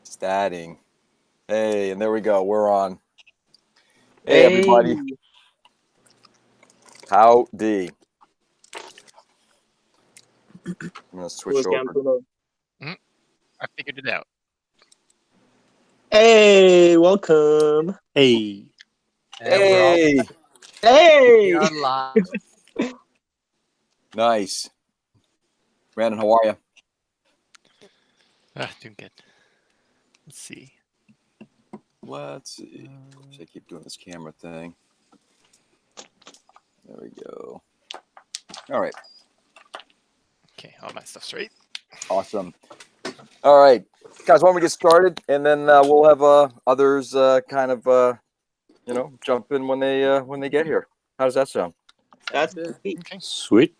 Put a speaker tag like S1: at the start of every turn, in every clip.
S1: Starting. Hey, and there we go. We're on. Hey,
S2: Hey.
S1: everybody. Howdy. I'm going to switch
S2: Who's
S1: over.
S2: Gunpla?
S3: I figured it out.
S2: Hey, welcome.
S4: Hey.
S1: Hey.
S2: Hey.
S3: We're live.
S1: Nice. Brandon, how are you?
S3: Doing good. Let's see.
S1: Let's see. Should I keep doing this camera thing? There we go. All right.
S3: Okay, all my stuff's right.
S1: Awesome. All right. Guys, why don't we get started? And then we'll have others kind of, jump in when they get here. How does that sound?
S2: That's
S3: Okay.
S4: Sweet.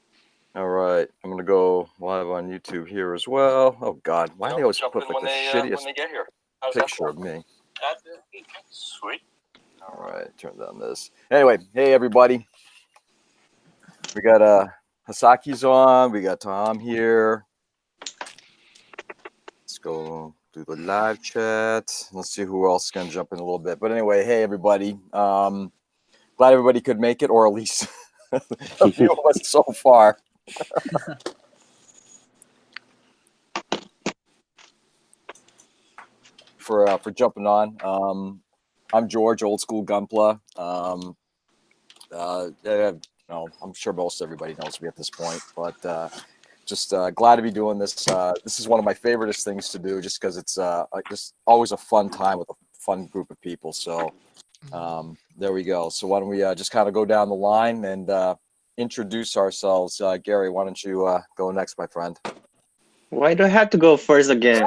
S1: All right, I'm gonna go live on YouTube here as well. Oh God, why do they always put like the shittiest picture of me?
S4: Sweet.
S1: All right, turn down this. Anyway, hey everybody, we got Hasaki's on. We got Tom here. Let's go do the live chat. Let's see who else is gonna jump in a little bit. But anyway, hey everybody. Glad everybody could make it, or at least a few of us so far. For jumping on. I'm George, Oldschoolgunpla. I'm sure most everybody knows me at this point, but just glad to be doing this. This is one of my favoriteest things to do, just because it's just always a fun time with a fun group of people. So there we go. So why don't we just kind of go down the line and introduce ourselves? Gary, why don't you go next, my friend?
S2: Why do I have to go first again?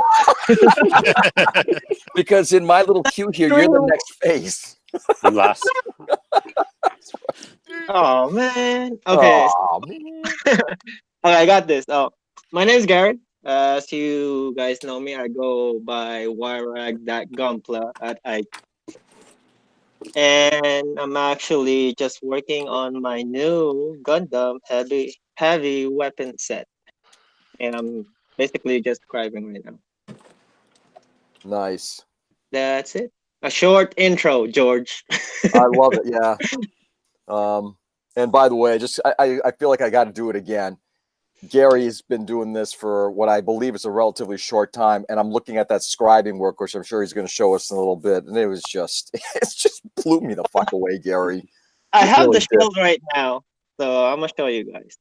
S1: Because in my little queue here, you're the next face.
S4: Last.
S2: Oh man. Okay.
S1: Aw, man.
S2: Okay, I got this. Oh, my name's Gary. As you guys know me, I go by Gunpla at I. And I'm actually just working on my new Gundam heavy weapon set. And I'm basically just scribing right now.
S1: Nice.
S2: That's it. A short intro, George.
S1: I love it. Yeah. And by the way, I feel like I got to do it again. Gary's been doing this for what I believe is a relatively short time, and I'm looking at that scribing work, which I'm sure he's going to show us in a little bit. And it just blew me the fuck away, Gary.
S2: I have
S1: really
S2: the shield right now, so I'm gonna show you guys.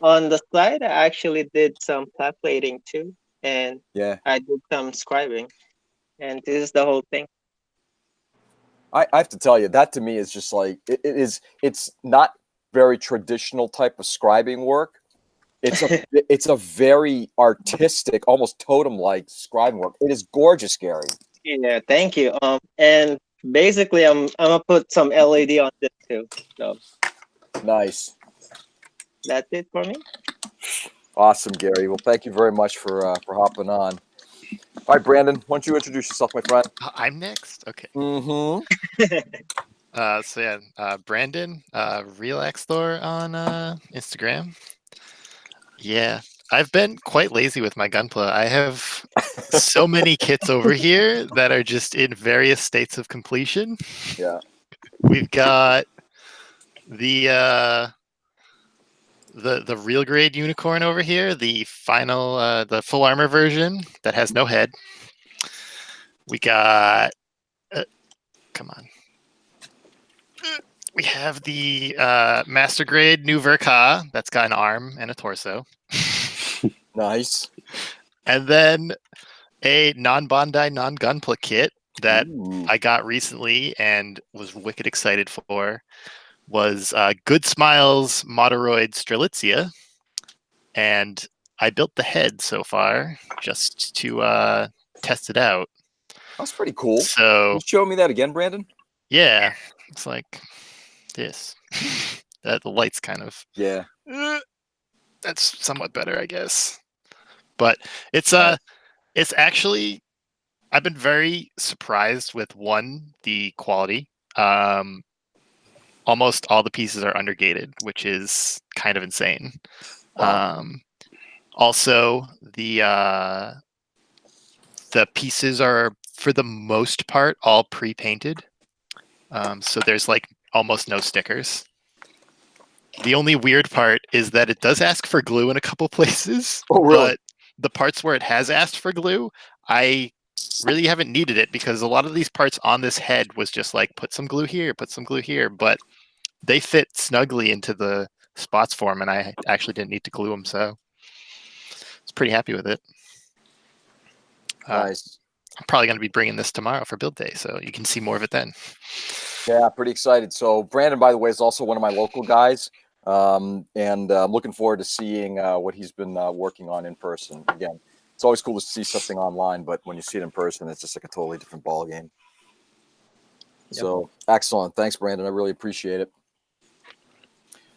S2: On the side, I actually did some flat plating too, and
S1: Yeah.
S2: I did some scribing, and this is the whole thing.
S1: I have to tell you, that to me is just like it's not very traditional type of scribing work. It's a very artistic, almost totem-like scribing work. It is gorgeous, Gary.
S2: Yeah, thank you. And basically, I'm gonna put some LED on this too. So
S1: Nice.
S2: that's it for me.
S1: Awesome, Gary. Well, thank you very much for hopping on. All right, Brandon, why don't you introduce yourself, my friend?
S3: I'm next? Okay.
S1: Mm-hmm.
S3: Brandon, Relax Store on Instagram. Yeah, I've been quite lazy with my Gunpla. I have so many kits over here that are just in various states of completion.
S1: Yeah.
S3: We've got the real grade unicorn over here, the final, the full armor version that has no head. We got, come on. We have the master grade new Verka that's got an arm and a torso.
S1: Nice.
S3: And then a non-Bandai, non-Gunpla kit that
S1: Ooh.
S3: I got recently and was wicked excited for was Good Smiles Moderoid Strelitzia. And I built the head so far just to test it out.
S1: That's pretty cool.
S3: So
S1: Can you show me that again, Brandon?
S3: yeah, it's like this. That the light's kind of that's somewhat better, I guess. But it's actually, I've been very surprised with the quality. Almost all the pieces are undergated, which is kind of insane.
S1: Wow.
S3: Also, the the pieces are, for the most part, all pre-painted. So there's like almost no stickers. The only weird part is that it does ask for glue in a couple places.
S1: Oh, really?
S3: But the parts where it has asked for glue, I really haven't needed it because a lot of these parts on this head was just like, put some glue here, put some glue here. But they fit snugly into the spots for them, and I actually didn't need to glue them. So I was pretty happy with it.
S1: Nice.
S3: I'm probably going to be bringing this tomorrow for build day, so you can see more of it then.
S1: Yeah, pretty excited. So Brandon, by the way, is also one of my local guys. And I'm looking forward to seeing what he's been working on in person. Again, it's always cool to see something online, but when you see it in person, it's just like a totally different ball game.
S2: Yep.
S1: So excellent. Thanks, Brandon. I really appreciate it.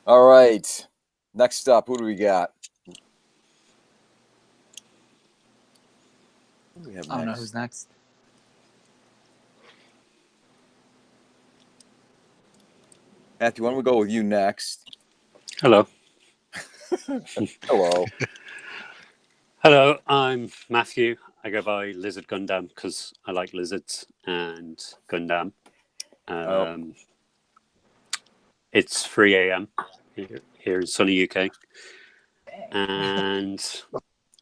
S1: All right. Next up, who do we got? Who do we have
S5: I don't know
S1: next?
S5: who's next.
S1: Matthew, why don't we go with you next?
S4: Hello.
S1: Hello.
S4: Hello, I'm Matthew. I go by Lizard Gundam because I like lizards and Gundam. It's 3 a.m. here in sunny UK. And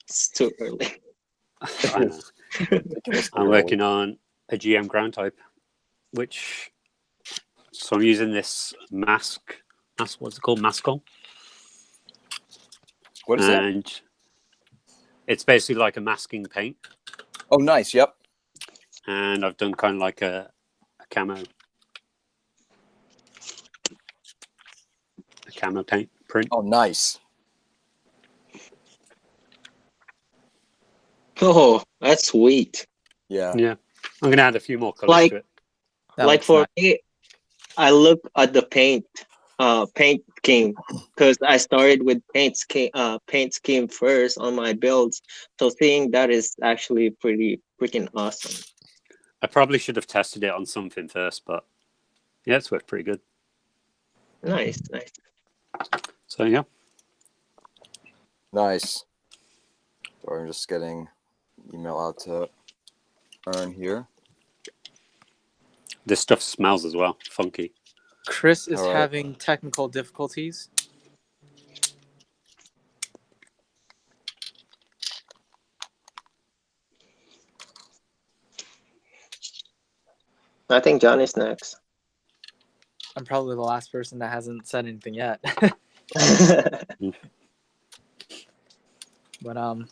S2: It's too early.
S4: I know. I'm working on a GM ground type, which so I'm using this mask. What's it called? Maskol.
S1: What is that?
S4: And it's basically like a masking paint.
S1: Oh, nice. Yep.
S4: And I've done kind of like a camo paint print.
S1: Oh, nice.
S2: Oh, that's sweet.
S1: Yeah.
S4: Yeah, I'm gonna add a few more colors
S2: Like-
S4: to it.
S5: That
S2: Like
S5: looks
S2: for
S5: nice.
S2: me, I look at the paint scheme because I started with paint scheme first on my builds. So seeing that is actually pretty freaking awesome.
S4: I probably should have tested it on something first, but yeah, it's worked pretty good.
S2: Nice.
S4: So yeah,
S1: Nice. Sorry, I'm just getting email out to Ern here.
S4: this stuff smells as well, funky.
S5: Chris is
S1: All right.
S5: having technical difficulties.
S2: I think John is next.
S5: I'm probably the last person that hasn't said anything yet. But I'm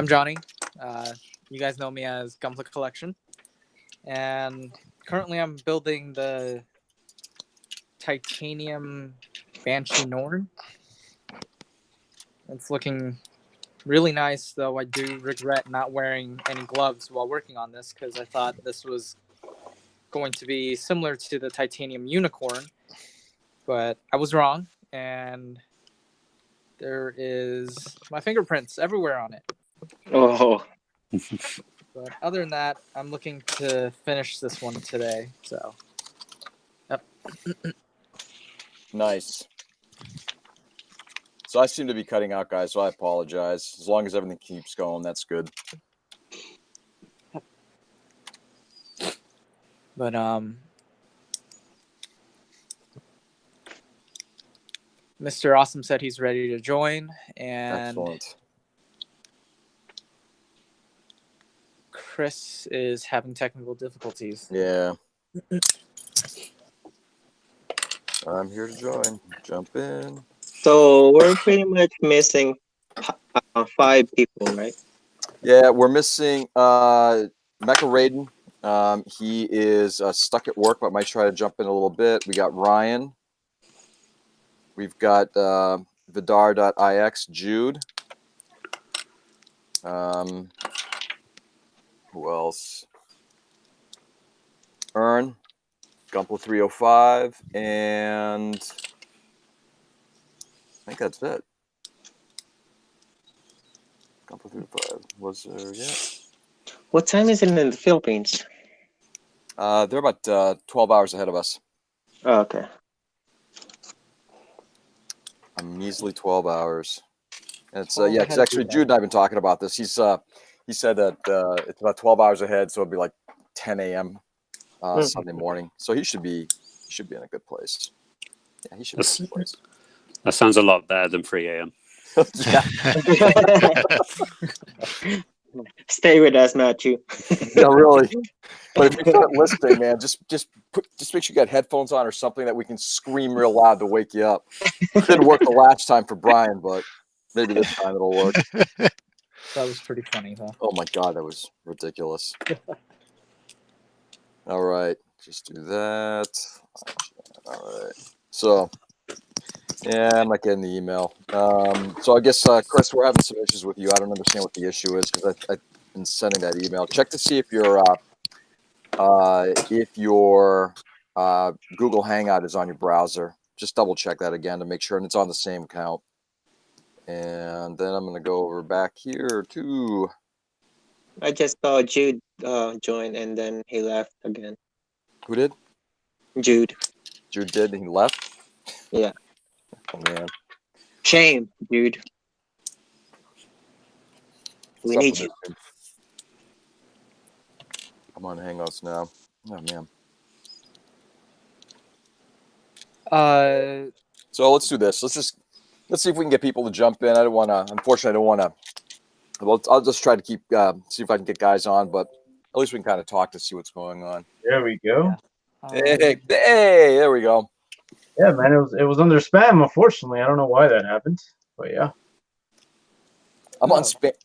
S5: Johnny. You guys know me as Gunpla Collection, and currently I'm building the titanium Banshee Norn. It's looking really nice, though I do regret not wearing any gloves while working on this because I thought this was going to be similar to the titanium unicorn, but I was wrong, and there is my fingerprints everywhere on it.
S2: Oh,
S5: But other than that, I'm looking to finish this one today. So, yep.
S1: Nice. So I seem to be cutting out, guys, so I apologize. As long as everything keeps going, that's good.
S5: But Mr. Awesome said he's ready to join, and
S1: Excellent.
S5: Chris is having technical difficulties.
S1: Yeah. I'm here to join. Jump in.
S2: so we're pretty much missing 5 people, right?
S1: Yeah, we're missing Mecha Raiden. He is stuck at work, but might try to jump in a little bit. We got Ryan. We've got Vidar.ix, Jude. Who else? Ern, Gunpla 305, and I think that's it. Gunpla 305. Was there yet?
S2: What time is it in the Philippines?
S1: They're about 12 hours ahead of us.
S2: Oh, okay.
S1: A measly 12 hours. And it's
S5: Well,
S1: yeah,
S5: ahead
S1: because
S5: of
S1: actually
S5: you,
S1: Jude and I have been talking about this. He's he said that it's about 12 hours ahead, so it'll be like 10 a.m. Sunday morning. So he should be in a good place. Yeah, he should be in a good place.
S4: That sounds a lot better than 3 a.m.
S1: Yeah.
S2: Stay with us, Matthew.
S1: Yeah, really. But if you start listening, man, just make sure you got headphones on or something that we can scream real loud to wake you up. It didn't work the last time for Brian, but maybe this time it'll work.
S5: That was pretty funny, though.
S1: Oh my God, that was ridiculous. All right, just do that. All right. So, yeah, I'm not getting the email. So I guess, Chris, we're having some issues with you. I don't understand what the issue is because I've been sending that email. Check to see if your Google Hangout is on your browser. Just double check that again to make sure, and it's on the same account. And then I'm going to go over back here to.
S2: I just saw Jude join, and then he left again.
S1: Who did?
S2: Jude.
S1: Jude did. He left.
S2: Yeah.
S1: Oh man.
S2: Shame, Jude. We need you.
S1: I'm on Hangouts now. Oh man. So let's do this. Let's see if we can get people to jump in. I don't want to. Unfortunately, I don't want to. Well, I'll just try to keep see if I can get guys on, but at least we can kind of talk to see what's going on.
S6: There we go.
S5: Yeah.
S1: Hey, there we go.
S6: Yeah, man, it was under spam. Unfortunately, I don't know why that happened, but yeah.
S1: I'm on spam. What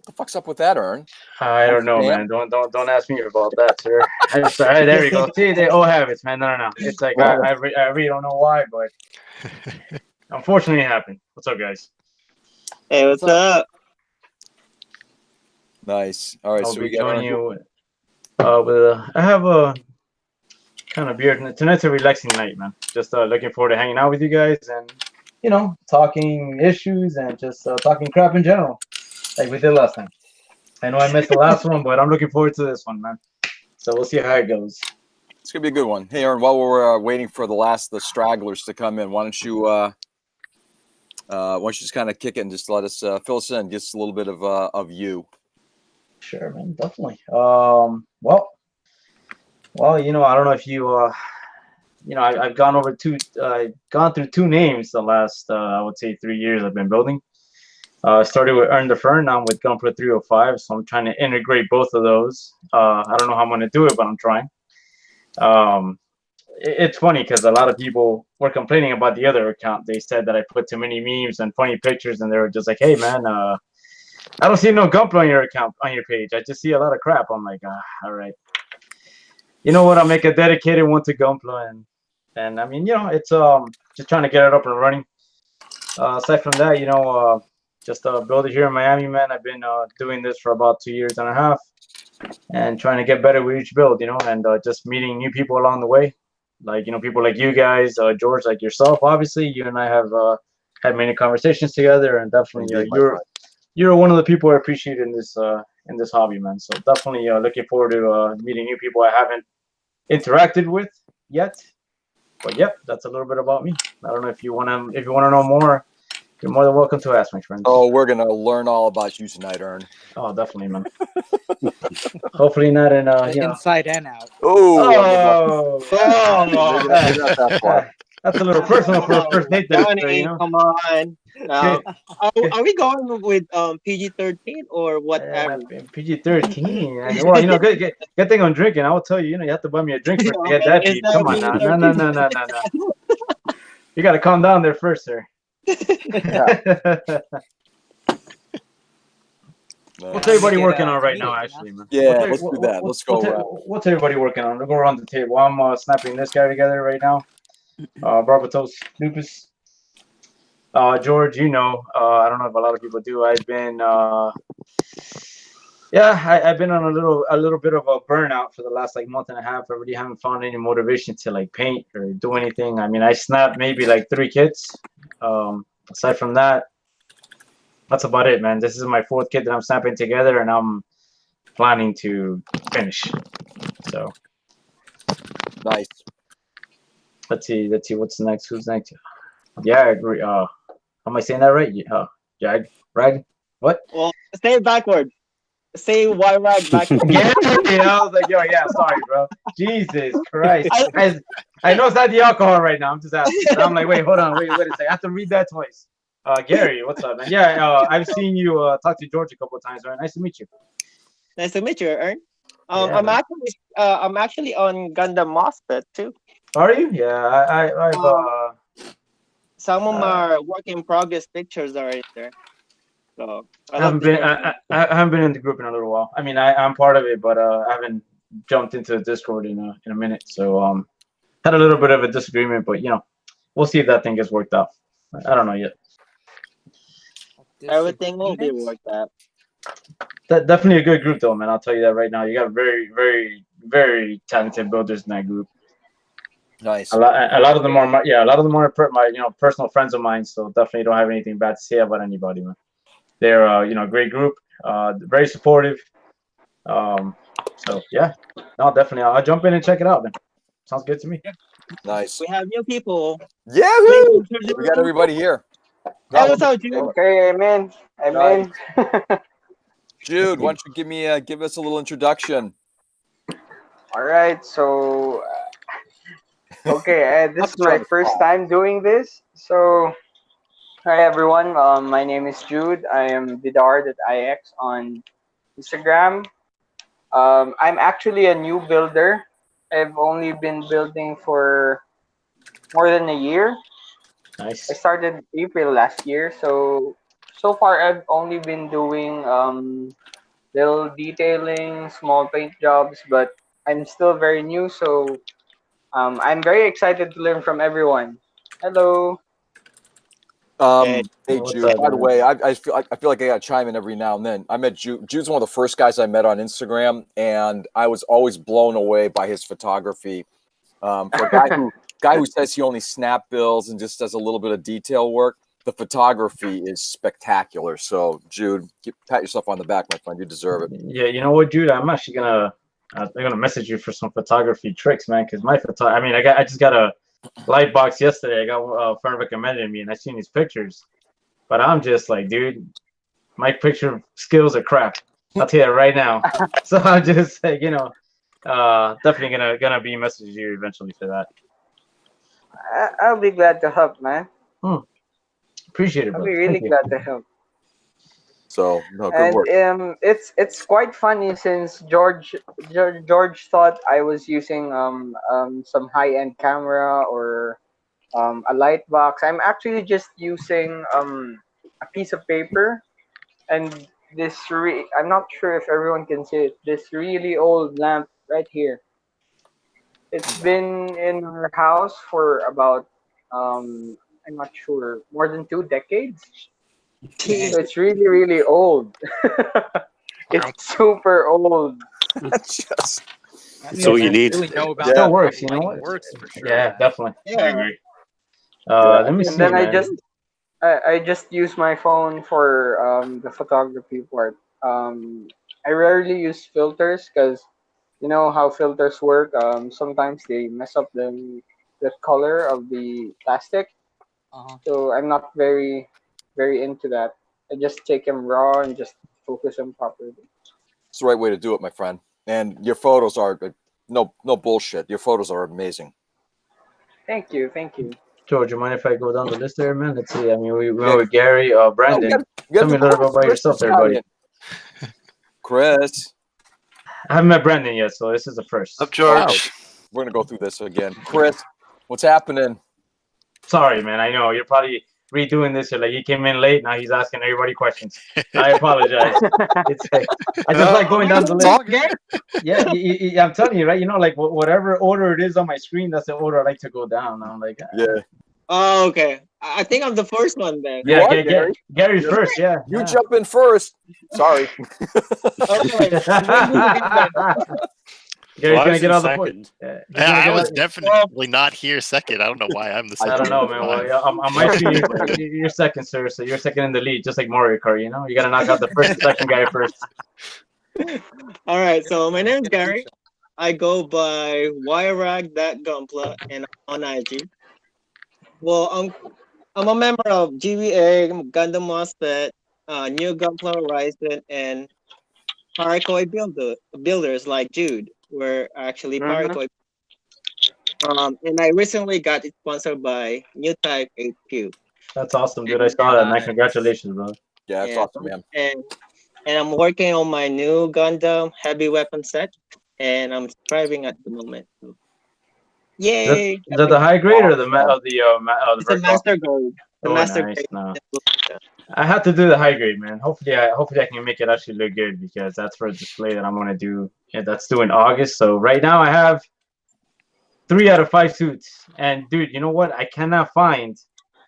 S1: the fuck's up with that, Ern?
S6: I don't know, man. Don't ask me about that, sir. I'm sorry. There we go. See, they all habits, man. No. It's like I really don't know why, but unfortunately, it happened. What's up, guys?
S2: Hey, what's up?
S1: Nice. All right,
S6: I'll
S1: so
S6: be
S1: we got
S6: joining you with I have a kind of beard. Tonight's a relaxing night, man. Just looking forward to hanging out with you guys and talking issues and just talking crap in general, like we did last time. I know I missed the last one, but I'm looking forward to this one, man. So we'll see how it goes.
S1: It's gonna be a good one. Hey, Ern, while we're waiting for the stragglers to come in, why don't you just kind of kick it and just let us fill us in, just a little bit of you.
S6: Sure, man, definitely. Well, I don't know if you, I've gone through two names the last, I would say 3 years I've been building. I started with Earn the Fern. Now I'm with Gunpla 305, so I'm trying to integrate both of those. I don't know how I'm going to do it, but I'm trying. It's funny because a lot of people were complaining about the other account. They said that I put too many memes and funny pictures, and they were just like, "Hey, man, I don't see no Gunpla on your account, on your page. I just see a lot of crap." I'm like, all right. You know what? I'll make a dedicated one to Gunpla, and I mean, it's just trying to get it up and running. Aside from that, just build it here in Miami, man. I've been doing this for about 2.5 years, and trying to get better with each build, and just meeting new people along the way, like people like you guys, George, like yourself. Obviously, you and I have had many conversations together, and definitely you're one of the people I appreciate in this hobby, man. So definitely looking forward to meeting new people I haven't interacted with yet. But yep, that's a little bit about me. I don't know if you wanna know more. You're more than welcome to ask, my friend.
S1: Oh, we're gonna learn all about you tonight, Ern.
S6: Oh, definitely, man. Hopefully not in
S5: inside and out.
S6: That's a little personal for a first date.
S2: Johnny, come on. Are we going with PG-13 or whatever?
S6: PG-13. Well, good thing I'm drinking. I will tell you, you have to buy me a drink first to get that deep. Come on now. No. You got to calm down there first, sir. What's everybody working on right now, actually, man?
S1: Yeah, let's do that. Let's go around.
S6: What's everybody working on? We'll go around the table. I'm snapping this guy together right now. Barbatos Lupus. George, I don't know if a lot of people do. I've been I've been on a little bit of a burnout for the last month and a half. I really haven't found any motivation to paint or do anything. I mean, I snapped maybe 3 kits. Aside from that, that's about it, man. This is my 4th kit that I'm snapping together, and I'm planning to finish. So
S1: nice.
S6: Let's see what's next. Who's next? Yeah, I agree. Am I saying that right? Rag? What?
S2: Well, say it backward. say Y-Rag back in.
S6: Yeah, I was like, yo, yeah, sorry, bro. Jesus Christ.
S2: I,
S6: I know it's not the alcohol right now. I'm just asking. And I'm like, wait, hold on, wait a second. I have to read that twice. Gary, what's up, man? Yeah, I've seen you talk to George a couple of times, right? Nice to meet you.
S2: nice to meet you, Ern.
S6: Yeah, man.
S2: I'm actually on Gundam MOSFET too.
S6: Are you? Yeah, I've
S2: Um, Some of
S6: uh,
S2: my work in progress pictures are in there. So I
S6: I
S2: love
S6: haven't
S2: to
S6: been
S2: share them.
S6: I haven't been in the group in a little while. I mean, I'm part of it, but I haven't jumped into the Discord in a minute. So had a little bit of a disagreement, but we'll see if that thing gets worked out. I don't know yet.
S2: Everything will be
S5: Disagreements?
S2: worked out.
S6: Definitely a good group though, man. I'll tell you that right now. You got very, very, very talented builders in that group.
S1: Nice.
S6: A lot of them are a lot of them are my personal friends of mine. So definitely don't have anything bad to say about anybody, man. They're a great group, very supportive. So yeah, no, definitely I'll jump in and check it out, man. Sounds good to me.
S1: Nice.
S2: We have new people. Please
S1: Yahoo!
S2: introduce
S1: We got
S2: them.
S1: everybody here.
S2: Hey, what's up, Jude?
S7: Okay, I'm in. I'm
S1: Nice.
S7: in.
S1: Jude, why don't you give us a little introduction?
S7: All right. So, okay, this is my
S1: Trying to
S7: first
S1: talk.
S7: time doing this. So, hi everyone. My name is Jude. I am Vidar.ix on Instagram. I'm actually a new builder. I've only been building for more than a year.
S6: Nice.
S7: I started April last year. So far I've only been doing little detailing, small paint jobs, but I'm still very new, so I'm very excited to learn from everyone. Hello.
S2: Hey,
S1: Hey
S6: What's
S1: Jude.
S6: up,
S1: By the
S6: man?
S1: way, I feel like I got to chime in every now and then. I met Jude. Jude's one of the first guys I met on Instagram, and I was always blown away by his photography. For a guy who says he only snap bills and just does a little bit of detail work, the photography is spectacular. So Jude, pat yourself on the back, my friend. You deserve it.
S6: Yeah, you know what, Jude? I'm actually gonna message you for some photography tricks, man. Because I mean, I just got a light box yesterday. I got a friend recommended me, and I seen these pictures. But I'm just like, dude, my picture skills are crap. I'll tell you that right now. So I'm just like, definitely gonna be messaging you eventually for that.
S7: I'll be glad to help, man.
S6: Appreciate it,
S7: I'll be
S6: brother.
S7: really
S6: Thank you.
S7: glad to help.
S1: So no, good
S7: And
S1: work.
S7: it's quite funny since George thought I was using some high end camera or a light box. I'm actually just using a piece of paper and I'm not sure if everyone can see it. This really old lamp right here. It's been in our house for about I'm not sure, more than 2 decades.
S2: Jeez.
S7: So it's really really old. It's super old.
S1: Just,
S5: That
S4: It's all
S5: means
S4: you need.
S5: really know about
S1: Yeah.
S6: Still
S5: how
S6: works, you know
S5: lighting
S6: what?
S5: works for sure.
S6: Yeah, definitely. I
S2: Yeah.
S6: agree.
S1: Yeah.
S6: Let me
S7: And
S6: see,
S7: then
S6: man.
S7: I just use my phone for the photography part. I rarely use filters because you know how filters work. Sometimes they mess up the color of the plastic.
S5: Uh-huh.
S7: So I'm not very into that. I just take them raw and just focus them properly.
S1: it's the right way to do it, my friend. And your photos are no bullshit. Your photos are amazing.
S7: Thank you, thank you.
S6: George, you mind if I go down the list there, man? Let's see. I mean, we went
S1: Yeah.
S6: with Gary,
S1: No,
S6: Brandon.
S1: we gotta
S6: Tell me
S1: do
S6: a little bit
S1: Chris.
S6: about
S1: Chris
S6: yourself,
S1: is
S6: there, buddy.
S1: Italian. Chris.
S6: I haven't met Brandon yet, so this is the first.
S3: Up, George.
S1: We're gonna go through this again. Chris, what's happening?
S6: Sorry, man. I know you're probably redoing this. You're like, he came in late. Now he's asking everybody questions. I apologize. It's like, I just like going down the
S3: It's all
S6: list. Yeah, I'm telling you, right? Like whatever order it is on my screen, that's the order I like to go down. I'm like,
S1: Yeah.
S2: Oh, okay. I think I'm the first one then.
S1: You
S6: yeah,
S1: are, Gary.
S6: Gary's
S1: You-
S6: first. Yeah,
S1: You jump in first. Sorry.
S2: Okay.
S6: Gary's
S4: Well, I
S6: gonna
S4: was
S6: get
S4: in
S6: all the points.
S4: second.
S3: I was definitely not here second. I don't know why I'm the
S1: I
S6: I
S3: second.
S6: don't know, man. Well, yeah, on my screen, you're second, sir. So you're second in the lead, just like Mario Kart. You gotta knock out the first and second guy first.
S2: All right. So my name is Gary. I go by yrag.gunpla and on IG. Well, I'm a member of GBA, Gundam MOSFET, New Gunpla Horizon, and Paracoy builders like Jude were actually
S7: Mhm.
S2: Paracoy. And I recently got it sponsored by New Type HQ.
S6: That's awesome, dude. I saw that, man.
S5: Nice.
S6: Congratulations, bro.
S1: Yeah, that's
S2: Yeah,
S1: awesome, man.
S2: and I'm working on my new Gundam heavy weapon set, and I'm striving at the moment. So, yay!
S6: Is that the high grade or the
S1: Awesome.
S6: the
S2: It's a
S6: vertical?
S2: master grade. The
S6: Oh,
S2: master
S6: nice.
S2: grade.
S6: No, I have to do the high grade, man. Hopefully I can make it actually look good because that's for a display that I'm gonna do. Yeah, that's due in August. So right now I have 3 out of 5 suits, and dude, you know what? I cannot find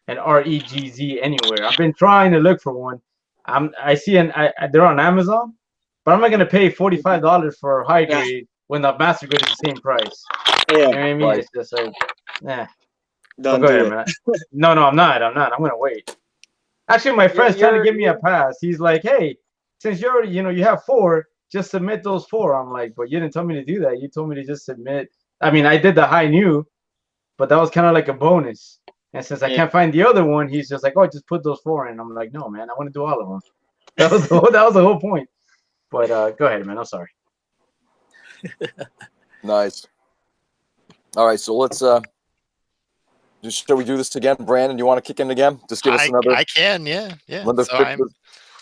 S6: an REGZ anywhere. I've been trying to look for one. I see they're on Amazon, but I'm not gonna pay $45 for high
S2: Yeah.
S6: grade when the master grade is the same price.
S2: Yeah,
S6: You know what I mean?
S1: Right.
S6: It's just like, eh.
S2: don't
S6: Go
S2: do
S6: ahead,
S2: it.
S6: man. No, I'm not. I'm gonna wait. Actually, my friend's trying to give me a pass. He's like, hey, since you're already, you have 4, just submit those 4. I'm like, but you didn't tell me to do that. You told me to just submit. I mean, I did the high new, but that was kind of like a bonus. And since I
S2: Yeah.
S6: can't find the other one, he's just like, oh, just put those 4 in. I'm like, no, man, I want to do all of them. That was the whole point. But go ahead, man. I'm sorry.
S1: Nice. All right, so let's shall we do this again, Brandon? You want to kick in again? Just give us another.
S3: I can, yeah.
S1: Another
S3: So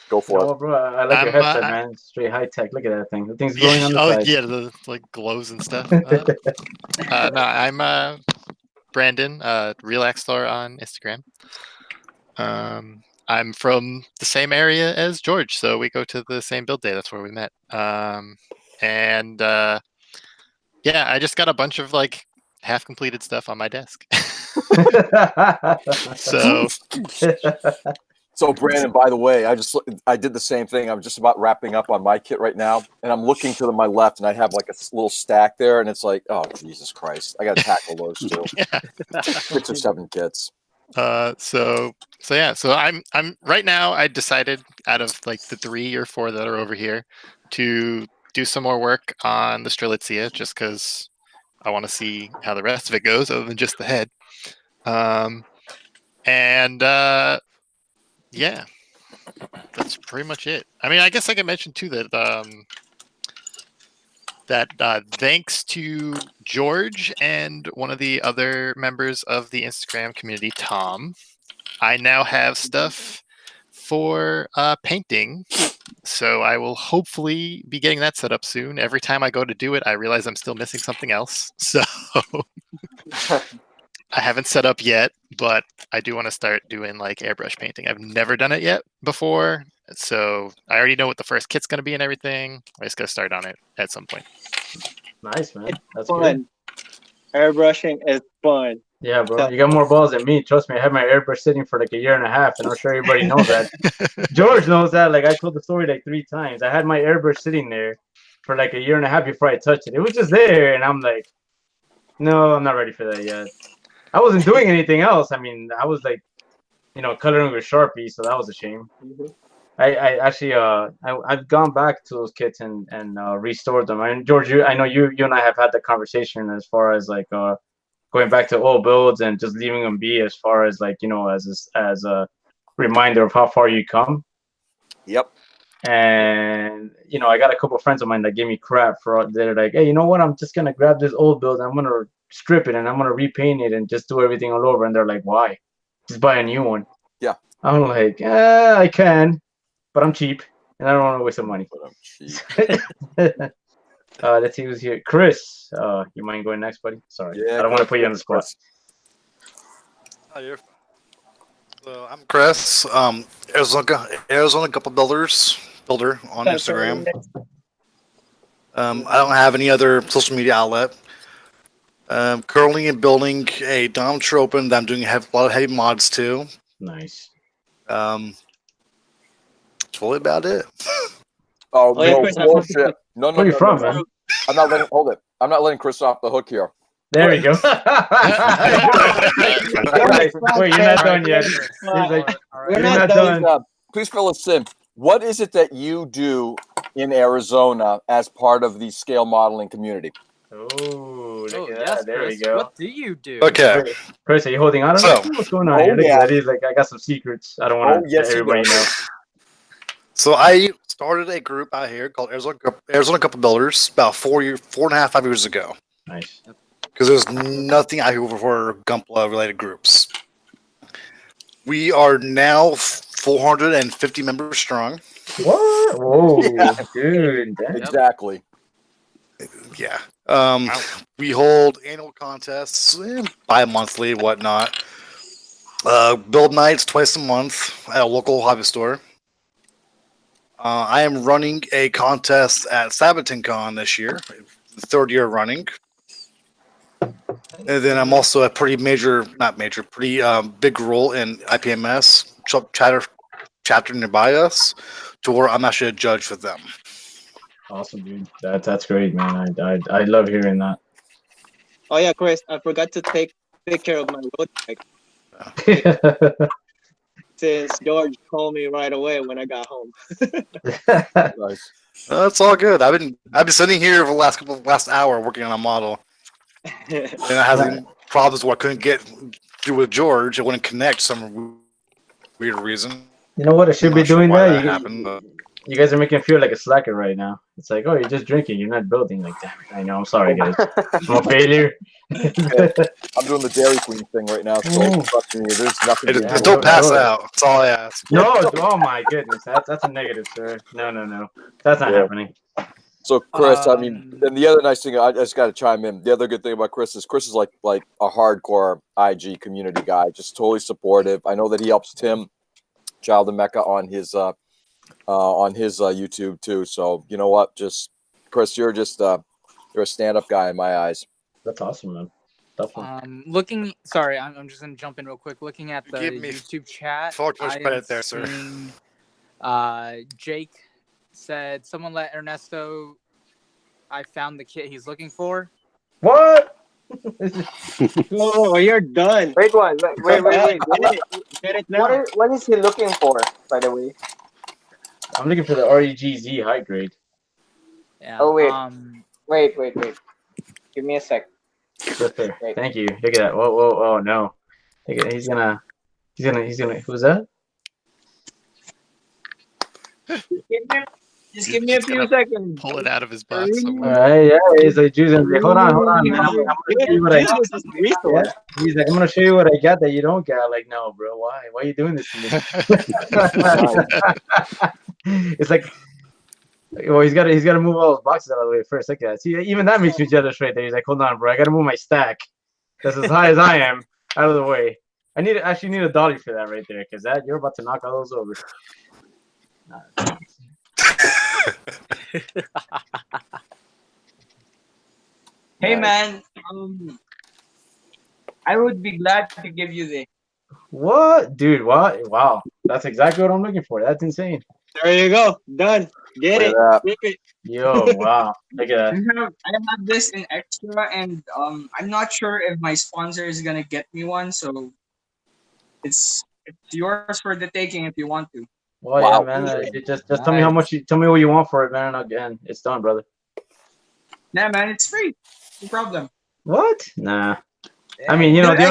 S1: go for
S6: No,
S1: it.
S6: bro, I like your
S3: I'm,
S6: headset, man. Straight high tech. Look at that thing. The thing's
S3: yeah,
S6: glowing on the side.
S3: yeah, the like glows and stuff. No, I'm Brandon, Relax Store on Instagram. I'm from the same area as George, so we go to the same build day. That's where we met. And yeah, I just got a bunch of like half completed stuff on my desk. So
S1: So Brandon, by the way, I did the same thing. I'm just about wrapping up on my kit right now, and I'm looking to my left, and I have like a little stack there, and it's like, oh Jesus Christ, I got to tackle those too.
S3: yeah.
S1: 6 or 7 kits.
S3: So yeah, so I'm right now. I decided out of like the 3 or 4 that are over here to do some more work on the Strelitzia, just because I want to see how the rest of it goes, other than just the head. And yeah, that's pretty much it. I mean, I guess I can mention too that thanks to George and one of the other members of the Instagram community, Tom, I now have stuff for painting. So I will hopefully be getting that set up soon. Every time I go to do it, I realize I'm still missing something else. So I haven't set up yet, but I do want to start doing like airbrush painting. I've never done it yet before. So I already know what the first kit's going to be and everything. I just got to start on it at some point.
S6: Nice, man. That's
S2: Fun.
S6: good.
S2: Airbrushing is fun.
S6: Yeah, bro. You got more balls than me. Trust me, I had my airbrush sitting for like a year and a half, and I'm sure everybody knows that. George knows that. Like, I told the story like 3 times. I had my airbrush sitting there for like a year and a half before I touched it. It was just there, and I'm like, no, I'm not ready for that yet. I wasn't doing anything else. I mean, I was like, coloring with Sharpie, so that was a shame. I actually I've gone back to those kits and restored them. And George, I know you and I have had the conversation as far as like going back to old builds and just leaving them be, as far as like as a reminder of how far you come.
S1: Yep.
S6: And I got a couple of friends of mine that gave me crap for, they're like, hey, you know what? I'm just gonna grab this old build, I'm gonna strip it, and I'm gonna repaint it and just do everything all over. And they're like, why? Just buy a new one.
S1: Yeah.
S6: I'm like, I can, but I'm cheap and I don't want to waste some money.
S1: But I'm cheap.
S6: Let's see who's here. Chris, you mind going next, buddy? Sorry,
S1: Yeah,
S6: I don't want to put you on the spot.
S8: Oh, you're fine. So I'm Chris, Arizona Gunpla builder on Instagram. I don't have any other social media outlet. Currently building a Dom Tropin that I'm doing a lot of heavy mods to.
S6: Nice.
S8: That's really about it.
S1: Oh,
S2: Oh, yeah,
S1: no
S2: Chris,
S1: bullshit. No,
S6: Where you from, man?
S1: I'm not letting. Hold it. I'm not letting Chris off the hook here.
S6: There we go. Wait, you're not done yet. He's like,
S2: We're
S6: you're
S2: not
S6: not
S2: done.
S6: done.
S1: Please fill us in. What is it that you do in Arizona as part of the scale modeling community?
S6: Oh, look
S5: Oh,
S6: at
S5: yes,
S6: that. There
S5: Chris.
S6: we go.
S5: What do you do?
S8: Okay.
S6: Chris, are you holding on?
S8: So-
S6: What's going on
S1: Oh,
S6: here? Look
S1: yeah.
S6: at that. He's like, I got some secrets. I don't want to
S1: yes,
S6: let
S1: he
S6: everybody know.
S1: does.
S8: So I started a group out here called Arizona Gunpla Builders about 4.5, 5 years ago.
S6: Nice.
S8: Because there's nothing out here for Gunpla related groups. We are now 450 members strong.
S6: What? Whoa,
S1: Yeah.
S6: dude. Damn.
S1: Exactly.
S8: Yeah. We hold annual contests, bi-monthly, whatnot. Build nights twice a month at a local hobby store. I am running a contest at SabatonCon this year, the third year running. And then I'm also a pretty big role in IPMS chapter nearby us, to where I'm actually a judge for them.
S6: Awesome, dude. That's great, man. I love hearing that.
S2: Oh yeah, Chris, I forgot to take picture of my road bike since George called me right away when I got home.
S1: Nice.
S8: That's all good. I've been sitting here for the last hour working on a model, and I having problems where I couldn't get through with George. It wouldn't connect for some weird reason.
S6: You know what? I should
S8: I'm
S6: be
S8: not sure
S6: doing
S8: why
S6: that.
S8: happened. But
S6: You guys are making me feel like a slacker right now. It's like, oh, you're just drinking. You're not building. Like, damn it. I know. I'm sorry, guys. I'm a failure.
S1: I'm doing the Dairy Queen thing right now, so trust me, there's nothing.
S8: Just
S6: Yeah,
S8: don't pass
S6: do it.
S8: out. That's all I ask.
S6: No, oh my goodness. That's a negative, sir. No. That's not
S1: Yeah.
S6: happening.
S1: So Chris, I mean, and the other nice thing, I just got to chime in. The other good thing about Chris is like a hardcore IG community guy, just totally supportive. I know that he helps Tim, Child of Mecca, on his YouTube too. So you know what, just Chris, you're a stand-up guy in my eyes.
S6: That's awesome, man.
S5: Looking, sorry, I'm just gonna jump in real quick. Looking at the
S8: Give me
S5: YouTube chat,
S8: far too much
S5: I am
S8: credit there, sir.
S5: seeing, Jake said, "Someone let Ernesto. I found the kit he's looking for."
S6: What?
S2: Oh, you're done.
S7: Wait, what? Wait.
S2: Get it now.
S7: What is he looking for, by the way?
S6: I'm looking for the REGZ high grade.
S5: Yeah.
S7: Oh, wait. Give me a sec.
S6: Yes, sir.
S7: Wait.
S6: Thank you. Look at that. Whoa. Oh no. Look at, he's gonna. Who's that?
S2: Just give me a few seconds.
S3: Pull it out of his box
S6: All
S3: somewhere.
S6: right, yeah. He's like, choosing. Hold on. Man. I'm gonna show you what I got.
S2: Jesus is resource.
S6: Yeah. He's like, I'm gonna show you what I got that you don't got. Like, no, bro. Why? Why are you doing this to me? It's like, well, he's got to move all those boxes out of the way first. Look at that. See, even that makes me jealous right there. He's like, hold on, bro. I got to move my stack. That's as high as I am out of the way. I actually need a dolly for that right there, because you're about to knock all those over.
S9: Hey man, I would be glad to give you this.
S6: What, dude? What? Wow, that's exactly what I'm looking for. That's insane.
S2: There you go. Done. Get it. Rip it.
S6: Yo, wow. Look at that.
S9: I have this in extra, and I'm not sure if my sponsor is gonna get me one, so it's yours for the taking if you want to.
S6: Well, yeah, man. Just tell me how much. Tell me what you want for it, man. Again, it's done, brother.
S9: Nah, man, it's free. No problem.
S6: What? Nah. I mean, you know, the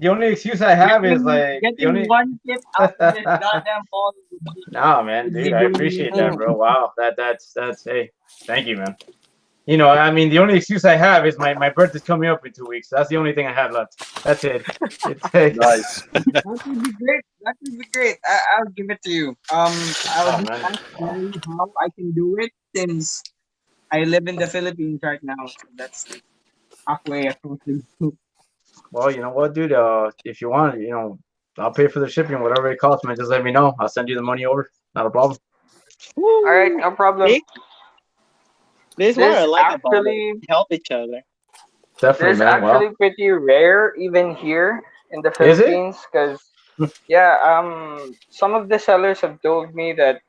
S6: only excuse I have is like
S9: getting one kit out of this goddamn ball.
S6: No, man, dude, I appreciate that, bro. Wow, that's hey, thank you, man. You know, I mean, the only excuse I have is my birthday's coming up in 2 weeks. That's the only thing I have left. That's it.
S1: Nice.
S9: That would be great. That would be great. I'll give it to you. I'll tell you how I can do it since I live in the Philippines right now. So that's halfway across the globe.
S6: Well, you know what, dude? If you want, you know, I'll pay for the shipping, whatever it costs, man. Just let me know. I'll send you the money over. Not a problem.
S7: All right, no problem.
S2: This is what I like about it. Help each other.
S6: Definitely,
S7: This is
S6: man.
S7: actually pretty rare even here in the
S6: Is it?
S7: Philippines, because some of the sellers have told me that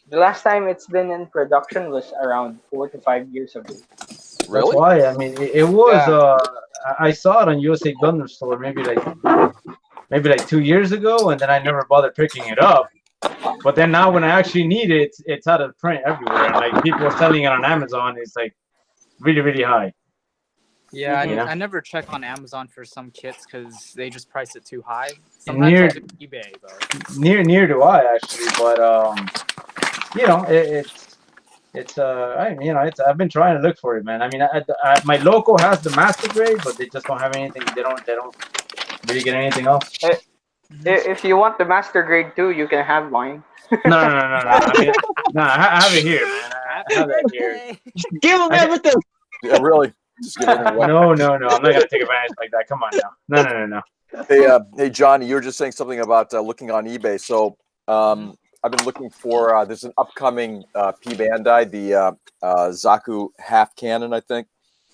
S7: the last time it's been in production was around 4 to 5 years ago.
S6: That's why. I mean, it was. I saw it on USA Gundam Store maybe like 2 years ago, and then I never bothered picking it up. But then now when I actually need it, it's out of print everywhere. And like people are selling it on Amazon, it's like really, really high.
S5: Yeah,
S6: You know?
S5: I never check on Amazon for some kits because they just price it too high.
S6: And
S5: Sometimes I'll do eBay though.
S6: near do I actually, but you know, it's it's I've been trying to look for it, man. I mean, my local has the master grade, but they just don't have anything. They don't really get anything else.
S7: If you want the master grade too, you can have mine.
S6: No. I mean, no, I have it here, man. I have that here.
S2: Give them everything.
S1: Yeah, really. Just give everything away.
S6: No. I'm not gonna take advantage like that. Come on now. No.
S1: Hey, Johnny, you were just saying something about looking on eBay. So I've been looking for. There's an upcoming P Bandai, the Zaku half cannon, I think.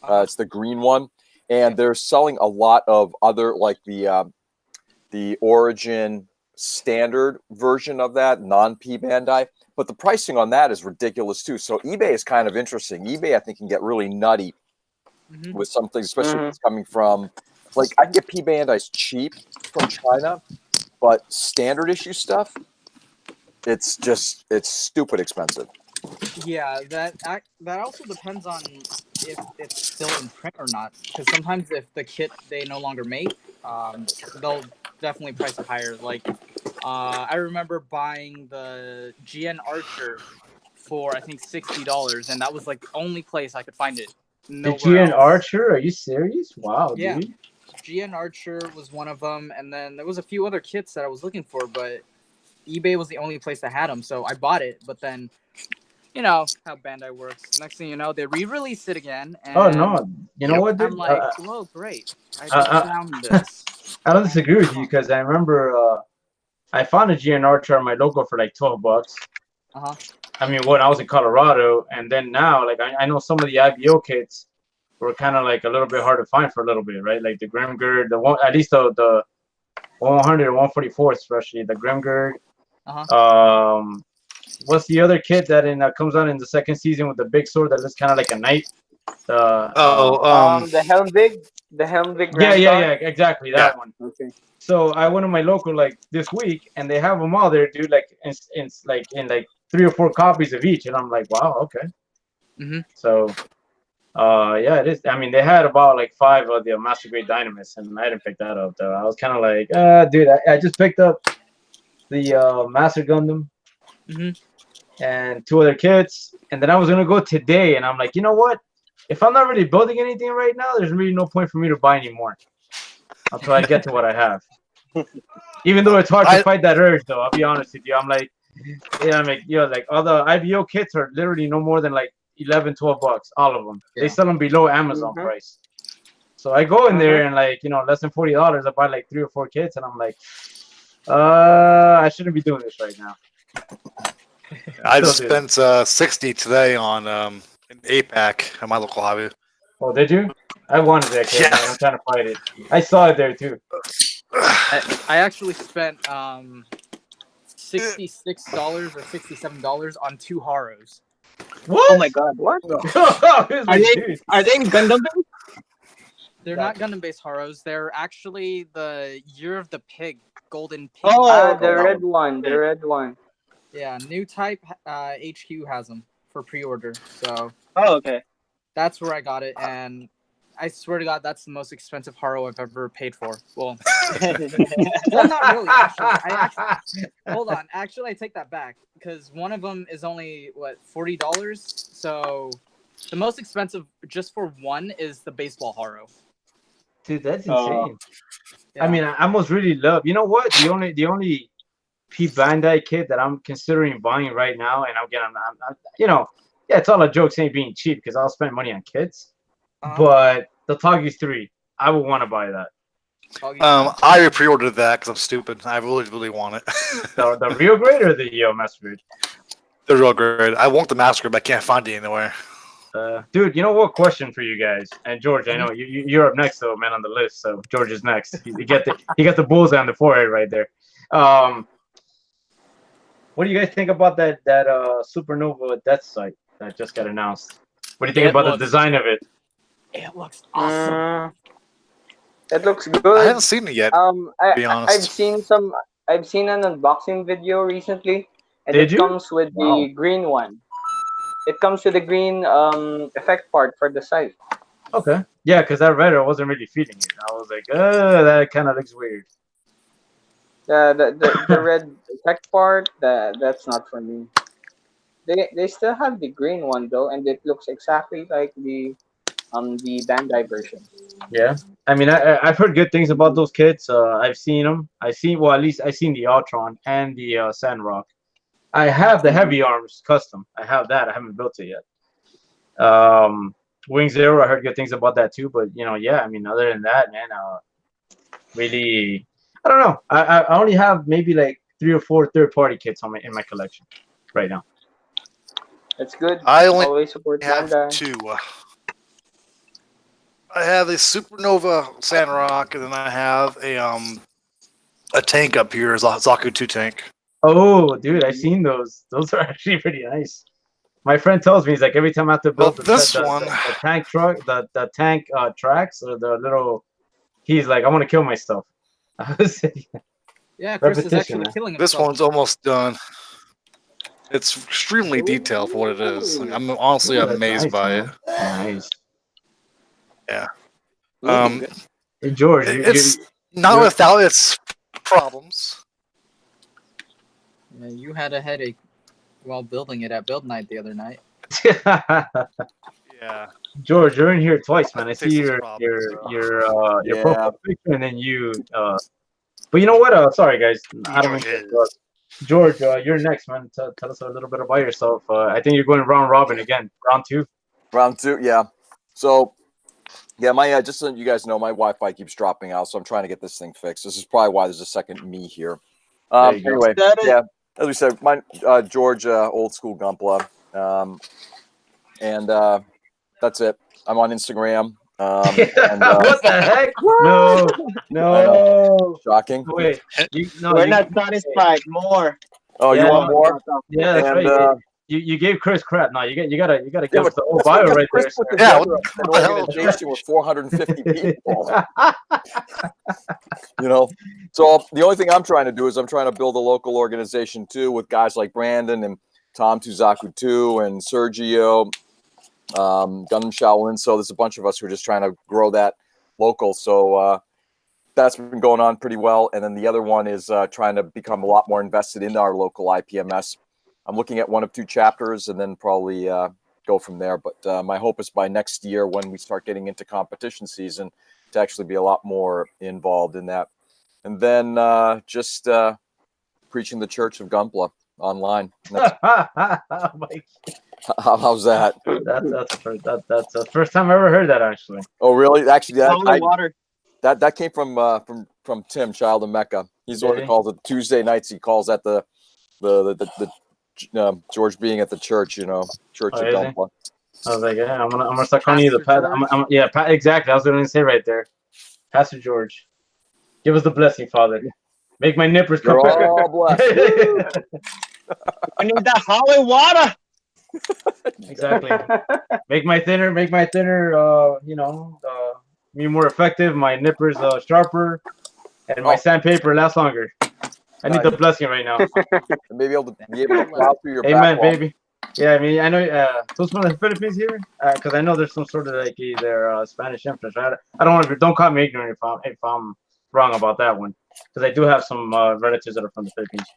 S1: It's the green one, and they're selling a lot of other like the Origin standard version of that non-P Bandai, but the pricing on that is ridiculous too. So eBay is kind of interesting. eBay, I think, can get really nutty with some things, especially if it's coming from, like, I can get P Bandai's cheap from China, but standard issue stuff, it's stupid expensive.
S5: Yeah, that also depends on if it's still in print or not. Because sometimes if the kit they no longer make, they'll definitely price it higher. Like, I remember buying the GN Archer for I think $60, and that was like the only place I could find it.
S6: The GN Archer? Are you serious? Wow,
S5: yeah,
S6: dude.
S5: GN Archer was one of them, and then there was a few other kits that I was looking for, but eBay was the only place that had them, so I bought it. But then, you know how Bandai works. Next thing you know, they re-released it again. And
S6: oh no, you know what, dude?
S5: I'm like, whoa, great! I just found this.
S6: I don't disagree with you because I remember I found a GN Archer on my local for like $12. I mean, when I was in Colorado, and then now, like I know some of the IBO kits were kind of like a little bit hard to find for a little bit, right? Like the Grimgird, the one, at least the 100 or 144, especially the Grimgird. What's the other kit that comes out in the second season with the big sword that looks kind of like a knight?
S7: The Helmvig,
S6: yeah, exactly that one. Okay. So I went to my local like this week, and they have them all there, dude. Like in 3 or 4 copies of each, and I'm like, wow, okay. So, yeah, it is. I mean, they had about like 5 of the Master Grade Dynamis, and I didn't pick that up though. I was kind of like, dude, I just picked up the Master Gundam and 2 other kits, and then I was gonna go today, and I'm like, you know what? If I'm not really building anything right now, there's really no point for me to buy anymore until I get to what I have. Even though it's hard to fight that urge, though, I'll be honest with you. I'm like, like all the IBO kits are literally no more than like $11, $12, all of them. They sell them below Amazon price. So I go in there and like, less than $40, I buy like 3 or 4 kits, and I'm like, I shouldn't be doing this right now.
S8: I just spent 60 today on an 8-pack at my local hobby.
S6: Oh, did you? I wanted that kit. Yeah. I'm trying to fight it. I saw it there too.
S5: I actually spent $66 or $67 on 2 Haros.
S6: What?
S2: Oh my god, what? Are they Gundam based?
S5: They're not Gundam based Haros. They're actually the Year of the Pig, Golden Pig.
S7: Oh, the red one. The red one.
S5: Yeah, New Type HQ has them for pre-order. So.
S2: Oh, okay.
S5: That's where I got it, and I swear to God, that's the most expensive Haro I've ever paid for. Well, not really. Actually, hold on. Actually, I take that back because one of them is only $40. So the most expensive just for one is the baseball Haro.
S6: Dude, that's insane. Yeah. I mean, I almost really love. You know what? The only P Bandai kit that I'm considering buying right now, and I'm yeah, it's all a joke saying being cheap because I'll spend money on kits. But the Toggy's 3, I would want to buy that.
S8: I pre-ordered that because I'm stupid. I really, really want it.
S6: the real grade or the Master Grade?
S8: The real grade. I want the Master Grade, but I can't find it anywhere.
S6: Dude, you know what? Question for you guys. And George, I know you're up next, though, man, on the list. So George is next. You got the bullseye on the forehead right there. What do you guys think about that Supernova Death Sight that just got announced? What do you think about the design of it?
S5: It looks awesome.
S7: It looks good.
S8: I haven't seen it yet. To be honest,
S7: I've seen an unboxing video recently, and comes with the green one. It comes with the green effect part for the sight.
S6: Okay. Yeah, because I read it, I wasn't really feeling it. I was like, that kind of looks weird.
S7: The red tech part, that's not for me. They still have the green one though, and it looks exactly like the Bandai version.
S6: Yeah. I mean, I've heard good things about those kits. I've seen them. Well, at least I've seen the Ultron and the Sandrock. I have the Heavy Arms custom. I have that. I haven't built it yet. Wing Zero, I heard good things about that too. But yeah. I mean, other than that, man, really, I don't know. I only have maybe like 3 or 4 third-party kits in my collection right now.
S7: That's good.
S8: I only
S7: Always support
S8: have
S7: Bandai.
S8: 2. I have a Supernova Sandrock, and then I have a tank up here, Zaku 2 tank.
S6: Oh, dude, I've seen those. Those are actually pretty nice. My friend tells me he's like every time I have to build the tank truck, the tank tracks or the little, he's like, I want to kill myself.
S5: Yeah, Chris is
S6: Repetition,
S5: actually
S6: man.
S5: killing
S8: This
S5: himself.
S8: one's almost done. It's extremely detailed for what it is. Like, I'm honestly amazed by it.
S6: Nice.
S8: Yeah.
S6: Hey, George,
S8: It's not without its problems.
S5: Yeah, you had a headache while building it at build night the other night.
S8: Yeah.
S6: George, you're in here twice, man. I see
S8: Fixes
S6: your
S8: problems,
S6: profile picture, and then you. But you know what? Sorry, guys. I don't mean to interrupt. George, you're next, man. Tell us a little bit about yourself. I think you're going round robin again. Round 2.
S1: Round 2, yeah. So, yeah, my just so you guys know, my Wi-Fi keeps dropping out, so I'm trying to get this thing fixed. This is probably why there's a second me here. Anyway, yeah, as we said, my George, Old School Gunpla, and that's it. I'm on Instagram.
S6: What the heck? No.
S1: Shocking.
S6: Wait,
S2: we're not satisfied. More.
S1: Oh,
S6: Yeah.
S1: you want more?
S6: Yeah, that's
S1: And,
S6: right. You gave Chris crap. No, you gotta give us the whole bio right there.
S1: Chris put together an organization with 450 people. So the only thing I'm trying to do is I'm trying to build a local organization too, with guys like Brandon and Tom Tuzaku 2 and Sergio, Gundam Shaolin. So there's a bunch of us who are just trying to grow that local. So that's been going on pretty well. And then the other one is trying to become a lot more invested in our local IPMS. I'm looking at 1 of 2 chapters and then probably go from there. But my hope is by next year, when we start getting into competition season, to actually be a lot more involved in that. And then just preaching the Church of Gunpla online. How's that?
S6: That's the first time I ever heard that, actually.
S1: Oh, really? Actually,
S2: water.
S1: That came from Tim, Child of Mecca. He's the one that calls it Tuesday nights. He calls that the George being at the church, Church of Gunpla.
S6: I was like, yeah, I'm gonna start calling you the yeah, exactly. I was gonna say right there, Pastor George, give us the blessing, Father. Make my nippers come.
S1: You're all blessed.
S2: I need that holy water.
S6: Exactly. Make my thinner, me more effective. My nippers sharper, and my sandpaper lasts longer. I need the blessing right now.
S1: Maybe able to plow through your
S6: Amen,
S1: backlog.
S6: baby. Yeah, I mean, I know. Who's from the Philippines here? Because I know there's some sort of like either Spanish influence. Right? I don't want to. Don't call me ignorant if I'm wrong about that one. Because I do have some relatives that are from the Philippines.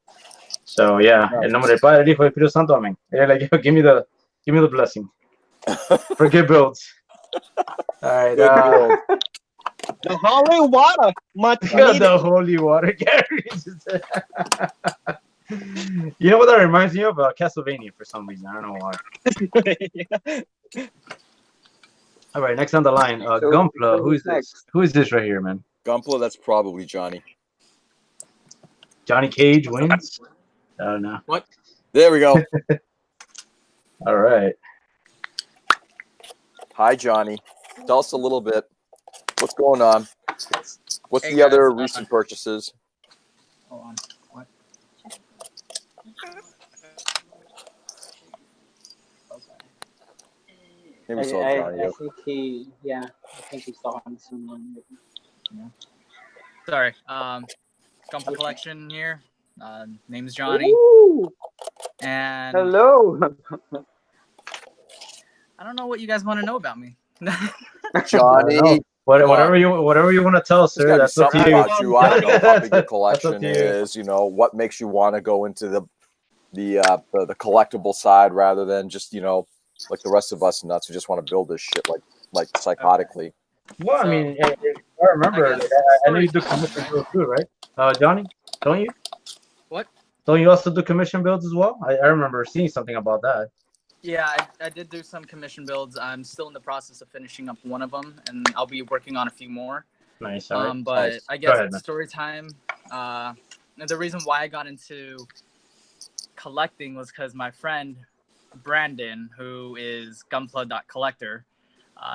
S6: So yeah, en nombre del Padre, del Hijo y Espíritu Santo, amén. They're like, give me the blessing for good builds. All right.
S2: The holy water.
S6: The holy water, Gary. You know what that reminds me of? Castlevania for some reason. I don't know why. All right, next on the line, Gunpla. Who is this? Who is this right here, man?
S1: Gunpla, that's probably Johnny.
S6: Johnny Cage wins? I don't know.
S5: What?
S1: There we go.
S6: All right.
S1: Hi, Johnny. Tell us a little bit. What's going on? What's
S10: Hey,
S1: the other
S10: guys,
S1: recent purchases?
S10: Hold on. What?
S1: Maybe we saw Johnny.
S7: I think he's talking to someone.
S10: Yeah. Sorry. Gunpla collection here. Name's Johnny.
S7: Ooh.
S10: And
S7: hello.
S10: I don't know what you guys want to know about me.
S1: Johnny, come
S6: whatever
S1: on.
S6: you want to tell,
S1: There's
S6: sir.
S1: gotta be
S6: That's up to
S1: something
S6: you.
S1: about you. I don't know how big your
S6: That's up
S1: collection
S6: to you.
S1: is. You know, what makes you want to go into the collectible side rather than just, you know, like the rest of us nuts who just want to build this shit like psychotically.
S6: Well, I
S10: So,
S6: mean, I remember.
S10: I guess
S6: I know you do
S10: story time.
S6: commission builds too, right? Johnny, don't you?
S10: What?
S6: Don't you also do commission builds as well? I remember seeing something about that.
S10: Yeah, I did do some commission builds. I'm still in the process of finishing up one of them, and I'll be working on a few more.
S6: Nice. All right.
S10: But
S6: Nice.
S10: I
S6: Go
S10: guess
S6: ahead, man.
S10: story time. The reason why I got into collecting was because my friend Brandon, who is Gunpla.collector,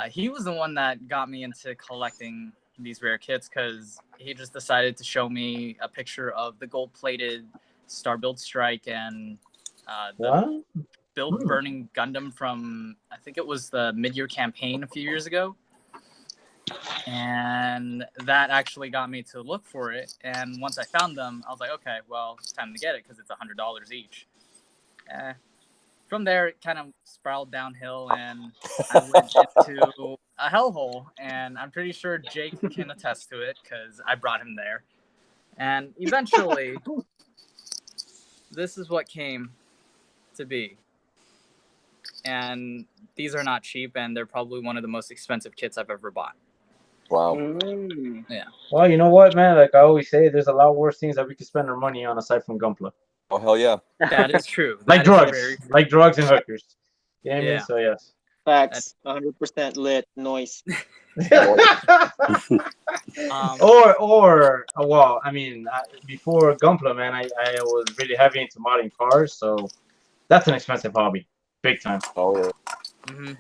S10: he was the one that got me into collecting these rare kits because he just decided to show me a picture of the gold-plated Star Build Strike and the Build Burning Gundam from, I think it was the mid-year campaign a few years ago. And that actually got me to look for it. And once I found them, I was like, okay, well, it's time to get it because it's $100 each. From there, it kind of spiraled downhill, and I went into a hellhole. And I'm pretty sure Jake can attest to it because I brought him there. And eventually, this is what came to be. And these are not cheap, and they're probably one of the most expensive kits I've ever bought.
S1: Wow.
S10: Yeah.
S6: Well, you know what, man? Like I always say, there's a lot worse things that we could spend our money on aside from Gunpla.
S1: Oh hell yeah.
S10: That is true.
S6: Like drugs, like drugs and hookers. You know what I mean? So yes.
S2: Facts. 100% lit noise.
S6: Well, I mean, before Gunpla, man, I was really heavy into modding cars, so that's an expensive hobby, big time.
S1: Oh yeah. Mm-hmm.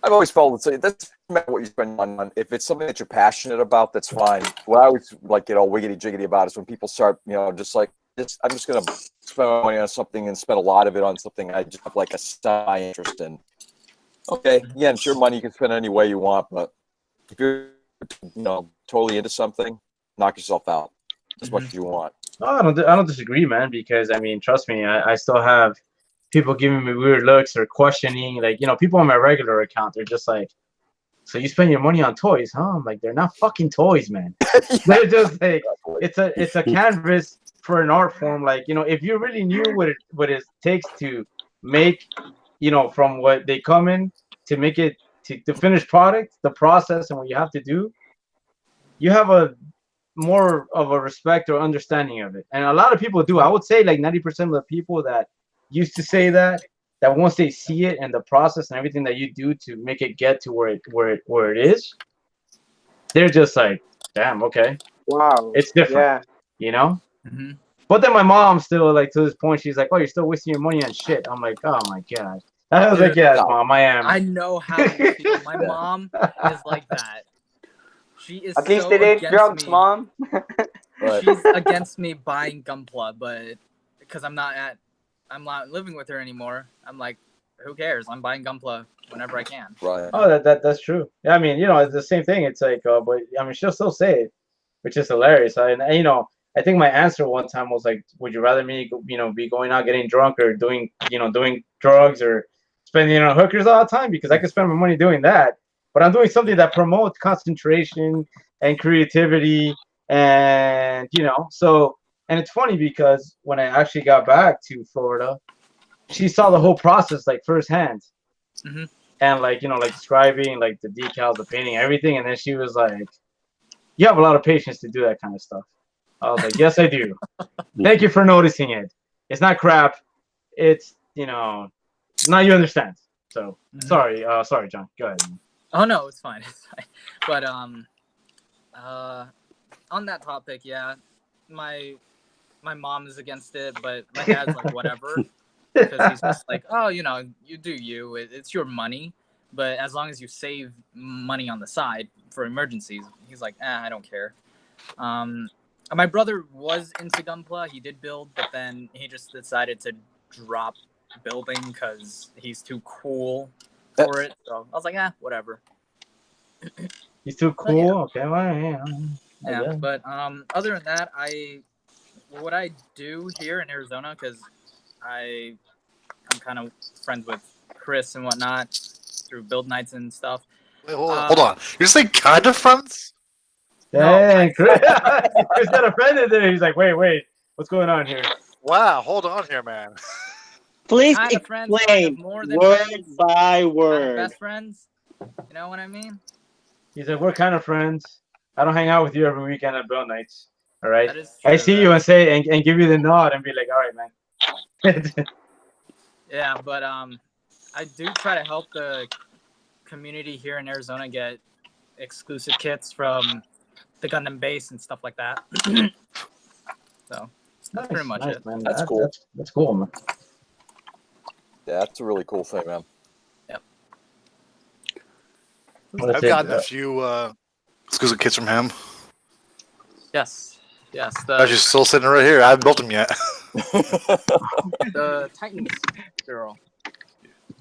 S1: I've always felt it doesn't matter what you spend money on. If it's something that you're passionate about, that's fine. What I always like get all wiggity jiggity about is when people start, you know, just like this. I'm just gonna spend my money on something and spend a lot of it on something I just have like a side interest in. Okay, yeah, it's your money. You can spend it any way you want, but if you're, you know, totally into something, knock yourself out as much as you want.
S6: No, I don't disagree, man. Because I mean, trust me, I still have people giving me weird looks or questioning. Like, you know, people on my regular account, they're just like, "So you spend your money on toys, huh?" I'm like, "They're not fucking toys, man. They're just like it's a canvas for an art form. Like, you know, if you really knew what it takes to make, you know, from what they come in to make it to the finished product, the process and what you have to do, you have a more of a respect or understanding of it. And a lot of people do. I would say like 90% of the people that used to say that once they see it and the process and everything that you do to make it get to where it is, they're just like, damn, okay.
S7: Wow.
S6: It's different.
S7: Yeah.
S6: You know? Mm-hmm. But then my mom still, like, to this point, she's like, "Oh, you're still wasting your money on shit." I'm like, "Oh my god." I was like, "Yes, Mom, I am."
S10: I know how you feel. My mom is like that. She is
S7: At least
S10: so
S7: it ain't
S10: against
S7: drugs,
S10: me.
S7: Mom.
S10: She's against me buying Gunpla, but because I'm not living with her anymore, I'm like, who cares? I'm buying Gunpla whenever I can.
S1: Right.
S6: Oh, that's true. Yeah, I mean, you know, it's the same thing. It's like, but I mean, she'll still say it, which is hilarious. And you know, I think my answer one time was like, "Would you rather me, you know, be going out getting drunk or doing drugs or spending it on hookers all the time? Because I could spend my money doing that, but I'm doing something that promotes concentration and creativity, and you know, so." And it's funny because when I actually got back to Florida, she saw the whole process like firsthand.
S10: Mm-hmm.
S6: And like, you know, like describing like the decals, the painting, everything, and then she was like, "You have a lot of patience to do that kind of stuff." I was like, "Yes, I do. Thank you for noticing it. It's not crap. It's, you know, now you understand." So sorry, John. Go ahead.
S10: Oh no, it's fine. It's fine. But on that topic, yeah, my mom is against it, but my dad's like, whatever. Because he's just like, oh, you know, you do you. It's your money. But as long as you save money on the side for emergencies, he's like, I don't care. My brother was into Gunpla. He did build, but then he just decided to drop building because he's too cool for it. So I was like, whatever.
S6: He's too cool. Okay, well,
S10: yeah. But other than that, what I do here in Arizona, because I'm kind of friends with Chris and whatnot through build nights and stuff.
S8: Wait, hold on. You're saying kind of friends?
S6: Dang, Chris, Chris got offended there. He's like, wait, what's going on here?
S8: Wow, hold on here, man.
S2: Please
S10: Kind of friends, kind
S2: explain
S10: of more than
S2: word
S10: friends,
S2: by
S10: kind of
S2: word.
S10: best friends. You know what I mean?
S6: He's like, we're kind of friends. I don't hang out with you every weekend at Bill Nights. All right.
S10: That is
S6: I
S10: true.
S6: see you and say and give you the nod and be like, all right, man.
S10: Yeah, but I do try to help the community here in Arizona get exclusive kits from the Gundam base and stuff like that. So that's pretty much
S6: nice,
S10: it.
S6: man.
S1: That's cool.
S6: That's cool, man.
S1: Yeah, that's a really cool thing, man.
S8: I've gotten a few exclusive kits from him.
S10: Yes.
S8: Actually, still sitting right here. I haven't built them yet.
S10: The Titans girl.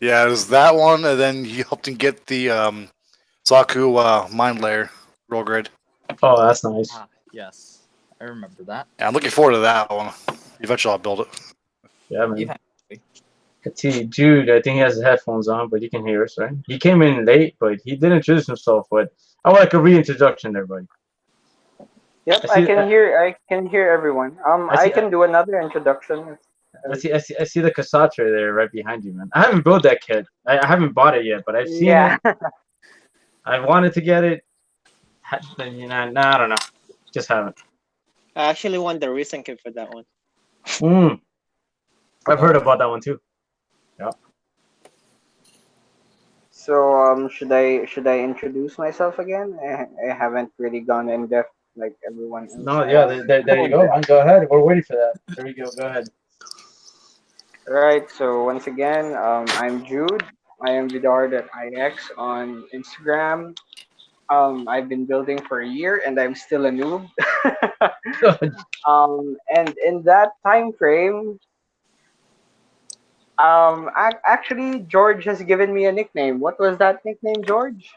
S8: Yeah, it was that one, and then he helped him get the Zaku Mind Layer roll grid.
S6: Oh, that's nice.
S10: Yes, I remember that.
S8: Yeah, I'm looking forward to that one. Eventually, I'll build it.
S6: Yeah, man. See, Jude, I think he has his headphones on, but he can hear us, right? He came in late, but he didn't introduce himself. But I would like a reintroduction there, buddy.
S7: Yep, I can hear everyone. I can do another introduction.
S6: I see the Kasatra there right behind you, man. I haven't built that kit. I haven't bought it yet, but I've seen it. I wanted to get it. I don't know. Just haven't.
S2: I actually won the recent kit for that one.
S6: I've heard about that one too. Yeah.
S7: So should I introduce myself again? I haven't really gone in depth like everyone else.
S6: No, yeah, there you go, man. Go ahead. We're waiting for that. There you go. Go ahead.
S7: All right. So once again, I'm Jude. I am Vidar.ix on Instagram. I've been building for a year and I'm still a noob. And in that time frame, actually, George has given me a nickname. What was that nickname, George?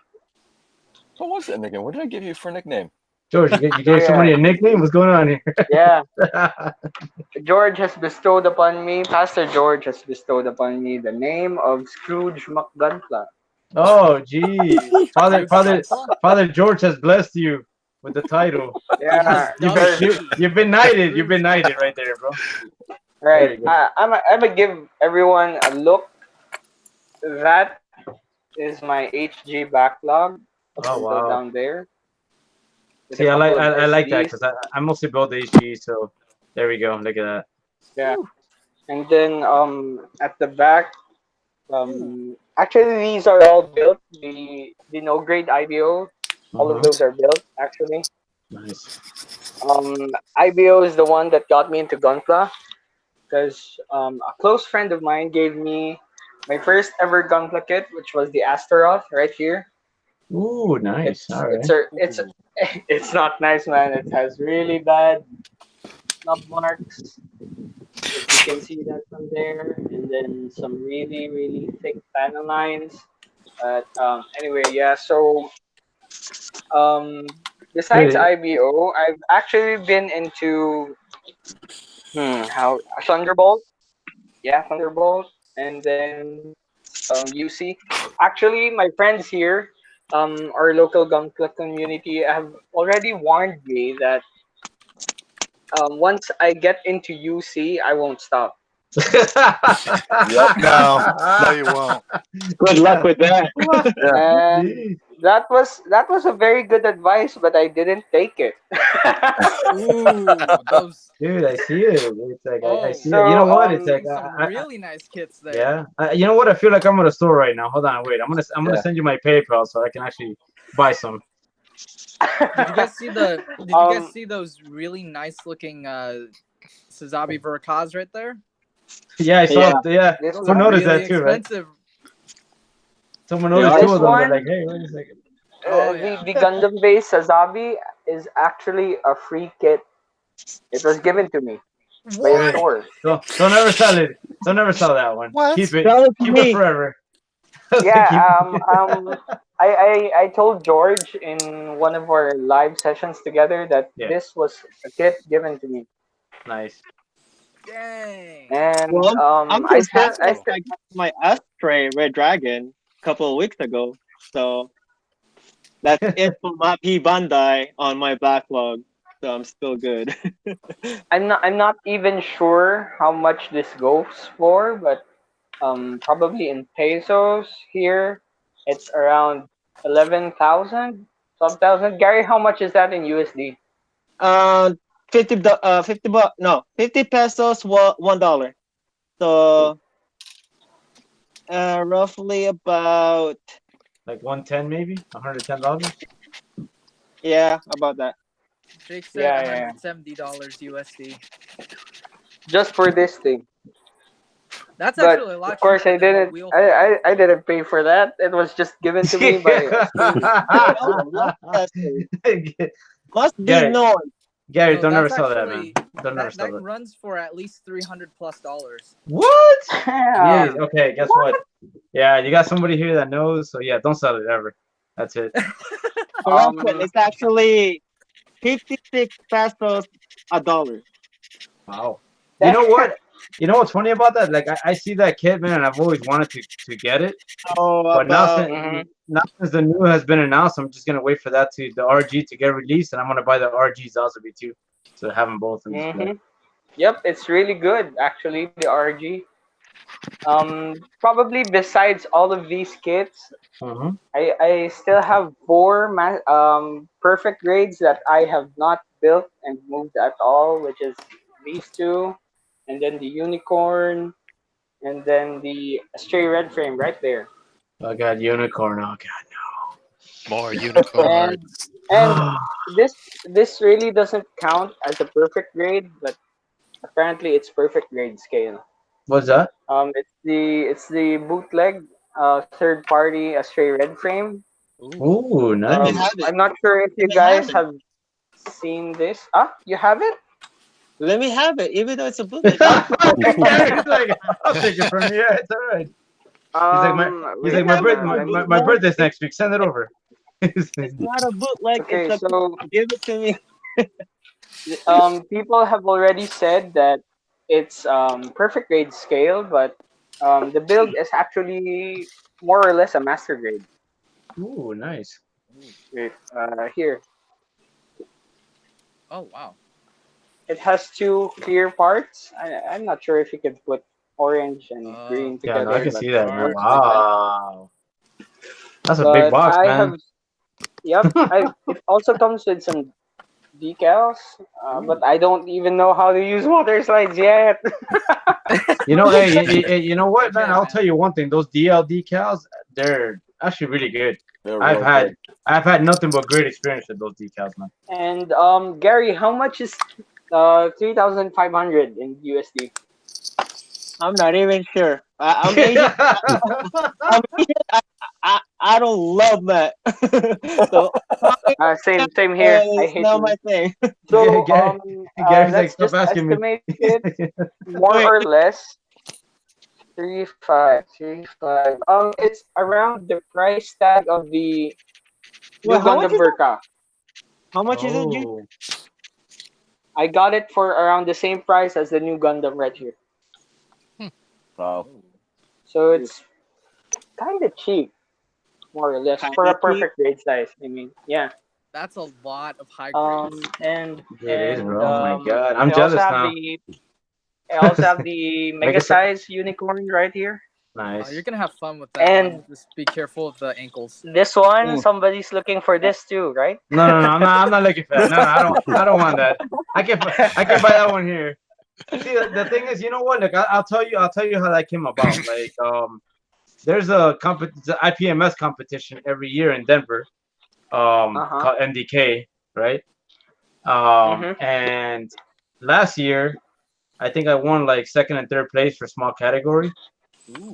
S1: What was that nickname? What did I give you for a nickname?
S6: George, you gave somebody a nickname? What's going on here?
S7: Yeah. George has bestowed upon me, Pastor George has bestowed upon me the name of Scrooge McGunpla.
S6: Oh, geez. Father George has blessed you with the title.
S7: Yeah.
S6: You've been knighted. You've been knighted right there, bro.
S7: Right. I'm gonna give everyone a look. That is my HG backlog.
S6: Oh, wow.
S7: Go down there.
S6: See, I like that because I mostly build HG, so there we go. Look at that.
S7: Yeah. And then at the back, actually these are all built. The no grade IBO, all of those are built actually.
S6: Nice.
S7: IBO is the one that got me into Gunpla because a close friend of mine gave me my first ever Gunpla kit, which was the Astaroth right here.
S6: Ooh, nice. All right.
S7: It's not nice, man. It has really bad snub marks. If you can see that from there, and then some really, really thick panel lines. But anyway, yeah. So besides IBO, I've actually been into Thunderbolt. Yeah, Thunderbolt, and then UC. Actually, my friends here, our local Gunpla community, have already warned me that once I get into UC, I won't stop.
S8: Yep. No, you won't.
S2: Good luck with that.
S7: And that was a very good advice, but I didn't take it.
S5: Dude,
S6: I see it. It's like I see
S7: so,
S6: it. You know what? It's like
S5: some really nice kits there.
S6: Yeah. You know what? I feel like I'm at a store right now. Hold on, wait. I'm gonna send you my PayPal so I can actually buy some.
S5: Did you guys see Did you guys see those really nice looking Sazabi Veracaz right there?
S6: Yeah, I saw. Yeah, someone noticed
S5: really
S6: that too,
S5: expensive.
S6: right? Someone noticed two of them. They're like, hey, wait a second.
S7: The Gundam base Sazabi is actually a free kit. It was given to me by a store.
S6: Don't ever sell it. Don't ever sell that one.
S2: What?
S6: Keep it forever.
S7: Yeah. I told George in one of our live sessions together that this was a kit given to me.
S6: Nice.
S5: Dang.
S7: And
S2: I'm just happy I got my Astray Red Dragon a couple of weeks ago. So That's it for Mappy Bandai on my backlog. So I'm still good.
S7: I'm not even sure how much this goes for, but probably in pesos here, it's around 11,000, 12,000. Gary, how much is that in USD?
S2: uh, 50 no, 50 pesos, $1. So roughly about,
S6: Like 110 maybe, $110.
S2: yeah, about that.
S10: Jake said
S7: Yeah, yeah.
S10: $170 USD.
S7: Just for this thing.
S10: That's
S7: But
S10: actually a lot
S7: of course,
S10: cheaper
S7: I
S10: than what
S7: didn't.
S10: we'll find.
S7: I didn't pay for that. It was just given to me by a school.
S2: Must be
S6: Gary,
S2: known.
S6: Gary,
S10: No,
S6: don't ever
S10: that's
S6: sell that, man.
S10: actually
S6: Don't ever
S10: that
S6: sell
S10: that
S6: that.
S10: runs for at least $300+.
S6: What?
S7: Yeah.
S6: Jeez. Okay, guess what? Yeah, you got somebody here that knows. So yeah, don't sell it ever. That's it.
S2: Correction, it's actually 56 pesos a dollar.
S6: Wow. You know what? You know what's funny about that? Like I see that kit, man, and I've always wanted to get it.
S2: Oh,
S6: But
S2: about
S6: now since the new has been announced, I'm just gonna wait for that the RG to get released, and I'm gonna buy the RGs also too. So have them both and just play.
S7: Yep, it's really good actually. The RG. Probably besides all of these kits, I still have four perfect grades that I have not built and moved at all, which is these two, and then the unicorn, and then the stray red frame right there.
S6: Oh god, unicorn. Oh god,
S3: More unicorns.
S7: And this really doesn't count as a perfect grade, but apparently it's perfect grade scale.
S6: what's that?
S7: It's the bootleg third party stray red frame.
S6: Ooh, nice.
S7: I'm not sure if you guys have seen this. Ah, you have it?
S2: Let me have it, even though it's a bootleg.
S6: Gary's like, I'll take it from you. Yeah, it's all right. He's like my birthday's next week. Send it over.
S2: It's not a bootleg.
S7: Okay,
S2: it's a
S7: so
S2: give it to me.
S7: people have already said that it's perfect grade scale, but the build is actually more or less a master grade.
S6: Ooh, nice.
S7: Wait, here.
S10: Oh wow.
S7: It has two clear parts. I'm not sure if you could put orange and green
S6: Yeah,
S7: together.
S6: no, I can
S7: but-
S6: see that. Man. Wow. That's a big
S7: But
S6: box,
S7: I
S6: man.
S7: have, yep. It also comes with some decals, but I don't even know how to use water slides yet.
S6: You know, hey, you know what, man? I'll tell you one thing. Those DL decals, they're actually really good.
S1: They're
S6: I've
S1: really
S6: had
S1: good.
S6: I've had nothing but great experience with those decals, man.
S7: And Gary, how much is 3,500 in USD?
S2: I'm not even sure. I'm Asian. I'm Asian. I don't love that. So
S7: Same here. I
S2: it's
S7: hate
S2: not
S7: it.
S2: my thing.
S7: So
S6: Gary's like,
S7: let's
S6: stop
S7: just
S6: asking me.
S7: estimate it more or less. 3,535. It's around the price tag of the
S2: Well,
S7: new
S2: how much
S7: Gundam
S2: is it?
S7: Burka.
S2: How much is it, G?
S6: Oh,
S7: I got it for around the same price as the new Gundam right here.
S1: Wow.
S7: So it's kind of cheap, more or less, for a
S2: Kinda
S7: perfect grade size. I mean, yeah.
S10: That's a lot of high grades.
S7: And
S6: it is,
S7: and
S6: bro. Oh my god, I'm
S7: I also
S6: jealous
S7: have
S6: now.
S7: I also have the
S6: Make
S7: mega
S6: it stop.
S7: size unicorn right here.
S6: Nice.
S10: You're gonna have fun with that
S7: And
S10: one. Just be careful of the ankles.
S7: this one, somebody's looking for this too, right?
S6: No, I'm not looking for that. No, I don't want that. I can buy that one here. See, the thing is, you know what? Look, I'll tell you how that came about. Like, there's a IPMS competition every year in Denver, called MDK, right? And last year, I think I won like second and third place for small category.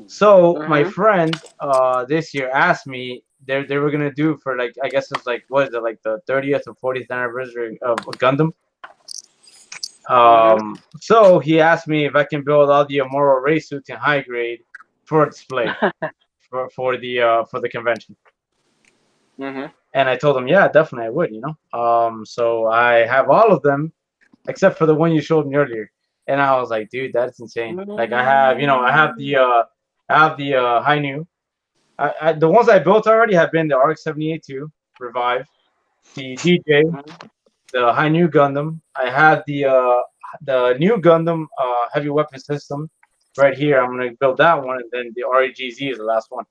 S6: So my friend this year asked me they were gonna do for like I guess it's like what is it like the 30th or 40th anniversary of Gundam. So he asked me if I can build all the Amuro race suits in high grade for display for the convention. And I told him, yeah, definitely I would, you know. So I have all of them except for the one you showed me earlier. And I was like, dude, that's insane. Like I have the High New. The ones I built already have been the RX-78 too, Revive, the DJ, the High New Gundam. I have the new Gundam heavy weapon system right here. I'm gonna build that one, and then the REGZ is the last one.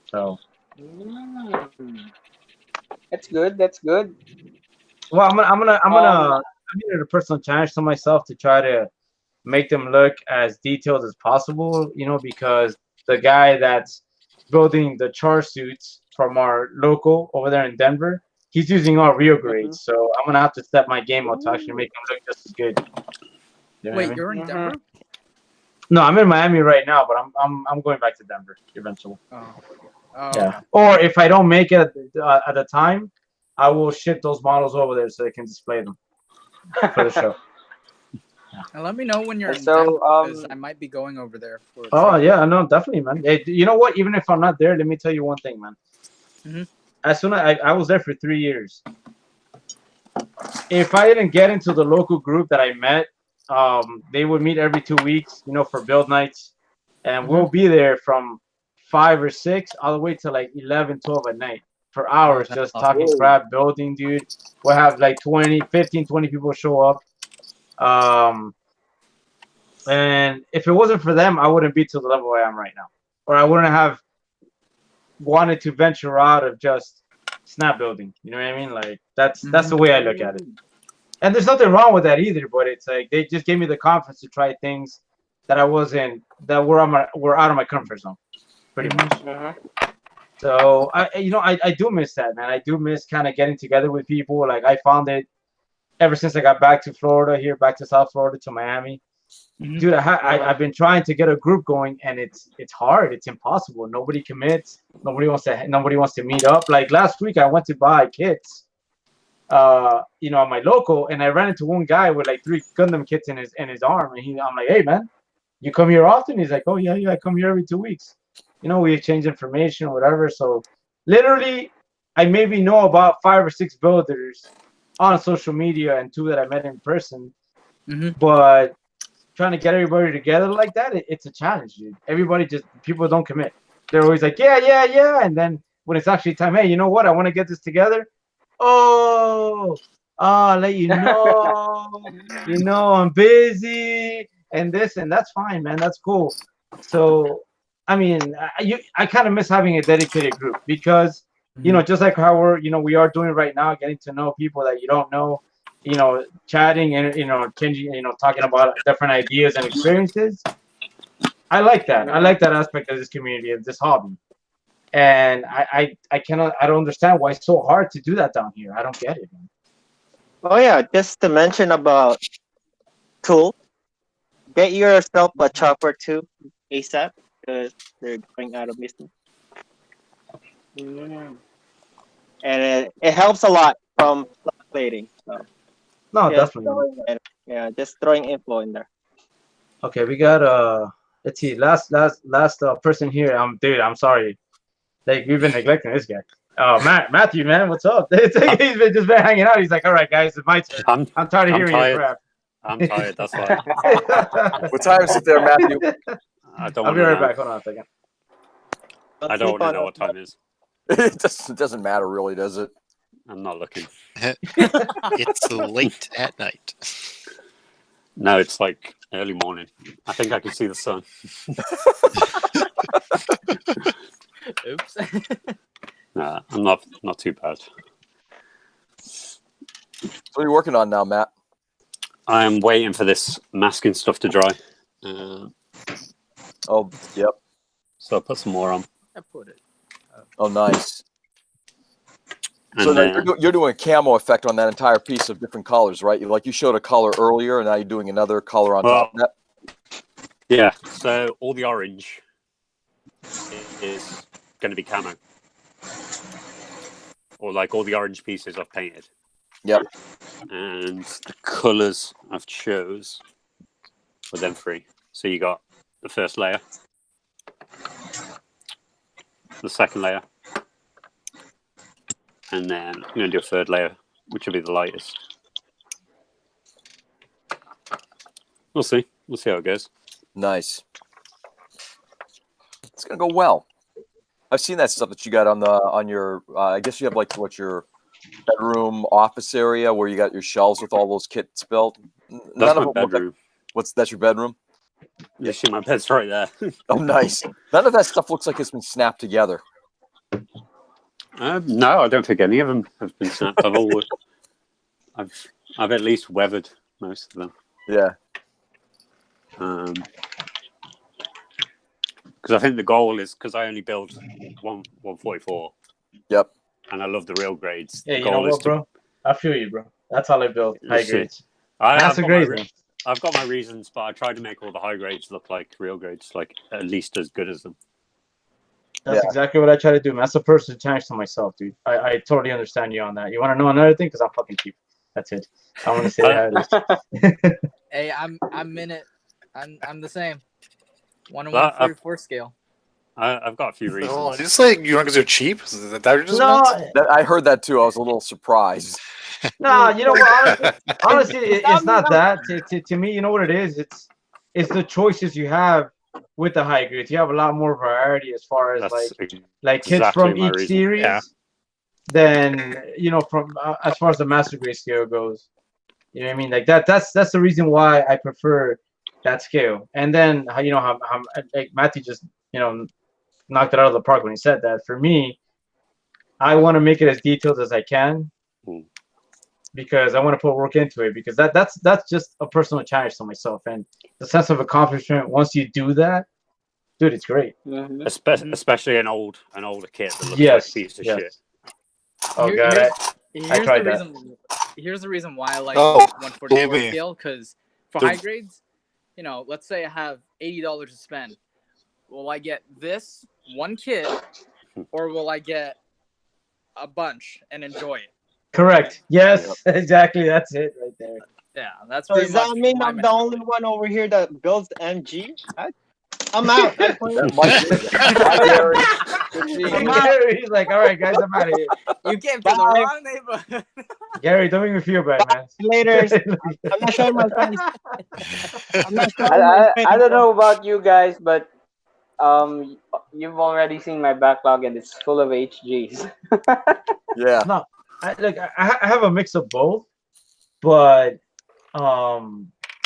S6: So
S7: That's good. That's good.
S6: well,
S7: Um,
S6: I made it a personal challenge to myself to try to make them look as detailed as possible. You know, because the guy that's building the char suits from our local over there in Denver, he's using all real grades. So I'm gonna have to step my game up to actually make him look just as good. You know what I
S10: Wait,
S6: mean?
S10: you're in Denver?
S6: No, I'm in Miami right now, but I'm going back to Denver eventually.
S10: Oh.
S6: Yeah. Or if I don't make it at the time, I will ship those models over there so they can display them for the show.
S10: And let me know when you're in
S7: So,
S10: Denver, because I might be going over there for a
S6: Oh
S10: trip.
S6: yeah, no, definitely, man. Hey, you know what? Even if I'm not there, let me tell you one thing, man. As soon as I was there for 3 years, if I didn't get into the local group that I met, they would meet every 2 weeks, you know, for build nights, and we'll be there from 5 or 6 all the way to like 11, 12 at night for hours,
S10: that's
S6: just
S10: awesome.
S6: talking crap, building, dude. We'll have like 15, 20 people show up. And if it wasn't for them, I wouldn't be to the level I am right now, or I wouldn't have wanted to venture out of just snap building. You know what I mean? Like that's the way I look at it. And there's nothing wrong with that either, but it's like they just gave me the confidence to try things that were out of my comfort zone, pretty much. So I do miss that, man. I do miss kind of getting together with people. Like I found it ever since I got back to Florida, back to South Florida to Miami. Dude, I've been trying to get a group going, and it's hard. It's impossible. Nobody commits. Nobody wants to meet up. Like last week, I went to buy kits, at my local, and I ran into one guy with like 3 Gundam kits in his arm, and I'm like, hey man, you come here often? He's like, oh yeah, I come here every 2 weeks. We exchange information or whatever. So literally, I maybe know about 5 or 6 builders on social media and 2 that I met in person, but trying to get everybody together like that, it's a challenge, dude. People don't commit. They're always like, yeah, and then when it's actually time, hey, you know what? I want to get this together. I'll let you know. I'm busy and this, and that's fine, man. That's cool. So, I mean, I kind of miss having a dedicated group because, just like how we are doing right now, getting to know people that you don't know, chatting and changing, talking about different ideas and experiences. I like that. I like that aspect of this community, of this hobby. And I don't understand why it's so hard to do that down here. I don't get it, man.
S2: Oh yeah, just to mention about tool, get yourself a chopper too ASAP because they're going out of business. And it helps a lot from plating. So
S6: no,
S2: just
S6: definitely.
S2: just throwing info in there.
S6: Okay, we got let's see, last person here. Dude, I'm sorry. Like we've been neglecting this guy. Oh, Matthew, man, what's up? He's been hanging out. He's like, all right, guys, it's my turn. I'm tired of hearing your crap.
S4: I'm tired. That's why.
S1: What time is it there, Matthew?
S6: I'll be right back. Hold on a second.
S4: I don't want to know what time it is.
S1: It doesn't matter, really, does it?
S4: I'm not looking.
S3: It's late at night.
S4: No, it's like early morning. I think I can see the sun.
S10: Oops.
S4: Nah, I'm not too bad.
S1: So what are you working on now, Matt?
S4: I'm waiting for this masking stuff to dry.
S1: Oh, yep.
S4: So I'll put some more on.
S10: I put it.
S1: Oh, nice.
S4: And
S1: So now you're doing a camo effect on that entire piece of different colors, right? You showed a color earlier, and now you're doing another color on top of that.
S4: Yeah. So all the orange is going to be camo, or like all the orange pieces I've painted.
S1: Yep.
S4: And the colors I've chose were them 3. So you got the first layer, the second layer, and then I'm going to do a third layer, which will be the lightest. We'll see. We'll see how it goes.
S1: Nice. It's going to go well. I've seen that stuff that you got on your. I guess you have like your bedroom office area where you got your shelves with all those kits built.
S4: That's my bedroom.
S1: That's your bedroom?
S4: You see my bed's right there.
S1: Oh, nice. None of that stuff looks like it's been snapped together.
S4: No, I don't think any of them have been snapped. I've at least weathered most of them.
S1: Yeah.
S4: Because I think the goal is, because I only build 144.
S1: Yep.
S4: And I love the real grades.
S6: Yeah,
S4: the
S6: you
S4: goal
S6: know what, bro? I feel you, bro. That's how I build high grades. That's a great.
S4: I've got my reasons, but I try to make all the high grades look like real grades, like at least as good as them.
S6: That's exactly what I try to do, man. That's a personal challenge to myself, dude. I totally understand you on that. You want to know another thing? Because I'm fucking cheap. That's it. I want to say how it is.
S10: Hey, I'm in it. I'm the same. 1 to 144 scale.
S4: I've got a few reasons.
S8: Oh, you just like you want because you're cheap? Is that you're just
S1: I heard that too. I was a little surprised.
S6: No, you know what? Honestly, it's not that. To me, you know what it is? It's the choices you have with the high grades. You have a lot more variety as far as like kids from each series than from as far as the master grade scale goes. You know what I mean? Like that's the reason why I prefer that scale. And then how like Matthew just knocked it out of the park when he said that. For me, I want to make it as detailed as I can because I want to put work into it, because that's just a personal challenge to myself, and the sense of accomplishment once you do that, dude, it's great.
S4: Especially an older kid that looks like a piece of shit.
S6: Oh god, I tried that.
S10: Here's the reason why I like 144 scale, because for high grades, let's say I have $80 to spend. Will I get this one kit, or will I get a bunch and enjoy it?
S6: Correct. Yes, exactly. That's it right there.
S10: Yeah, that's.
S2: So does that mean I'm the only one over here that builds MG? I'm out.
S6: He's like, all right, guys, I'm out of here.
S10: You came to the wrong neighborhood.
S6: Gary, don't make me feel bad, man.
S2: Later. I'm not showing my face.
S7: I don't know about you guys, but you've already seen my backlog, and it's full of HGs.
S1: Yeah.
S6: No, I have a mix of both, but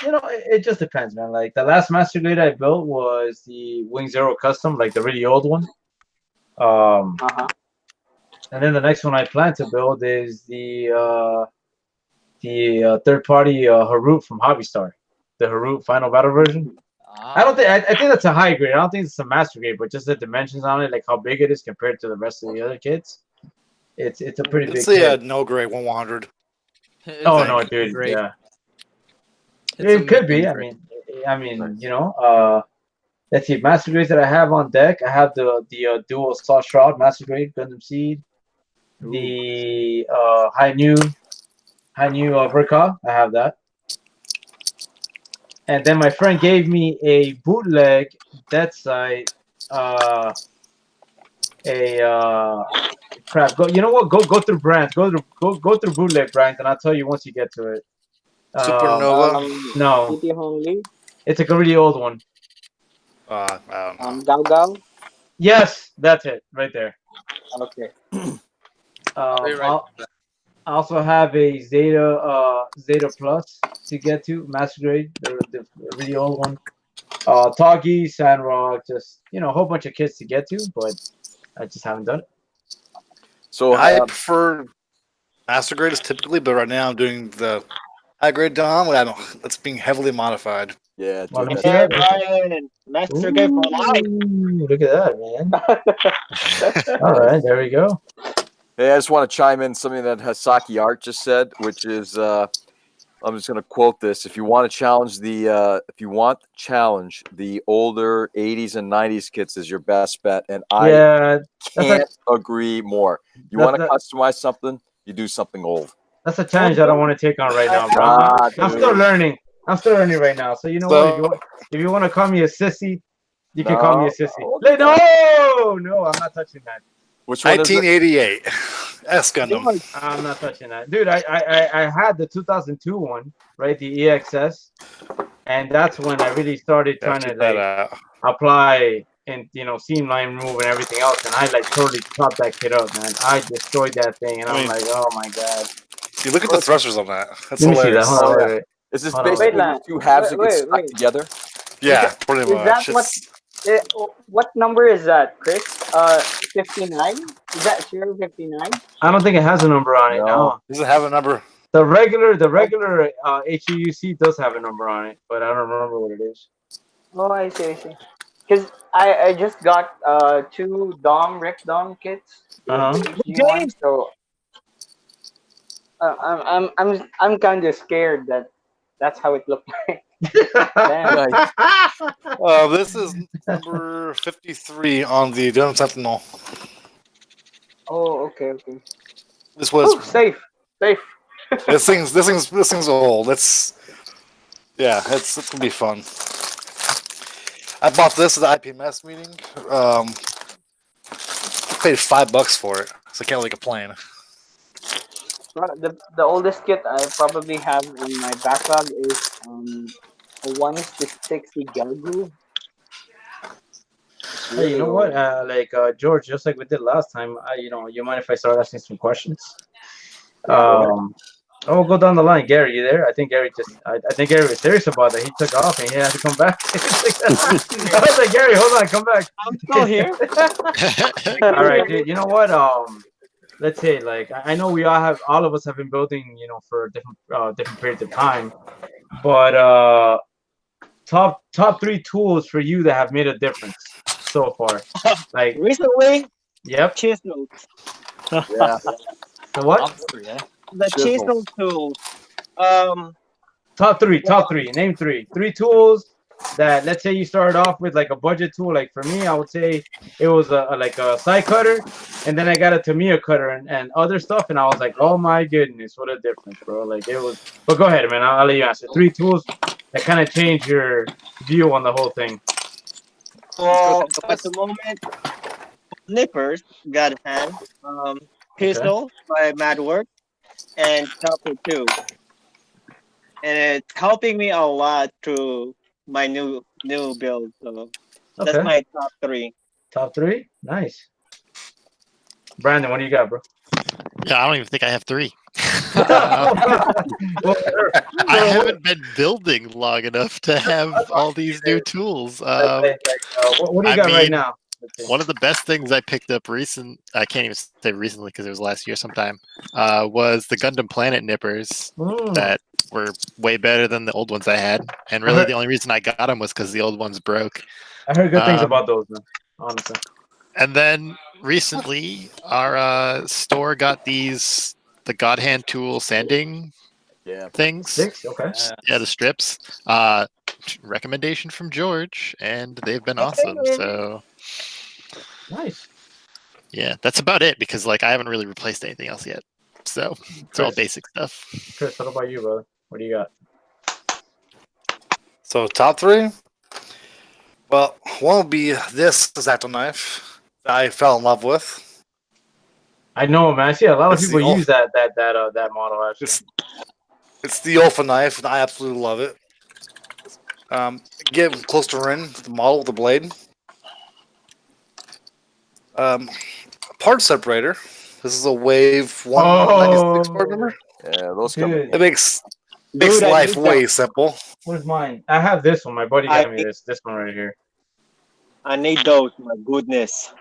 S6: it just depends, man. Like the last master grade I built was the Wing Zero Custom, like the really old one. And then the next one I plan to build is the third party Harut from Hobby Star, the Harut Final Battle version. I think that's a high grade. I don't think it's a master grade, but just the dimensions on it, like how big it is compared to the rest of the other kits. It's a pretty big.
S8: It's the no grade 100.
S6: Oh no, dude! Great. Yeah, it could be. I mean, let's see. Master grades that I have on deck. I have the dual saw shroud master grade Gundam Seed. The high new Verka. I have that. And then my friend gave me a bootleg Death Sight. Crap. Go. You know what? Go through brands. Go through bootleg brands, and I'll tell you once you get to it.
S8: Supernova.
S6: No.
S7: City Home League.
S6: It's a really old one.
S8: I don't know.
S7: Gal Gal.
S6: Yes, that's it right there.
S7: Okay.
S6: I also have a Zeta Plus to get to master grade, the really old one. Toggy, Sandrock, just a whole bunch of kits to get to, but I just haven't done it.
S1: So
S8: I prefer master grades typically, but right now I'm doing the high grade Dom. That's being heavily modified.
S1: Yeah,
S2: master grade for life.
S6: Look at that, man. All right, there we go.
S1: Hey, I just want to chime in something that Hasaki Art just said, which is, I'm just going to quote this: "If you want to challenge the older 80s and 90s kits, is your best bet." And I can't agree more. You want to customize something, you do something old.
S6: That's a challenge I don't want to take on right now, bro. I'm still learning. I'm still learning right now. So what? If you want to call me a sissy, you can call me a sissy. No, I'm not touching that.
S1: Which one?
S8: 1988. S Gundam.
S6: I'm not touching that, dude. I had the 2002 one, right? The EXS, and that's when I really started trying to apply and seam line remove and everything else, and I like totally chopped that kid up, man. I destroyed that thing, and I'm like, oh my god.
S8: You look at the thrusters on that. That's
S6: Let me see that.
S8: hilarious.
S6: Hold on,
S1: Oh, yeah.
S6: wait.
S1: Is this
S6: Hold on,
S1: basically
S7: Wait,
S1: these
S7: Lan.
S1: two halves that get
S7: Wait,
S1: stuck
S7: wait.
S1: together?
S8: Yeah, pretty
S7: Is that
S8: much.
S7: what? What number is that, Chris? 59. Is that 059?
S6: I don't think it has a number on it.
S1: No.
S6: No.
S8: Does it have a number?
S6: The regular HEUC does have a number on it, but I don't remember what it is.
S7: Oh, I see. Because I just got two Rec Dom kits with
S6: Uh-huh.
S7: the HG1, so I'm kind of scared that that's how it looked like. Damn.
S1: Nice.
S8: This is number 53 on the Dunham Sentinel.
S7: Oh, okay.
S8: This was
S7: Oh, safe.
S8: this thing's old. It's gonna be fun. I bought this at the IPMS meeting. Paid $5 for it, so I can't really complain.
S7: The oldest kit I probably have in my backlog is a 1:60 Gelgu.
S6: Hey, you know what? George, just like we did last time, you mind if I start asking some questions? Go down the line. Gary, you there? I think Gary was serious about that. He took off and he had to come back. I was like, Gary, hold on, come back.
S2: I'm still here.
S6: All right, dude. You know what? Let's say, like, I know all of us have been building, for different periods of time, but top 3 tools for you that have made a difference so far, like
S2: recently.
S6: Yep.
S2: Chisel.
S1: Yeah.
S6: The what?
S2: The chisel tool.
S6: Top three. Name 3 tools that, let's say you started off with like a budget tool. Like for me, I would say it was like a side cutter, and then I got a Tamiya cutter and other stuff, and I was like, oh my goodness, what a difference, bro. Like it was. But go ahead, man. I'll let you answer. 3 tools that kind of change your view on the whole thing.
S2: Well, at the moment, nippers got hand, pistol by Madwork, and chopper too, and it's helping me a lot through my new build. So that's my top 3.
S6: Top 3, nice. Brandon, what do you got, bro?
S3: Yeah, I don't even think I have 3. I haven't been building long enough to have all these new tools.
S6: What do you got right now?
S3: One of the best things I picked up I can't even say recently because it was last year sometime, was the Gundam Planet nippers that were way better than the old ones I had. And really the only reason I got them was because the old ones broke.
S6: I heard good things about those, man, honestly.
S3: And then recently, our store got the God Hand tool sanding things.
S6: Okay.
S3: Yeah, the strips. Recommendation from George, and they've been awesome. So
S6: nice.
S3: Yeah, that's about it because like I haven't really replaced anything else yet. So it's all basic stuff.
S6: Chris, what about you, brother? What do you got?
S8: So top 3. Well, one would be this X-Acto knife that I fell in love with.
S6: I know, man. I see a lot of people use that model. Actually,
S8: it's the Olfa knife, and I absolutely love it. Get close to the model with the blade. Part separator. This is a Wave 196 part number.
S1: Yeah, those come.
S8: It makes life way simple.
S6: Where's mine? I have this one. My buddy got me this one right here.
S2: I need those. My goodness.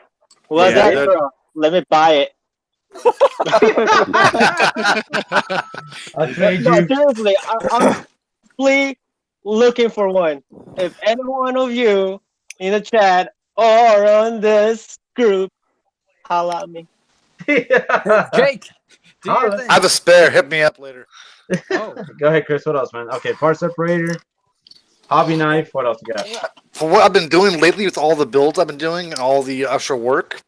S2: What's that, bro? Let me buy it.
S6: I'll trade
S2: No,
S6: you.
S2: seriously, I'm really looking for one. If any one of you in the chat or on this group, holla at me.
S5: Jake, do your thing.
S8: I have a spare. Hit me up later.
S5: Oh,
S6: Go ahead, Chris. What else, man? Okay, part separator, hobby knife. What else you got?
S8: For what I've been doing lately with all the builds I've been doing and all the extra work,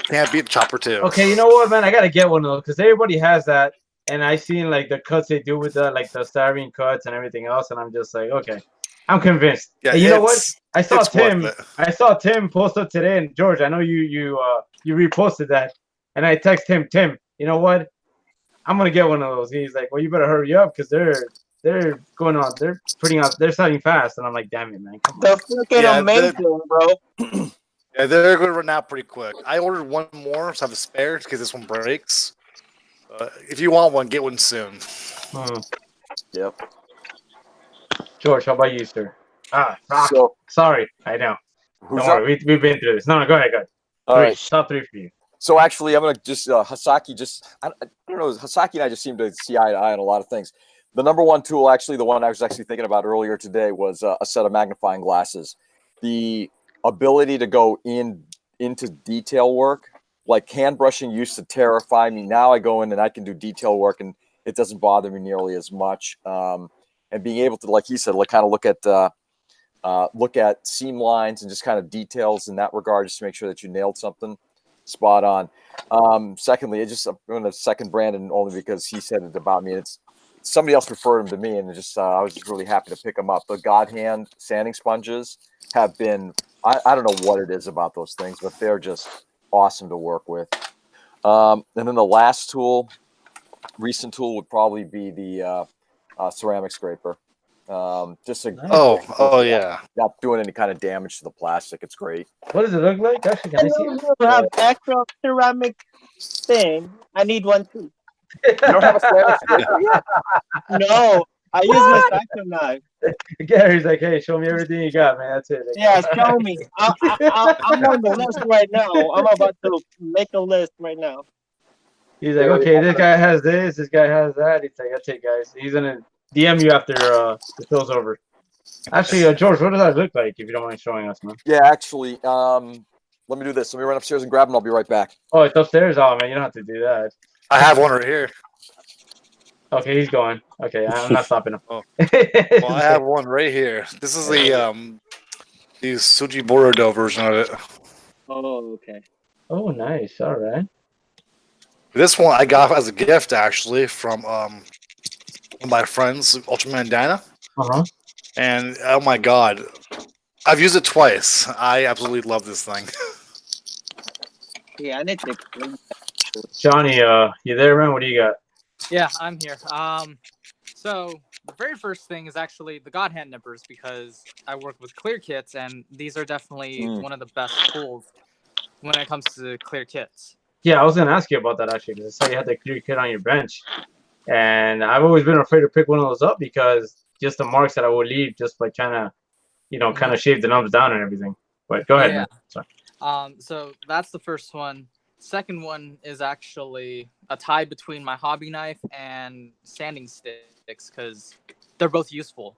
S8: can't beat Chopper 2.
S6: Okay, you know what, man? I gotta get one of those because everybody has that, and I seen like the cuts they do with like the styrene cuts and everything else, and I'm just like, okay, I'm convinced.
S8: Yeah,
S6: and you know what? I saw
S8: it's worth
S6: Tim post up today, and George, I know you reposted that, and I text him, Tim, you know what? I'm gonna get one of those. And he's like, well, you better hurry up because they're going on. They're putting out. They're selling fast, and I'm like, damn it, man. Come on.
S11: They're freaking
S8: Yeah,
S11: amazing, bro.
S8: Yeah, they're going to run out pretty quick. I ordered one more, so I have a spare in case this one breaks. If you want one, get one soon.
S1: Yep.
S6: George, how about you, sir? Fuck.
S1: So
S6: Sorry, I know.
S1: who's
S6: Don't
S1: up?
S6: worry, we've been through this. No, go ahead, go ahead.
S1: All right.
S6: Top three for you.
S1: So actually, I'm gonna just Hasaki. I don't know. Hasaki and I just seem to see eye to eye on a lot of things. The number one tool, actually, the one I was actually thinking about earlier today, was a set of magnifying glasses. The ability to go into detail work, like hand brushing, used to terrify me. Now I go in and I can do detail work, and it doesn't bother me nearly as much. And being able to, like he said, kind of look at seam lines and just kind of details in that regard, just to make sure that you nailed something spot on. Secondly, I'm going to second Brandon only because he said it about me. And it's somebody else referred him to me, and I was just really happy to pick them up. The God Hand sanding sponges have been, I don't know what it is about those things, but they're just awesome to work with. And then the last recent tool would probably be the ceramic scraper.
S8: Yeah.
S1: Not doing any kind of damage to the plastic. It's great.
S6: What does it look like? Actually, can I see it?
S11: You have extra ceramic thing. I need one too.
S1: You don't have a ceramic scraper yet?
S11: No, I use my vacuum knife.
S6: Gary's like, hey, show me everything you got, man. That's it.
S11: Yeah, show me. I'm on the list right now. I'm about to make a list right now.
S6: He's like, okay, this guy has this guy has that. He's like, that's it, guys. He's gonna DM you after the show's over. Actually, George, what does that look like? If you don't mind showing us, man.
S1: Yeah, actually, let me do this. Let me run upstairs and grab them. I'll be right back.
S6: Oh, it's upstairs. Oh man, you don't have to do that.
S8: I have one right here.
S6: Okay, he's going. Okay, I'm not stopping him.
S8: Well, I have one right here. This is the Suji Borodo version of it.
S2: Oh, okay.
S6: Oh, nice. All right.
S8: This one I got as a gift actually from one of my friends, Ultraman Dana. And oh my god, I've used it twice. I absolutely love this thing.
S2: Yeah, I need to.
S6: Johnny, you there, man? What do you got?
S10: Yeah, I'm here. So the very first thing is actually the God Hand nippers, because I work with clear kits, and these are definitely one of the best tools when it comes to clear kits.
S6: Yeah, I was gonna ask you about that actually, because I saw you had the clear kit on your bench, and I've always been afraid to pick one of those up because just the marks that I would leave just by trying to, kind of shave the nubs down and everything. But go ahead, man. Sorry.
S10: So that's the first one. Second one is actually a tie between my hobby knife and sanding sticks, because they're both useful.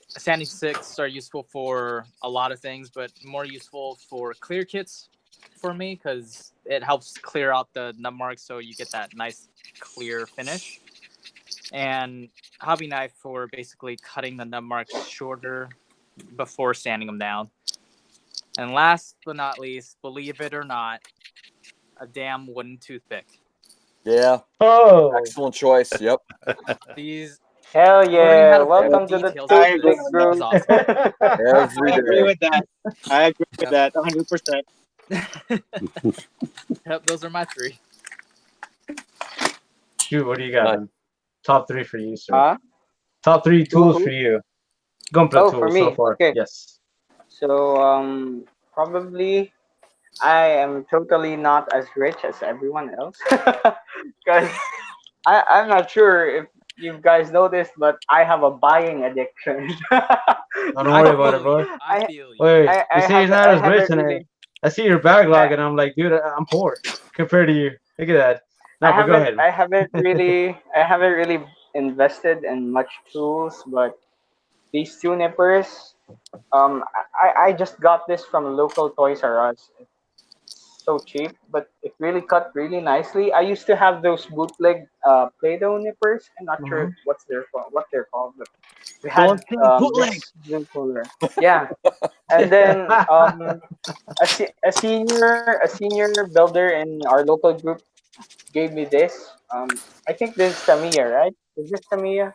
S10: Sanding sticks are useful for a lot of things, but more useful for clear kits for me, because it helps clear out the nub marks so you get that nice clear finish. And hobby knife for basically cutting the nub marks shorter before sanding them down. And last but not least, believe it or not, a damn wooden toothpick.
S1: Yeah.
S7: Oh.
S1: Excellent choice. Yep.
S10: These.
S7: Hell yeah! Welcome to the
S10: details of
S7: toothpick
S10: this
S7: group.
S10: is awesome.
S1: Every
S11: I agree
S1: day.
S11: with that. I agree with that 100%.
S10: Yep, those are my three.
S6: Shoot, what do you got? Man? Top three for you, sir.
S7: Huh?
S6: Top three tools for you. Gunpla
S7: for
S6: tools
S7: me.
S6: so far.
S7: Okay.
S6: Yes.
S7: So probably I am totally not as rich as everyone else, because I'm not sure if you guys know this, but I have a buying addiction.
S6: Don't worry about it, bro.
S10: I feel you.
S6: Wait, you say you're not as rich, and
S7: really,
S6: I see your backlog, and I'm like, dude, I'm poor compared to you. Look at that. No, but go ahead.
S7: I haven't really invested in much tools, but these two nippers, I just got this from local Toys R Us. It's so cheap, but it really cut really nicely. I used to have those bootleg Play-Doh nippers. I'm not sure what they're called, but we had this cooler. Yeah, and then a senior builder in our local group gave me this. I think this is Tamiya, right? Is this Tamiya?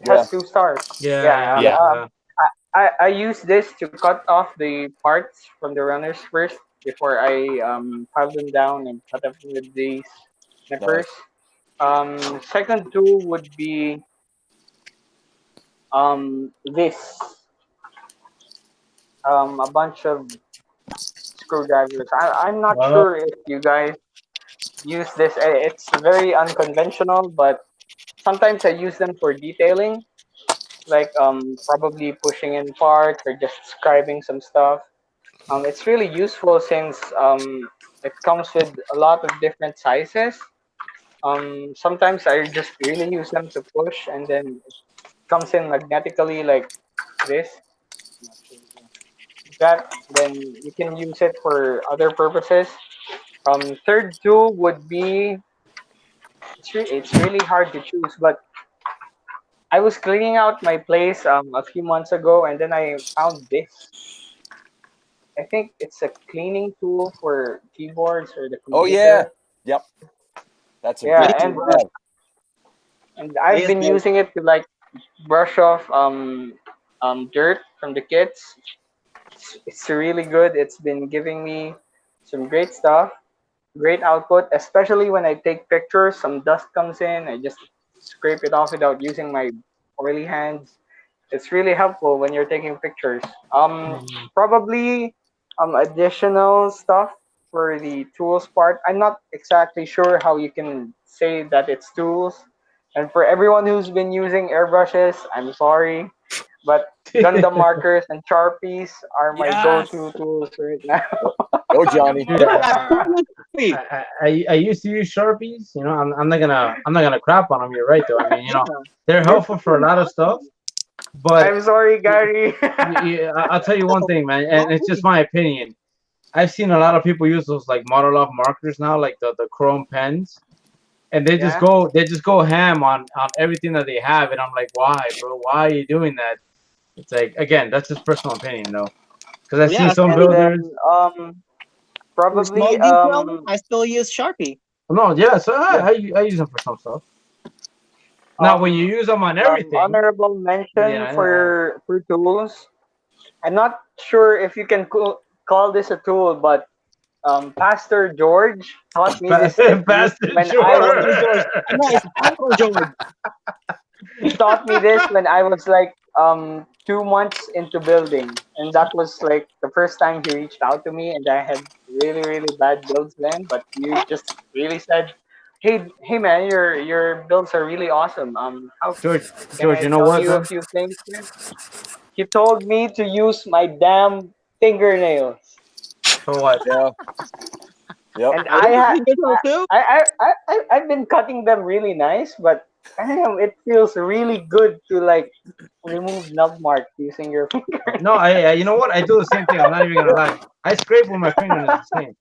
S7: It has 2 stars.
S6: Yeah.
S7: I use this to cut off the parts from the runners first before I pile them down and cut up with these nippers. Second tool would be this a bunch of screwdrivers. I'm not
S6: Well,
S7: sure if you guys use this. It's very unconventional, but sometimes I use them for detailing, like probably pushing in parts or just scribing some stuff. It's really useful since it comes with a lot of different sizes. Sometimes I just really use them to push, and then it comes in magnetically like this. I'm not sure that. Then you can use it for other purposes. Third tool would be it's really hard to choose, but I was cleaning out my place a few months ago, and then I found this. I think it's a cleaning tool for keyboards or the
S1: Oh yeah.
S7: computer.
S1: Yep. That's a
S7: Yeah,
S1: great
S2: Yes,
S1: tool
S7: and
S1: to have.
S7: and I've
S2: yes,
S7: been
S2: guys.
S7: using it to like brush off dirt from the kits. It's really good. It's been giving me some great stuff, great output, especially when I take pictures. Some dust comes in, I just scrape it off without using my oily hands. It's really helpful when you're taking pictures. Probably additional stuff for the tools part. I'm not exactly sure how you can say that it's tools. And for everyone who's been using airbrushes, I'm sorry, but Gundam markers and Sharpies are my go-to
S10: Yes.
S7: tools right now.
S1: Go Johnny.
S6: dude,
S2: Yeah, totally.
S6: I used to use Sharpies. You know, I'm not gonna crap on them. You're right though. I mean, you know, they're
S7: You're
S6: helpful for a lot of stuff. But
S7: I'm sorry, Gary.
S6: I'll tell you one thing, man, and it's just my opinion. I've seen a lot of people use those like model off markers now, like the chrome pens, and
S7: Yeah.
S6: they just go ham on everything that they have, and I'm like, why, bro? Why are you doing that? It's like again, that's just personal opinion, though, because I see
S2: Yeah,
S6: some
S7: And then
S6: builders.
S2: for small
S7: probably
S2: detail, I still use Sharpie.
S6: No, yeah, so
S1: Yeah.
S6: I use them for some stuff. Now, when you use them on everything,
S7: honorable mention
S6: yeah,
S7: for tools. I'm not sure if you can call this a tool, but Pastor George taught me this technique
S6: Bastard
S7: when I was.
S2: Pastor
S6: sure.
S2: George. Nice, Uncle George.
S7: He taught me this when I was like 2 months into building, and that was like the first time he reached out to me, and I had really bad builds then. But you just really said, "Hey man, your builds are really awesome. How
S6: George,
S7: can
S6: George,
S7: I
S6: you know
S7: tell
S6: what,
S7: you a
S6: man?
S7: few things?" He told me to use my damn fingernails,
S6: For what?
S1: Yeah. Yep.
S7: and
S2: I like digital too.
S7: I've been cutting them really nice, but damn, it feels really good to like remove nub marks using your finger.
S6: No, you know what? I do the same thing. I'm not even gonna lie. I scrape with my fingernails the same.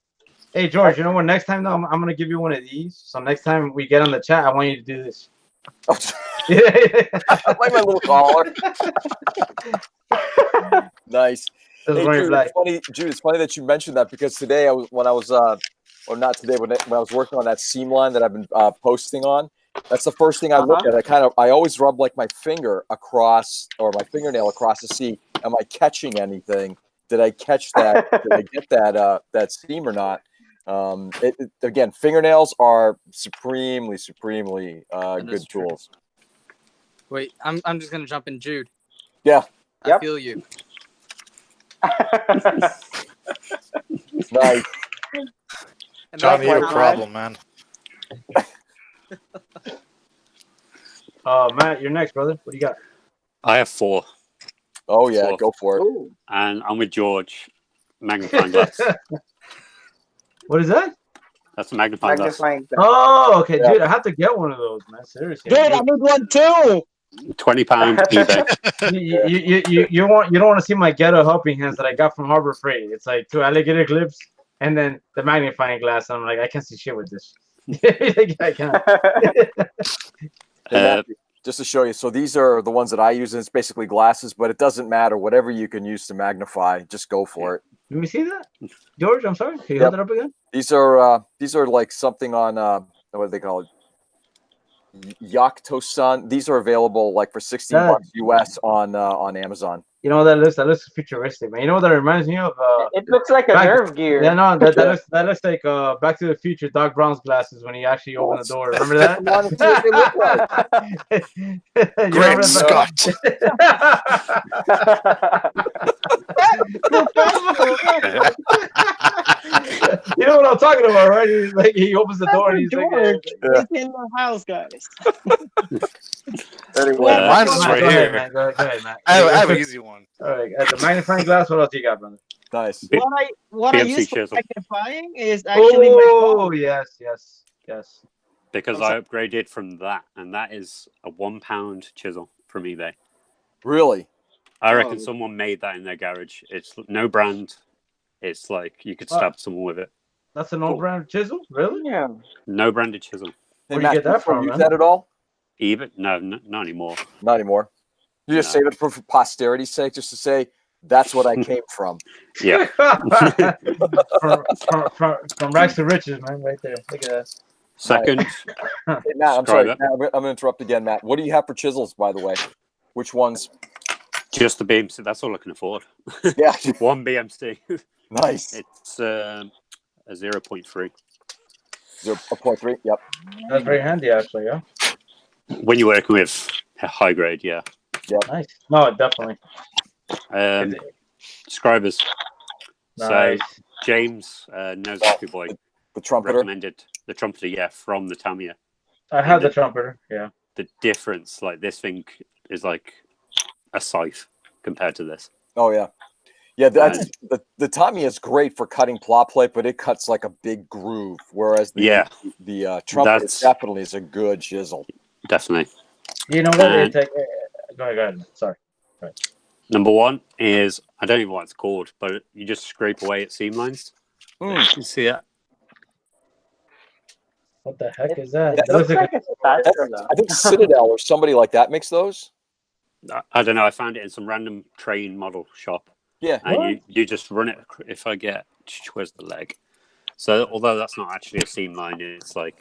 S6: Hey, George, you know what? Next time, though, I'm gonna give you one of these. So next time we get on the chat, I want you to do this.
S1: Like my little collar. Nice.
S6: This is
S1: Hey,
S6: where you're
S1: Jude,
S6: black.
S1: it's funny. Jude, it's funny that you mentioned that because today when I was or not today, when I was working on that seam line that I've been posting on, that's the first thing I look
S7: Uh-huh.
S1: at. I always rub like my finger across or my fingernail across to see am I catching anything? Did I catch that? Did I get that seam or not? Again, fingernails are supremely
S10: That is
S1: good
S10: true.
S1: tools.
S10: Wait, I'm just gonna jump in, Jude.
S1: Yeah,
S10: I
S7: Yep.
S10: feel you.
S1: nice.
S10: And
S8: Johnny, you have a
S10: that's
S8: problem, man.
S6: Matt, you're next, brother. What do you got?
S4: I have four,
S1: Oh yeah,
S4: Four.
S1: go for it.
S7: Ooh.
S4: and I'm with George. Magnifying glass.
S6: What is that?
S4: That's a magnifying glass.
S7: Magnifying glass.
S6: Oh, okay,
S1: Yeah.
S6: dude. I have to get one of those, man. Seriously.
S2: Dude, I need one too.
S4: £20 eBay.
S6: You don't want to see my ghetto helping hands that I got from Harbor Freight. It's like two alligator clips and then the magnifying glass. I'm like, I can't see shit with this. I can't.
S1: Just to show you, so these are the ones that I use, and it's basically glasses, but it doesn't matter. Whatever you can use to magnify, just go for it.
S6: Let me see that, George. I'm sorry. Can you
S1: Yep.
S6: hold it up again?
S1: These are like something on what do they call it? Yakto-san. These are available like for 16 bucks US on Amazon.
S6: You know that looks futuristic, man. You know what that reminds me of?
S7: It looks like a nerve gear.
S6: Yeah, no, that looks like Back to the Future Doc Brown's glasses when he actually opened the door. Remember that?
S1: Honestly, what they look like.
S6: You remember that? You know what I'm talking about, right? He's like he opens the door and he's like,
S11: it's in the house, guys.
S8: Anyway, mine's right here.
S6: Man. Go ahead, man.
S8: I have an easy one.
S6: All right, the magnifying glass. What else you got, brother?
S1: Nice.
S11: What I use for magnifying is actually my phone.
S6: Yes.
S4: Because I upgraded from that, and that is a £1 chisel from eBay.
S1: Really?
S4: I reckon someone made that in their garage. It's no brand. It's like you could stab someone with it.
S6: That's a no-brand chisel, really?
S7: Yeah.
S4: No branded chisel.
S1: Hey, Matt, you get that from? Use that at all?
S4: eBay? No, not anymore.
S1: Not anymore. You just save it for posterity's sake, just to say that's what I came from.
S4: Yeah.
S6: from rags to riches, man, right there. Look at that.
S4: Second.
S1: Hey, Matt, I'm sorry. Matt, I'm going to interrupt again, Matt. What do you have for chisels, by the way? Which ones?
S4: Just the BMC. That's all I can afford.
S1: Yeah.
S4: One BMC.
S1: Nice.
S4: It's a 0.3.
S1: 0.3, yep.
S6: That's very handy, actually, yeah.
S4: When you're working with a high grade, yeah.
S1: Yeah.
S6: Nice. No, definitely.
S4: Scribers.
S6: Nice.
S4: So James knows Happy Boy.
S1: The trumpeter.
S4: Recommended the trumpeter, yeah, from the Tamiya.
S6: I have the trumpeter, yeah.
S4: The difference, like this thing is like a scythe compared to this.
S1: Oh yeah. Yeah, that's the Tamiya is great for cutting plot plate, but it cuts like a big groove. Whereas the trumpet definitely is a good chisel.
S4: Definitely.
S6: You know what? Go ahead. Sorry. Go ahead.
S4: Number one is I don't even know what it's called, but you just scrape away at seam lines. You see it?
S6: What the heck is that?
S7: It looks like it's faster though.
S1: I think Citadel or somebody like that makes those.
S4: I don't know. I found it in some random train model shop.
S1: Yeah.
S4: And you just run it. If I get, where's the leg? So although that's not actually a seam line, it's like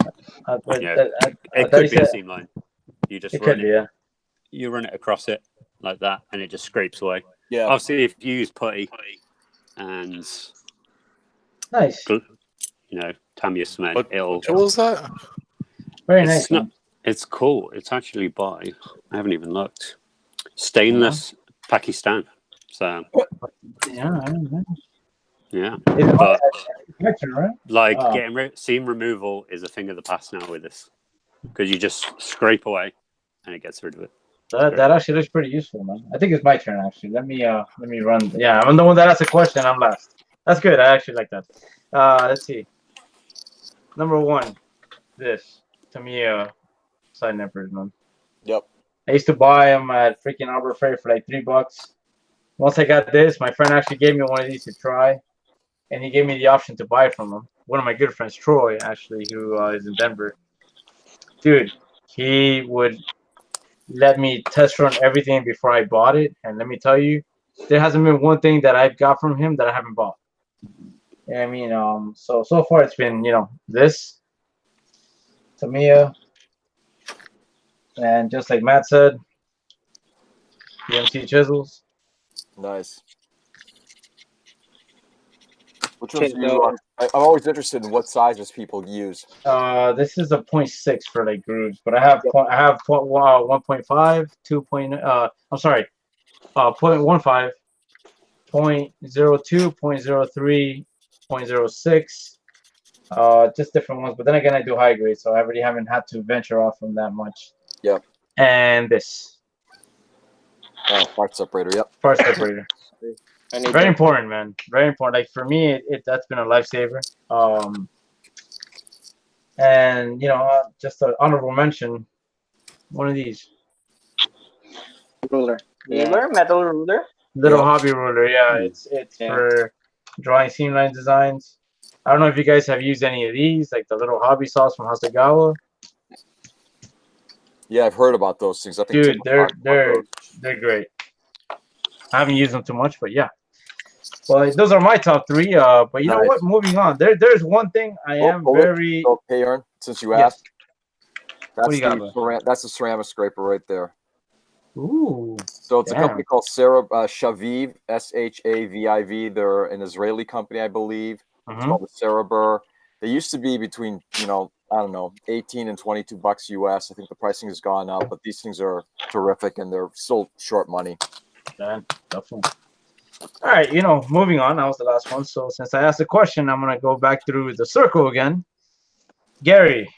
S4: it could be a seam line. You just run it. You run it across it like that, and it just scrapes away.
S1: Yeah.
S4: Obviously, if you use putty and
S6: nice,
S4: Tamiya cement, it'll.
S8: What was that?
S6: Very nice.
S4: It's cool. It's actually by. I haven't even looked. Stainless Pakistan. So.
S6: Yeah.
S4: Yeah.
S6: But,
S4: like getting seam removal is a thing of the past now with this, because you just scrape away and it gets rid of it.
S6: That actually looks pretty useful, man. I think it's my turn actually. Let me run. Yeah, I'm the one that asks a question. I'm last. That's good. I actually like that. Let's see. Number one, this Tamiya side nippers, man.
S1: Yep.
S6: I used to buy them at freaking Arbor Freight for like $3. Once I got this, my friend actually gave me one of these to try, and he gave me the option to buy from him. One of my good friends, Troy, actually, who is in Denver. Dude, he would let me test run everything before I bought it, and let me tell you, there hasn't been one thing that I've got from him that I haven't bought. I mean, so far it's been, this Tamiya, and just like Matt said, BMC chisels.
S1: Nice. Which ones do you? I'm always interested in what sizes people use.
S6: This is a 0.6 for like grooves, but I have 1.5, 2. I'm sorry, 0.15, 0.02, 0.03, 0.06. Just different ones. But then again, I do high grade, so I already haven't had to venture off from that much.
S1: Yep.
S6: And this.
S1: Part separator. Yep.
S6: Part separator. Very important, man. Very important. Like for me, that's been a lifesaver. And just an honorable mention, one of these.
S7: Ruler. Metal ruler.
S6: Little hobby ruler. Yeah, it's for drawing seam line designs. I don't know if you guys have used any of these, like the little hobby saws from Hasegawa.
S1: Yeah, I've heard about those things. I think
S6: dude, they're great. I haven't used them too much, but yeah. Well, those are my top three. But you know what? Moving on. There's one thing I am very.
S1: Okay, Aaron, since you asked.
S6: What do you got?
S1: That's the ceramic scraper right there.
S6: Ooh.
S1: So it's a company called Shaviv, Shaviv. They're an Israeli company, I believe. It's called the Cerebur. They used to be between, I don't know, 18 and $22 US. I think the pricing has gone up, but these things are terrific and they're still short money.
S6: Yeah, definitely. All right, moving on. That was the last one. So since I asked the question, I'm gonna go back through the circle again. Gary,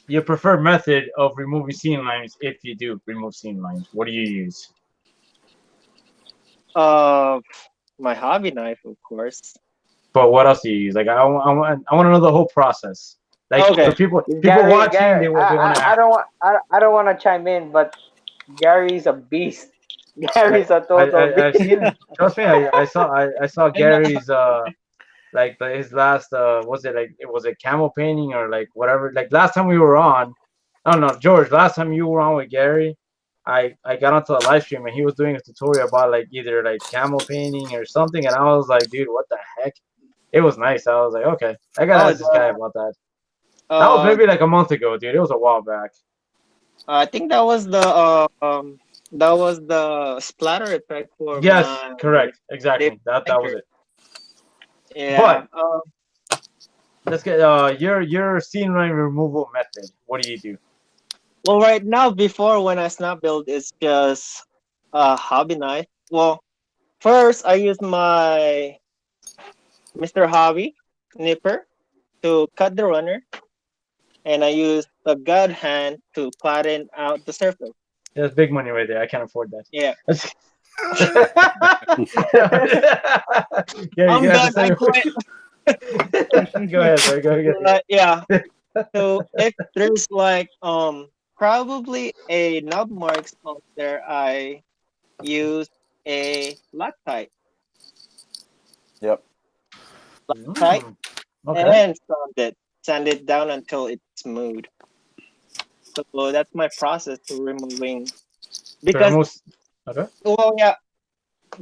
S6: your preferred method of removing seam lines, if you do remove seam lines, what do you use?
S2: My hobby knife, of course.
S6: But what else do you use? Like, I want to know the whole process. Like,
S2: okay.
S6: for people
S7: Gary,
S6: watching,
S7: Gary,
S6: they want to.
S7: I don't want to chime in, but Gary's a beast. Gary's a total
S6: I've
S7: beast.
S6: seen it. Trust me, I saw Gary's like his last was it like it was a camel painting or like whatever. Like last time we were on, I don't know, George. Last time you were on with Gary, I got onto the live stream and he was doing a tutorial about like either like camel painting or something, and I was like, dude, what the heck? It was nice. I was like, okay, I gotta ask this guy about that. That was maybe like a month ago, dude. It was a while back.
S2: I think that was the splatter effect for
S6: correct, exactly. That was it.
S2: Yeah.
S6: But let's get your seam line removal method. What do you do?
S2: Well, right now, before when I snap build, it's just a hobby knife. Well, first I use my Mr. Hobby nipper to cut the runner, and I use the God hand to flatten out the surface.
S6: That's big money right there. I can't afford that.
S2: Yeah.
S6: Yeah,
S2: I'm done. I quit.
S6: Go ahead, bro. Go ahead.
S2: Yeah. So if there's like probably a knob marks on there, I use a Loctite.
S1: Yep.
S2: Loctite and sand it down until it's smooth. So that's my process to removing. Because well, yeah,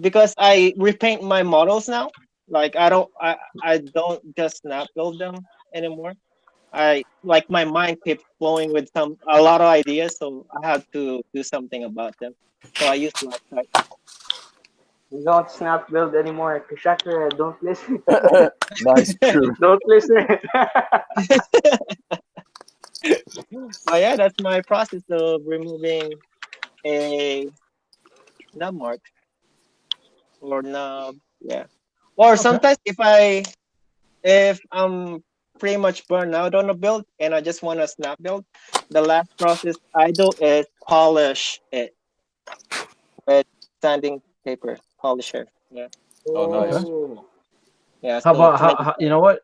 S2: because I repaint my models now. Like I don't just snap build them anymore. I like my mind keeps flowing with a lot of ideas, so I have to do something about them. So I use Loctite.
S7: You don't snap build anymore. Kashakra, don't listen.
S1: Nice, true.
S7: Don't listen.
S2: But yeah, that's my process of removing a knob mark or knob. Yeah. Or sometimes if I'm pretty much burned out on a build and I just want to snap build, the last process I do is polish it with sanding paper polisher. Yeah.
S1: Oh, nice.
S2: Yeah.
S6: How about you know what?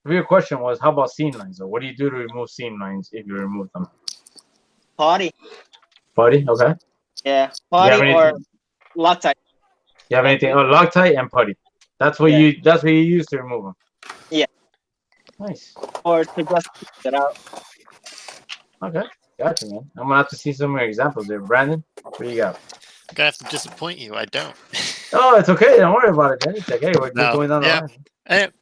S6: The real question was, how about seam lines? Or what do you do to remove seam lines if you remove them?
S2: Putty.
S6: Putty, okay.
S2: Yeah, putty or Loctite.
S6: You have anything? Oh, Loctite and putty. That's what you use to remove them.
S2: Yeah.
S6: Nice.
S2: Or to just get out.
S6: Okay, gotcha, man. I'm gonna have to see some more examples there. Brandon, what do you got?
S3: I'm gonna have to disappoint you. I don't.
S6: Oh, it's okay. Don't worry about it, man. It's okay. We're just going down the line.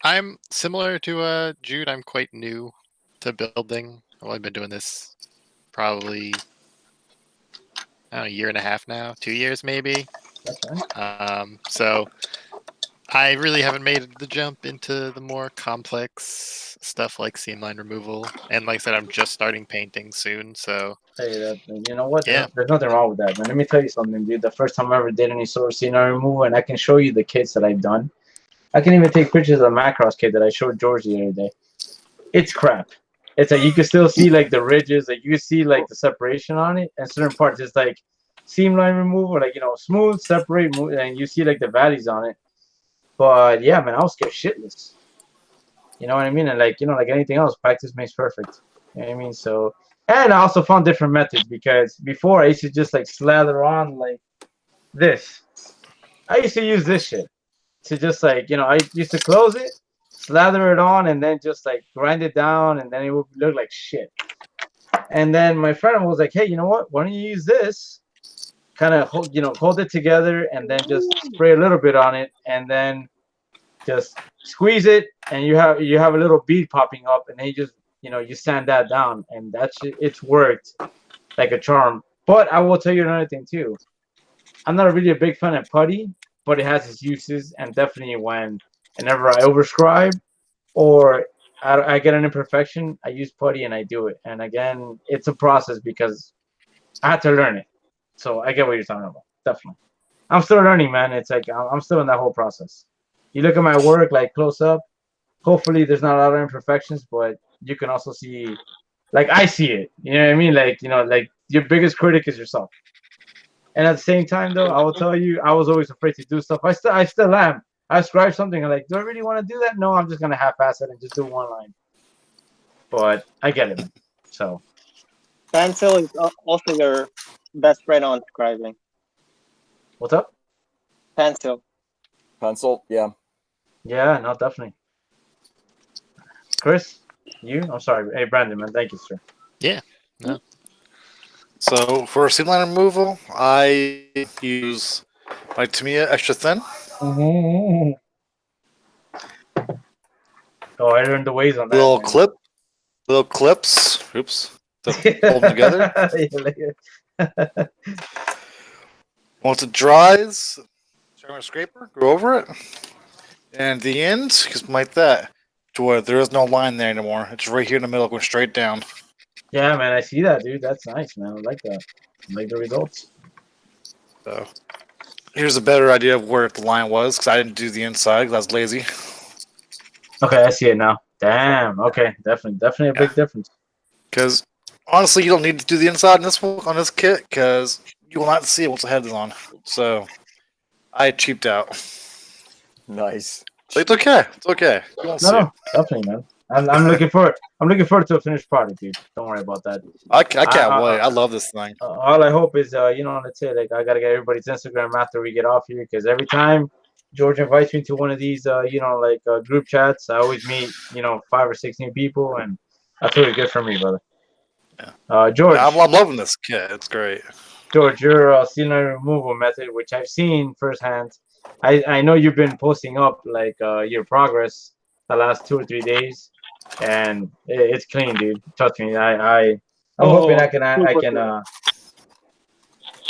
S3: I'm similar to Jude. I'm quite new to building. I've only been doing this probably a year and a half now, 2 years maybe.
S6: Okay.
S3: So I really haven't made the jump into the more complex stuff like seam line removal. And like I said, I'm just starting painting soon. So
S6: hey, you know what?
S3: Yeah.
S6: There's nothing wrong with that, man. Let me tell you something, dude. The first time I ever did any sort of seam line removal, and I can show you the kits that I've done. I can even take pictures of the Macross kit that I showed George the other day. It's crap. It's like you can still see like the ridges, like you can see like the separation on it, and certain parts it's like seam line removal, like smooth, separate, and you see like the valleys on it. But yeah, man, I was scared shitless. You know what I mean? And like like anything else, practice makes perfect. You know what I mean? So, and I also found different methods because before I used to just like slather on like this. I used to use this shit to just like I used to close it, slather it on, and then just like grind it down, and then it would look like shit. And then my friend was like, hey, you know what? Why don't you use this? Kind of hold it together, and then just spray a little bit on it, and then just squeeze it, and you have a little bead popping up, and then you just you sand that down, and it's worked like a charm. But I will tell you another thing too. I'm not really a big fan of putty, but it has its uses, and definitely whenever I overscribe or I get an imperfection, I use putty and I do it. And again, it's a process because I had to learn it. So I get what you're talking about. Definitely. I'm still learning, man. It's like I'm still in that whole process. You look at my work like close up. Hopefully, there's not a lot of imperfections, but you can also see, like I see it. You know what I mean? Like like your biggest critic is yourself. And at the same time, though, I will tell you, I was always afraid to do stuff. I still am. I scribe something. I'm like, do I really want to do that? No, I'm just gonna half-ass it and just do one line. But I get it, man. So
S11: Pencil is also your best friend on scribing.
S6: what's up?
S11: Pencil.
S1: Pencil, yeah.
S6: Yeah, no, definitely. Chris, you? I'm sorry. Hey, Brandon, man. Thank you, sir.
S3: Yeah. No.
S8: So for seamline removal, I use my Tamiya Extra Thin.
S6: Oh, I learned the ways on that.
S8: Little clips. Oops. To hold them together. Once it dries, try my scraper, go over it, and the end, just like that, to where there is no line there anymore. It's right here in the middle, going straight down.
S6: Yeah, man, I see that, dude. That's nice, man. I like that. I like the results.
S8: So here's a better idea of where the line was, because I didn't do the inside because I was lazy.
S6: Okay, I see it now. Damn. Okay, definitely a big difference.
S8: Because honestly, you don't need to do the inside on this kit, because you will not see it once the head is on. So I cheaped out.
S1: Nice.
S8: But it's okay. It's okay. You won't see it.
S6: Definitely, man. I'm looking forward. I'm looking forward to a finished product, dude. Don't worry about that.
S8: I can't wait. I love this thing.
S6: All I hope is, let's say, like, I gotta get everybody's Instagram after we get off here, because every time George invites me to one of these, group chats, I always meet, 5 or 6 new people, and that's really good for me, brother.
S8: Yeah.
S6: George,
S8: I'm loving this kit. It's great.
S6: George, your sealant removal method, which I've seen firsthand. I know you've been posting up like your progress the last 2 or 3 days, and it's clean, dude. Trust me. I'm hoping I can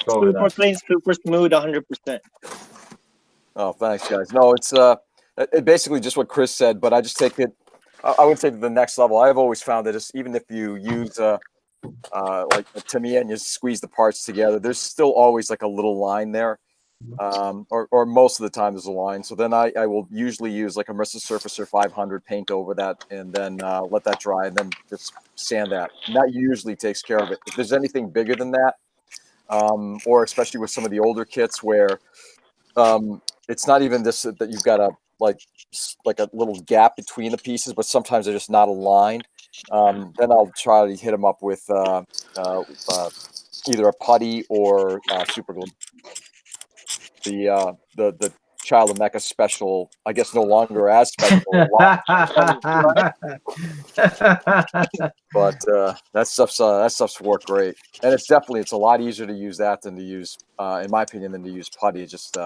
S6: go with
S11: Super
S6: that.
S11: clean, super smooth, 100%.
S1: Oh, thanks, guys. No, it's it basically just what Chris said, but I just take it. I would say to the next level. I've always found that even if you use like to me and you squeeze the parts together, there's still always like a little line there, or most of the time there's a line. So then I will usually use like a Marissa Surfacer 500 paint over that, and then let that dry, and then just sand that. And that usually takes care of it. If there's anything bigger than that, or especially with some of the older kits where it's not even this that you've got a like a little gap between the pieces, but sometimes they're just not aligned. Then I'll try to hit them up with either a putty or super glue. The Child of Mecca special, I guess, no longer as special. But that stuff's worked great, and it's a lot easier to use that than to use, in my opinion, than to use putty. It's just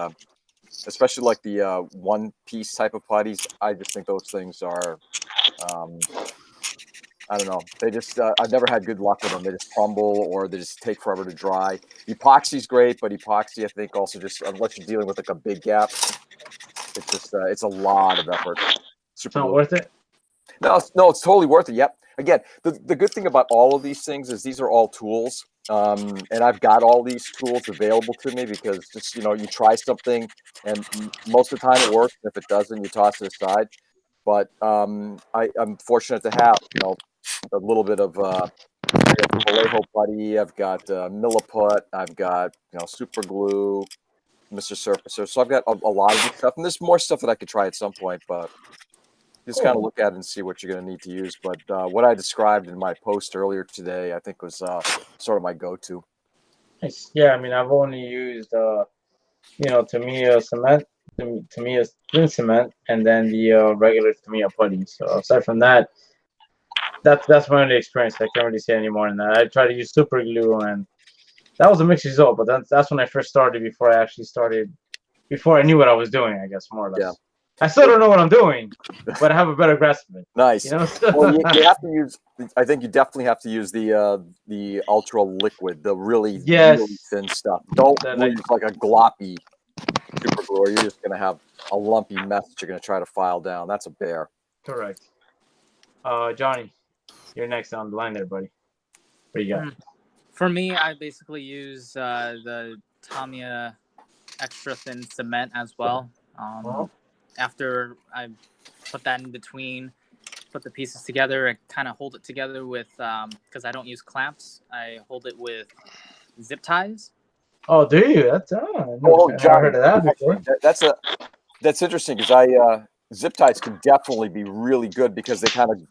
S1: especially like the one piece type of putties. I just think those things are, I don't know. They just I've never had good luck with them. They just crumble or they just take forever to dry. Epoxy's great, but epoxy I think also just, unless you're dealing with like a big gap, it's just it's a lot of effort.
S6: It's not worth it.
S1: No, it's totally worth it. Yep. Again, the good thing about all of these things is these are all tools, and I've got all these tools available to me because just you try something, and most of the time it works. And if it doesn't, you toss it aside. But I'm fortunate to have a little bit of Vallejo putty. I've got Milliput. I've got super glue, Mr. Surfacer. So I've got a lot of this stuff, and there's more stuff that I could try at some point, but just kind of look at it and see what you're going to need to use. But what I described in my post earlier today, I think was sort of my go-to.
S6: Nice. Yeah, I mean, I've only used Tamiya cement, Tamiya thin cement, and then the regular Tamiya putty. So aside from that, that's my only experience. I can't really say any more than that. I tried to use super glue, and that was a mixed result. But that's when I first started. Before I knew what I was doing, I guess, more or less.
S1: Yeah.
S6: I still don't know what I'm doing, but I have a better grasp of it.
S1: Nice.
S6: You know?
S1: Well, you have to use. I think you definitely have to use the ultra liquid, the really really thin stuff. Don't use like a gloppy super glue, or you're just gonna have a lumpy mess that you're gonna try to file down. That's a bear.
S6: Correct. Johnny, you're next on the line there, buddy. What do you got?
S10: For me, I basically use the Tamiya extra thin cement as well. After I put that in between, put the pieces together, I kind of hold it together with, because I don't use clamps, I hold it with zip ties.
S6: Oh, do you? That's I've never heard of that before.
S1: That's interesting because zip ties can definitely be really good because they kind of,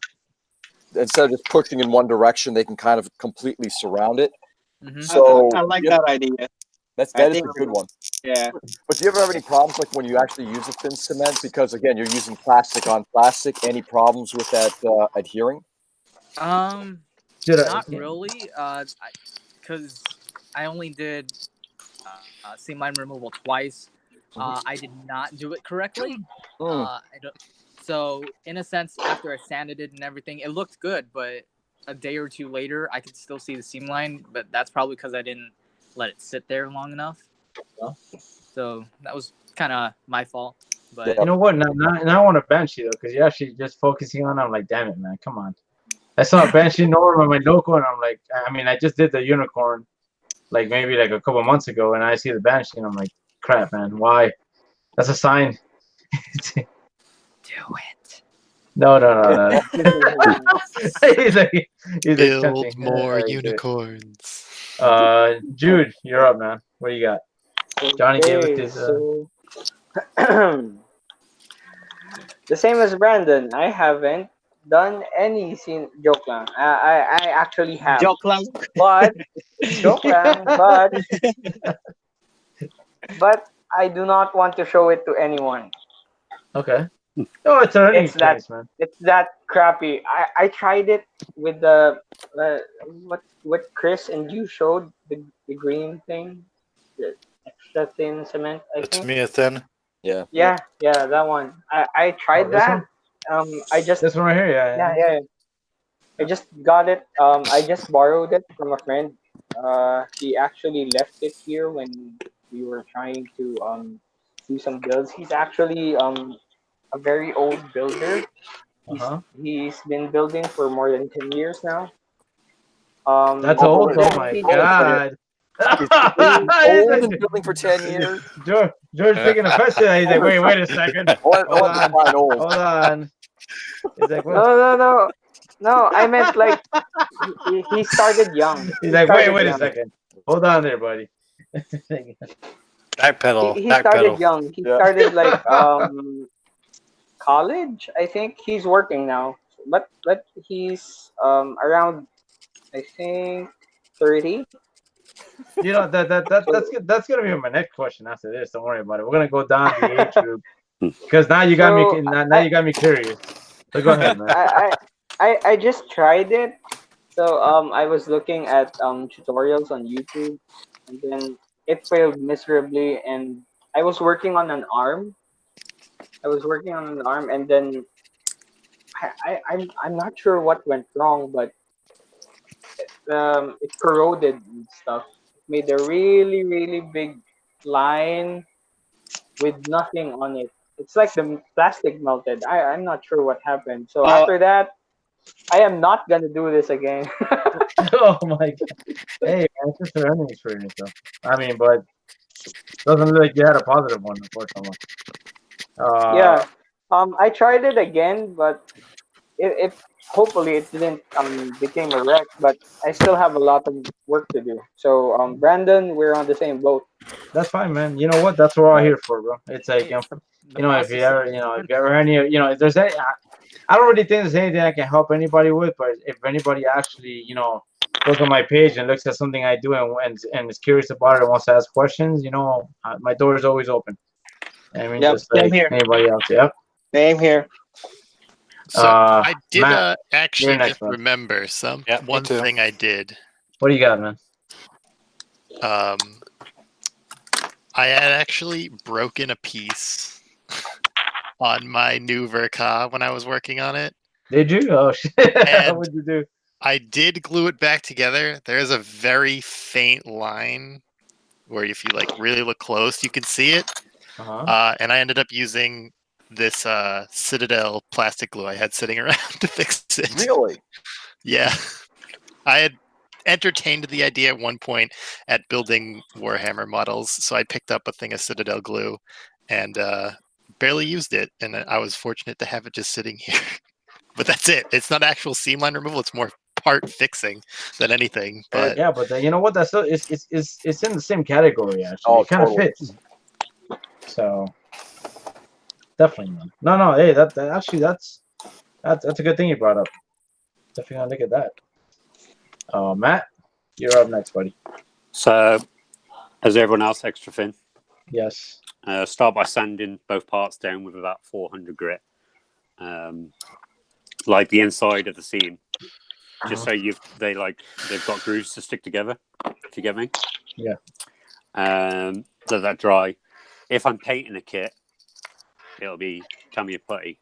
S1: instead of just pushing in one direction, they can kind of completely surround it.
S10: Mm-hmm.
S1: So
S11: I like that idea.
S1: That is a good one.
S11: Yeah.
S1: But do you ever have any problems like when you actually use a thin cement? Because again, you're using plastic on plastic. Any problems with that adhering?
S10: Not really. Because I only did seam line removal twice. I did not do it correctly. So in a sense, after I sanded it and everything, it looked good. But a day or two later, I could still see the seam line. But that's probably because I didn't let it sit there long enough. So that was kind of my fault. But
S6: you know what? Now I want to bench you though, because you're actually just focusing on it. I'm like, damn it, man, come on. I saw a benching Norm on my local, and I'm like, I mean, I just did the unicorn, like maybe like a couple months ago, and I see the benching, and I'm like, crap, man, why? That's a sign.
S10: Do it.
S6: No. he's like
S3: Build
S6: tempting.
S3: more unicorns.
S6: Jude, you're up, man. What do you got? Johnny gave us his.
S7: So the same as Brandon, I haven't done any scene joke lang. I actually have
S11: Joke lang.
S7: but but I do not want to show it to anyone.
S6: Okay. No, it's already
S7: It's
S6: man.
S7: It's that crappy. I tried it with the what Chris and you showed, the green thing, the extra thin cement. I think.
S8: Tamiya thin.
S1: Yeah.
S7: Yeah, that one. I tried that. I just
S6: this one right here.
S7: Yeah. I just got it. I just borrowed it from a friend. He actually left it here when we were trying to do some builds. He's actually a very old builder. He's been building for more than 10 years now.
S6: That's old. Oh my god.
S1: He's old and building for 10 years.
S6: George taking offense to that. He's like, wait a second. Hold on. He's like, what?
S7: No. I meant like he started young.
S6: He's like, wait a second. Hold on there, buddy.
S8: Backpedal.
S7: He started young. He started like college. I think he's working now, but he's around, I think, 30.
S6: You know that's gonna be my next question after this. Don't worry about it. We're gonna go down the age group because now you got me. Now you got me curious. So go ahead, man.
S7: I just tried it. So I was looking at tutorials on YouTube, and then it failed miserably. And I was working on an arm. And then I'm not sure what went wrong, but it corroded and stuff. It made a really really big line with nothing on it. It's like the plastic melted. I'm not sure what happened. So after that, I am not gonna do this again.
S6: Oh my god! Hey, man, it's just a learning experience, though. I mean, but doesn't look like you had a positive one, unfortunately.
S7: Yeah. I tried it again, but it hopefully it didn't became a wreck. But I still have a lot of work to do. So Brandon, we're on the same boat.
S6: That's fine, man. You know what? That's what we're all here for, bro. It's like if you ever any if there's any. I don't really think there's anything I can help anybody with, but if anybody actually, goes on my page and looks at something I do and is curious about it and wants to ask questions, my door is always open. I mean, just like anybody else. Yep.
S11: Same here.
S3: So I did
S6: Matt,
S3: actually
S6: next
S3: just
S6: one.
S3: remember one thing I did.
S6: What do you got, man?
S3: I had actually broken a piece on my new Verka when I was working on it.
S6: Did you? Oh shit!
S3: And
S6: What'd you do?
S3: I did glue it back together. There's a very faint line where if you like really look close, you can see it. And I ended up using this Citadel plastic glue I had sitting around to fix it.
S1: Really?
S3: Yeah. I had entertained the idea at one point at building Warhammer models, so I picked up a thing of Citadel glue and barely used it, and I was fortunate to have it just sitting here. But that's it. It's not actual seam line removal. It's more part fixing than anything. But
S6: yeah, but you know what? That's still it's in the same category actually.
S1: Oh,
S6: it kind of
S1: totally.
S6: fits. So definitely, man. No. Hey, that's a good thing you brought up. Definitely gonna look at that. Matt, you're up next, buddy.
S4: So, as everyone else, extra thin.
S6: Yes.
S4: Start by sanding both parts down with about 400 grit, like the inside of the seam, just so they've got grooves to stick together. If you get me.
S6: Yeah.
S4: Let that dry. If I'm painting a kit, it'll be Tamiya putty.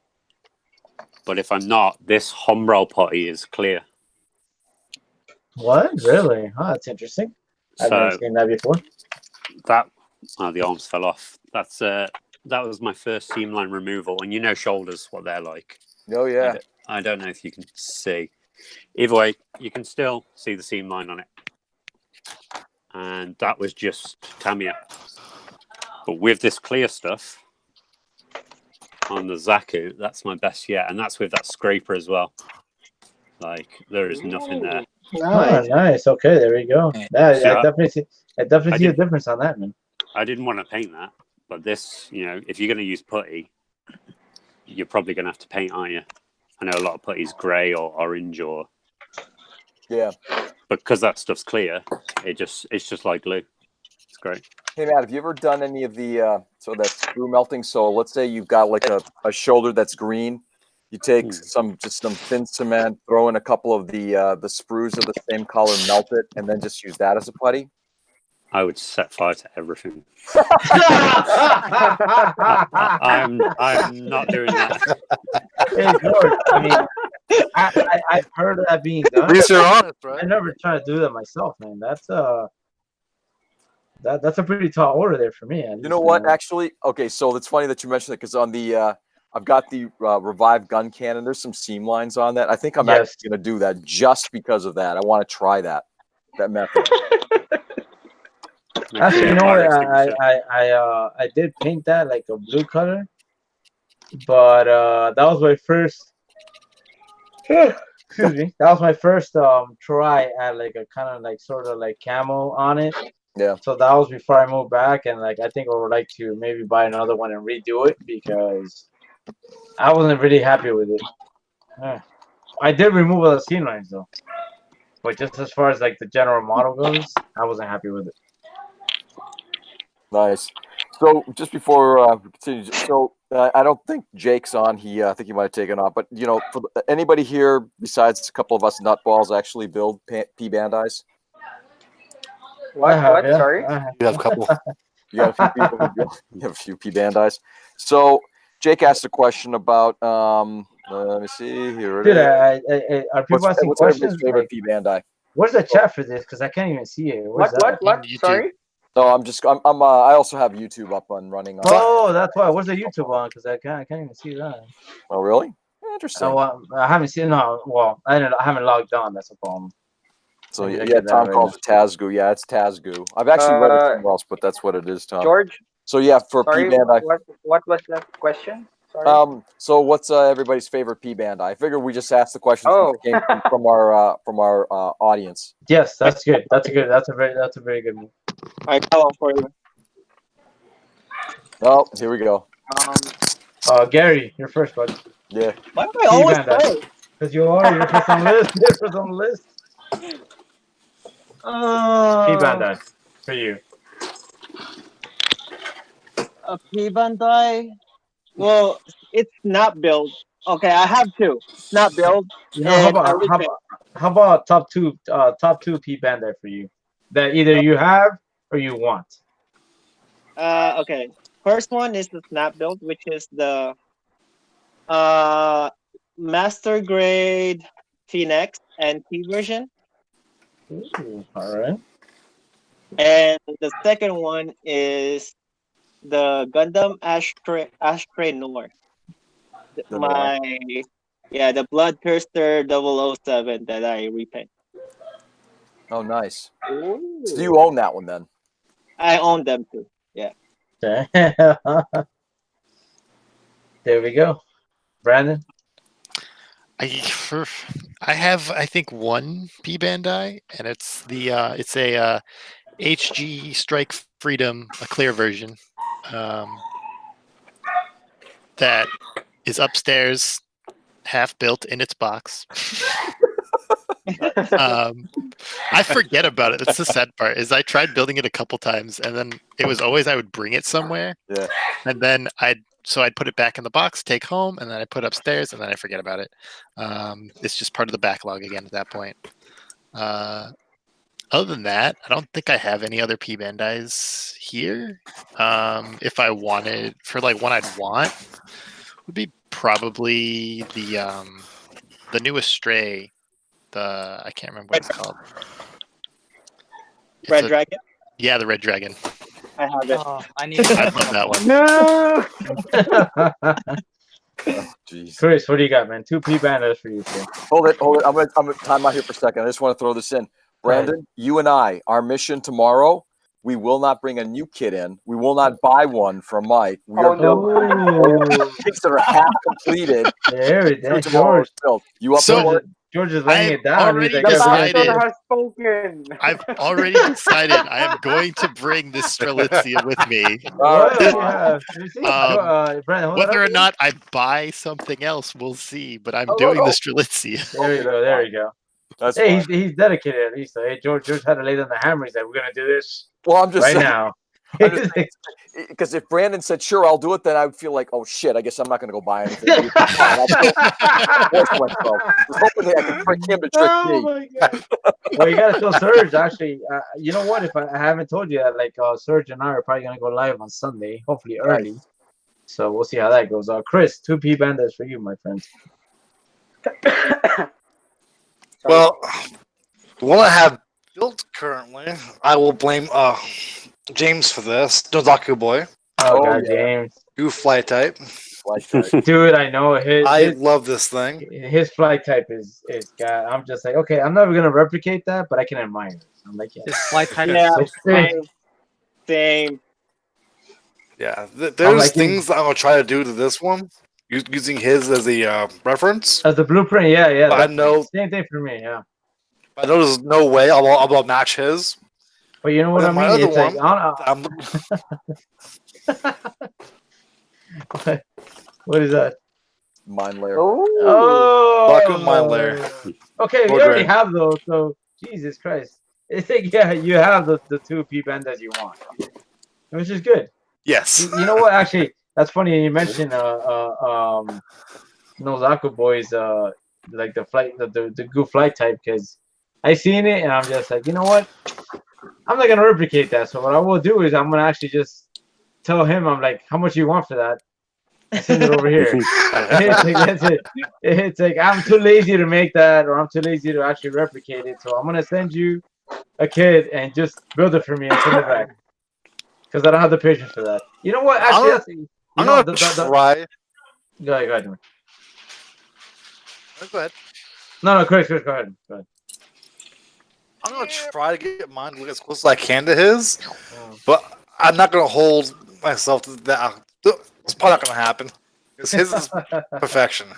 S4: But if I'm not, this Humbrol putty is clear.
S6: What? Really? Oh, that's interesting. I've never seen that before.
S4: The arms fell off. That was my first seam line removal, and you know shoulders, what they're like.
S1: Oh yeah.
S4: I don't know if you can see. Either way, you can still see the seam line on it. And that was just Tamiya. But with this clear stuff on the Zaku, that's my best yet. And that's with that scraper as well. Like, there is nothing there.
S6: Nice. Oh, nice. Okay, there we go. Yeah,
S4: So,
S6: I definitely see a difference on that, man.
S4: I didn't want to paint that. But this, if you're going to use putty, you're probably going to have to paint, aren't you? I know a lot of putty's grey or orange or...
S1: Yeah.
S4: But because that stuff's clear, it's just like glue. It's great.
S1: Hey Matt, have you ever done any of the so that screw melting? So let's say you've got like a shoulder that's green. You take some thin cement, throw in a couple of the sprues of the same color, melt it, and then just use that as a putty.
S4: I would set fire to everything. I'm not doing that.
S6: Hey George, I mean, I've heard of that being done.
S8: At least you're honest, right?
S6: I never tried to do that myself, man. That's a pretty tall order there for me.
S1: You know what? Actually, okay. So it's funny that you mentioned it because on the I've got the revived gun cannon. There's some seam lines on that. I think I'm actually going to do that just because of that. I want to try that method.
S6: Actually, you know what? I did paint that like a blue color, but that was my first. Excuse me. That was my first try at like a kind of like sort of like camo on it.
S1: Yeah.
S6: So that was before I moved back, and like I think I would like to maybe buy another one and redo it because I wasn't really happy with it. I did remove all the seam lines though, but just as far as like the general model goes, I wasn't happy with it.
S1: Nice. So just before we continue, so I don't think Jake's on. I think he might have taken off. But for anybody here besides a couple of us nutballs actually build P Bandais?
S7: What? Sorry.
S8: You have a couple.
S1: You got a few people who build. You have a few P Bandais. So Jake asked a question about. Let me see here.
S6: Dude, are people asking
S1: what's
S6: questions?
S1: Everybody's favorite P Bandai?
S6: Where's the chat for this? Because I can't even see it.
S7: What? Sorry.
S1: No, I also have YouTube up and running.
S6: Oh, that's why. Where's the YouTube on? Because I can't even see that.
S1: Oh, really? Interesting.
S6: Well, I haven't seen. No, well, I haven't logged on. That's a problem.
S1: So yeah, Tom calls it Tazgoo. Yeah, it's Tazgoo. I've actually read it somewhere else, but that's what it is, Tom.
S7: George.
S1: So yeah, for
S7: sorry,
S1: P Bandai.
S7: What was that question? Sorry.
S1: So what's everybody's favorite P Bandai? I figured we just asked the question from our audience.
S6: Yes, that's good. That's a very good move.
S11: I got one for you.
S1: Oh, here we go.
S6: Gary, you're first, bud.
S1: Yeah.
S11: Why do I always play?
S6: Because you're first on the list. You're first on the list. P Bandai for you.
S11: A P Bandai. Well, it's not build. Okay, I have two. Not build.
S6: How about top two P Bandai for you that either you have or you want?
S11: Okay. First one is the snap build, which is the Master grade T-Nex and T version.
S6: Ooh, all right.
S11: And the second one is the Gundam Ashtray Noir.
S1: The Noir.
S11: The Bloodthirster 007 that I repaint.
S1: Oh, nice.
S2: Ooh.
S1: So you own that one then?
S11: I own them too. Yeah.
S6: There we go. Brandon?
S3: I have, I think, one P Bandai, and it's a HG Strike Freedom, a clear version, that is upstairs, half built in its box. I forget about it. That's the sad part. Is I tried building it a couple times, and then it was always I would bring it somewhere, and then I'd put it back in the box, take home, and then I put it upstairs, and then I forget about it. It's just part of the backlog again at that point. Other than that, I don't think I have any other P Bandais here. If I wanted, for like one I'd want, would be probably the newest Stray. I can't remember what it's called.
S11: Red Dragon?
S3: Yeah, the Red Dragon.
S11: I have it.
S5: Oh, I need.
S3: I love that one.
S6: No.
S1: Jeez.
S6: Chris, what do you got, man? 2 P Bandits for you, too.
S1: Hold it. I'm gonna time out here for a second. I just want to throw this in. Brandon, you and I, our mission tomorrow, we will not bring a new kit in. We will not buy one from Mike. We are building kits that are half completed.
S6: There, George.
S1: You up for it?
S6: George is laying it down.
S3: Already
S6: He's like,
S3: decided.
S7: has spoken.
S3: I've already decided I am going to bring this Strelitzia with me. Whether or not I buy something else, we'll see. But I'm doing the Strelitzia.
S6: There you go.
S1: That's
S6: he's dedicated at least. Hey, George had to lay down the hammer. He's like, we're gonna do this.
S1: Well, I'm just
S6: right
S1: saying,
S6: now.
S1: Because if Brandon said sure, I'll do it, then I would feel like, oh shit, I guess I'm not going to go buy anything. I was hoping that I could trick him to trick me.
S6: My God. Well, you gotta tell Serge. Actually, you know what? If I haven't told you that, like Serge and I are probably gonna go live on Sunday, hopefully early. So we'll see how that goes. Chris, 2 P Bandits for you, my friend.
S8: Well, the one I have built currently, I will blame James for this. Dozaku Boy.
S6: Oh God, James.
S8: New flight type.
S6: Dude, I know
S8: I love this thing.
S6: His flight type is God. I'm just like, okay, I'm never gonna replicate that, but I can admire it. I'm like, yeah.
S5: His flight type
S11: Yeah,
S5: is so sick.
S11: Same.
S8: Yeah, there's things I'm gonna try to do to this one, using his as a reference.
S6: As the blueprint, yeah.
S8: But I know
S6: same thing for me, yeah.
S8: I know there's no way I'll match his.
S6: But you know what I mean?
S8: My other
S6: It's
S8: one,
S6: like, what is that?
S1: Mine layer.
S6: Oh,
S8: Baku Mine Layer.
S6: Okay, we already have those, so Jesus Christ. It's like, yeah, you have the 2 P Bandits you want, which is good.
S8: Yes.
S6: You know what? Actually, that's funny. You mentioned Nozaku Boy's like the flight, the goo flight type, because I seen it and I'm just like, you know what? I'm not gonna replicate that. So what I will do is I'm gonna actually just tell him, I'm like, how much you want for that? I send it over here. It's like, that's it. It's like I'm too lazy to make that, or I'm too lazy to actually replicate it. So I'm gonna send you a kit and just build it for me and send it back. Because I don't have the patience for that. You know what? Actually,
S8: I'm gonna try.
S6: Go ahead.
S8: Go ahead.
S6: No, Chris, go ahead.
S8: I'm gonna try to get mine as close as I can to his, but I'm not gonna hold myself to that. It's probably not gonna happen because his is perfection.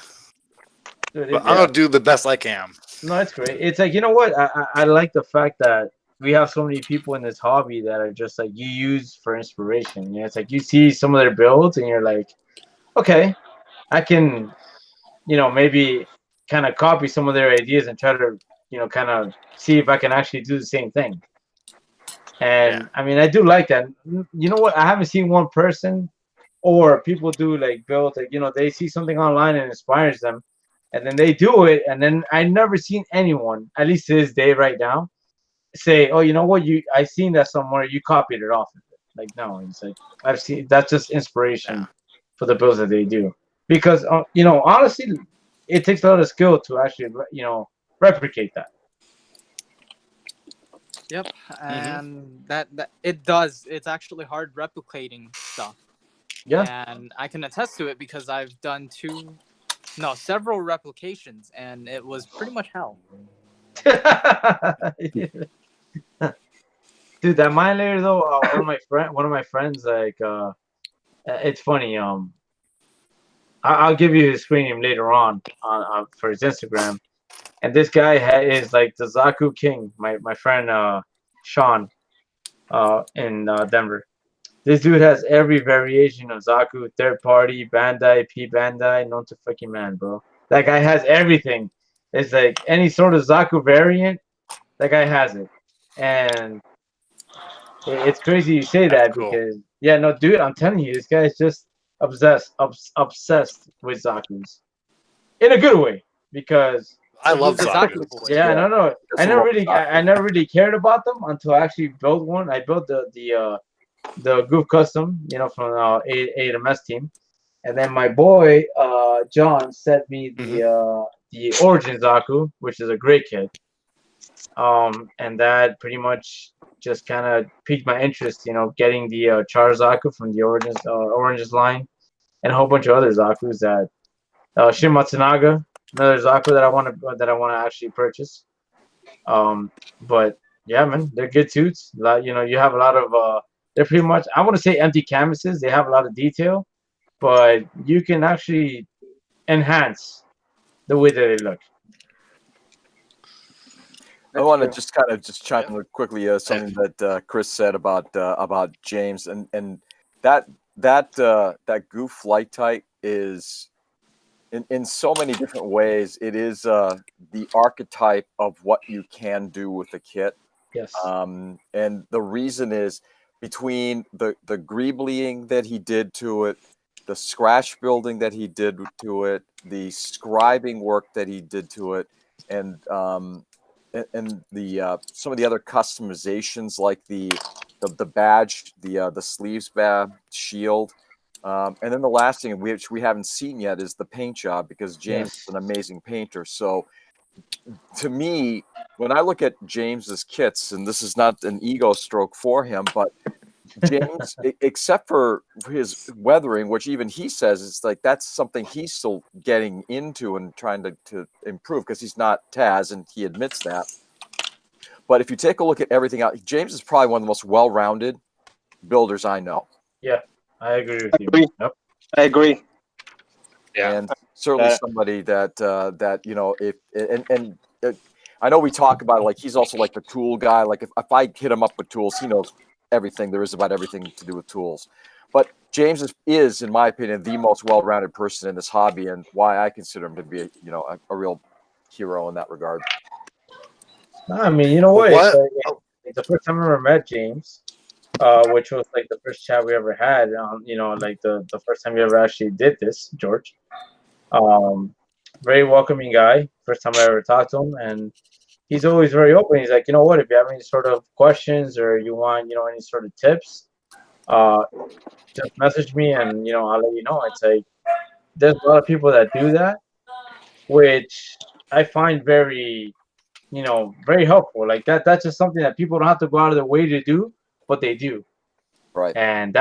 S6: Dude,
S8: but I'm gonna do the best I can.
S6: No, it's great. It's like, you know what? I like the fact that we have so many people in this hobby that are just like you use for inspiration. You know, it's like you see some of their builds and you're like, okay, I can, maybe kind of copy some of their ideas and try to, kind of see if I can actually do the same thing. And I mean, I do like that. You know what? I haven't seen one person or people do like build, like, they see something online and inspires them and then they do it. And then I never seen anyone, at least to this day right now, say, oh, you know what? I seen that somewhere. You copied it off of it. Like, no, it's like, I've seen, that's just inspiration for the builds that they do. because honestly, it takes a lot of skill to actually replicate that.
S5: Yep, and that it does. It's actually hard replicating stuff.
S6: Yeah.
S5: And I can attest to it because I've done several replications, and it was pretty much hell.
S6: Dude, that mine layer though, one of my friends, like, it's funny. I'll give you his screen name later on for his Instagram. And this guy is like the Zaku King. My friend Sean in Denver. This dude has every variation of Zaku, third party, Bandai, P Bandai, known to fucking man, bro. That guy has everything. It's like any sort of Zaku variant, that guy has it. And it's crazy you say
S8: That's
S6: that
S8: cool.
S6: because yeah, no, dude, I'm telling you, this guy is just obsessed with Zaku's in a good way because
S8: I love
S5: the
S8: Zaku.
S5: Zaku boy.
S6: yeah, no,
S1: That's
S6: I
S1: a
S6: never
S1: lot
S6: really,
S1: of Zaku.
S6: I never really cared about them until I actually built one. I built the Goof Custom, from AMS team, and then my boy John sent me the Origin Zaku, which is a great kit. And that pretty much just kind of piqued my interest, getting the Char Zaku from the Origins line, and a whole bunch of other Zakus that Shin Matsunaga, another Zaku that I want to actually purchase. But yeah, man, they're good suits. You have a lot of they're pretty much, I want to say, empty canvases. They have a lot of detail, but you can actually enhance the way that they look.
S1: I want to just kind of chime in quickly something that Chris said about James and that goof light type is in so many different ways. It is the archetype of what you can do with a kit.
S6: Yes.
S1: And the reason is between the greeblying that he did to it, the scratch building that he did to it, the scribing work that he did to it, and the some of the other customizations like the badge, the sleeves shield, and then the last thing which we haven't seen yet is the paint job because James is an amazing painter. So to me, when I look at James's kits, and this is not an ego stroke for him, but James, except for his weathering, which even he says it's like that's something he's still getting into and trying to improve because he's not Taz and he admits that. But if you take a look at everything out, James is probably one of the most well-rounded builders I know.
S6: Yeah, I agree with you. Yep.
S11: I agree.
S1: Yeah. And certainly somebody that if I know we talk about it, like he's also like the tool guy. Like if I hit him up with tools, he knows everything there is about everything to do with tools. But James is in my opinion, the most well-rounded person in this hobby, and why I consider him to be a real hero in that regard.
S6: I mean, you know what? It's like the first time I ever met James, which was like the first chat we ever had. Like the first time we ever actually did this, George. Very welcoming guy. First time I ever talked to him, and he's always very open. He's like, you know what? If you have any sort of questions or you want, any sort of tips, just message me, and I'll let you know. It's like there's a lot of people that do that, which I find very, very helpful. Like that's just something that people don't have to go out of their way to do, but they do.
S1: Right.
S6: And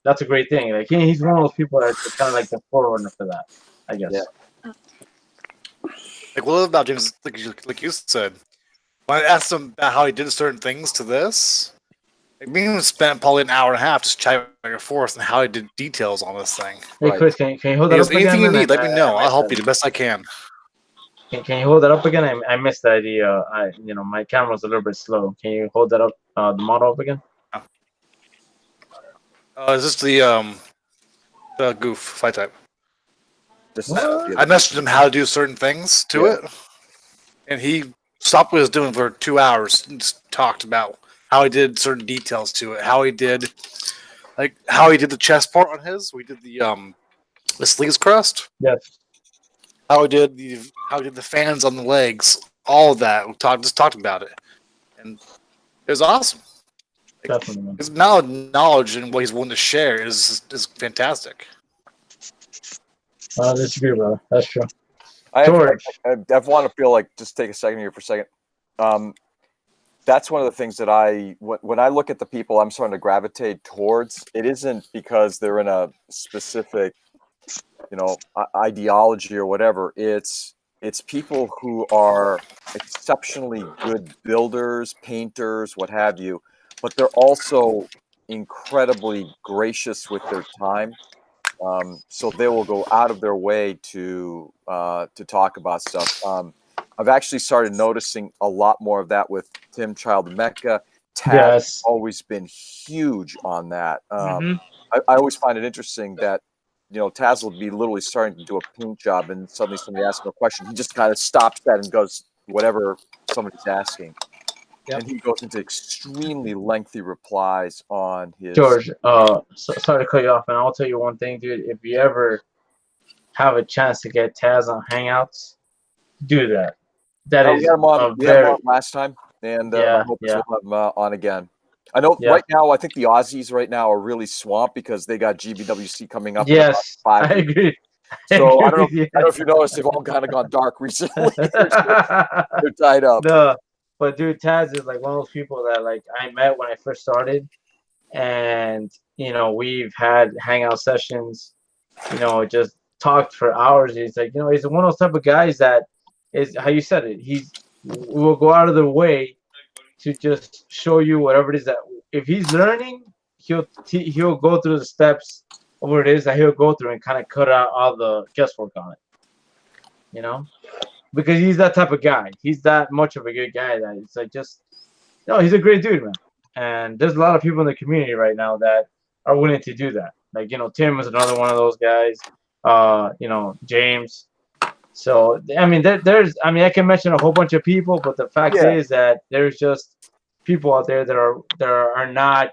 S6: that's a great thing. Like he's one of those people that's kind of like the forerunner for that, I guess.
S1: Yeah.
S8: Like what about James? Like you said, when I asked him about how he did certain things to this, like me and him spent probably an hour and a half just chatting back and forth and how he did details on this thing.
S6: Hey Chris, can you hold that up again?
S8: Anything you need, let me know. I'll help you the best I can.
S6: Can you hold that up again? I missed that idea. My camera's a little bit slow. Can you hold that up, the model up again?
S8: Is this the goof fight type? I messaged him how to do certain things to it, and he stopped what he was doing for 2 hours and just talked about how he did certain details to it, how he did the chest part on his. We did the sleeves crust.
S6: Yes.
S8: How he did the fans on the legs. All of that. We just talked about it, and it was awesome.
S6: Definitely.
S8: His knowledge and what he's willing to share is fantastic.
S6: I disagree, brother. That's true.
S1: I
S6: George.
S1: want to feel like just take a second here for a second. That's one of the things that when I look at the people I'm starting to gravitate towards, it isn't because they're in a specific, ideology or whatever. It's people who are exceptionally good builders, painters, what have you, but they're also incredibly gracious with their time. So they will go out of their way to talk about stuff. I've actually started noticing a lot more of that with Tim Child of Mecca. Taz has always been huge on that. I always find it interesting that Taz will be literally starting to do a paint job, and suddenly somebody asks him a question. He just kind of stops that and goes whatever somebody's asking. Yep. And he goes into extremely lengthy replies on his.
S6: George, sorry to cut you off, and I'll tell you one thing, dude. If you ever have a chance to get Taz on Hangouts, do that. That is
S1: we had him on last time, and I hope we'll have him on again. I know right now, I think the Aussies right now are really swamped because they got GBWC coming up.
S6: Yes, in about 5 years. Agree.
S1: So I don't know if you noticed, they've all kind of gone dark recently. They're tied up.
S6: No, but dude, Taz is like one of those people that like I met when I first started, and we've had hangout sessions, just talked for hours. He's like, he's one of those type of guys that is how you said it. He will go out of the way to just show you whatever it is that if he's learning, he'll go through the steps of what it is that he'll go through and kind of cut out all the guesswork on it. Because he's that type of guy. He's that much of a good guy that it's like he's a great dude, man. And there's a lot of people in the community right now that are willing to do that. Like, Tim is another one of those guys. James. So, I mean, I can mention a whole bunch of people, but the fact is that there's just people out there that are not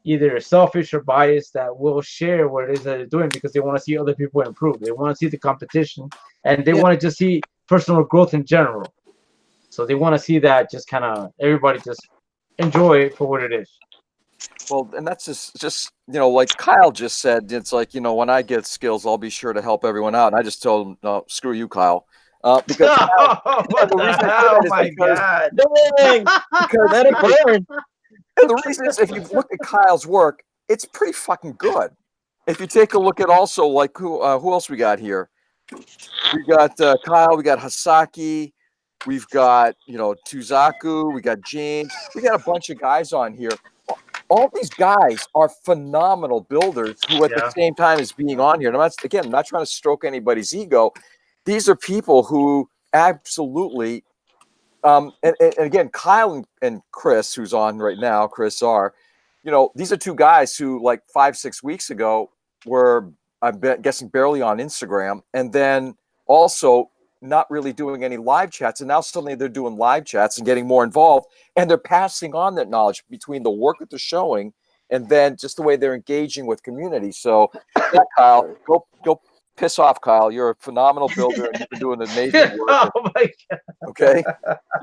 S6: either selfish or biased that will share what it is that they're doing because they want to see other people improve. They want to see the competition, and they want to just see personal growth in general. So they want to see that just kind of everybody just enjoy it for what it is.
S1: Well, and that's just like Kyle just said, it's like, when I get skills, I'll be sure to help everyone out. And I just told him, no, screw you, Kyle. Because And the reason is, if you look at Kyle's work, it's pretty fucking good. If you take a look at also like who else we got here, we got Kyle, we got Hasaki, we've got Tuzaku, we got James, we got a bunch of guys on here. All these guys are phenomenal builders who, at the same time as being on here, and I'm not trying to stroke anybody's ego. These are people who absolutely. And again, Kyle and Chris, who's on right now, Chris R. These are two guys who, like 5-6 weeks ago, were, I'm guessing, barely on Instagram, and then also not really doing any live chats. And now suddenly they're doing live chats and getting more involved, and they're passing on that knowledge between the work that they're showing and then just the way they're engaging with community. So, yeah, Kyle, go. Piss off, Kyle. You're a phenomenal builder, and you've been doing amazing work.
S6: Oh my God.
S1: Okay,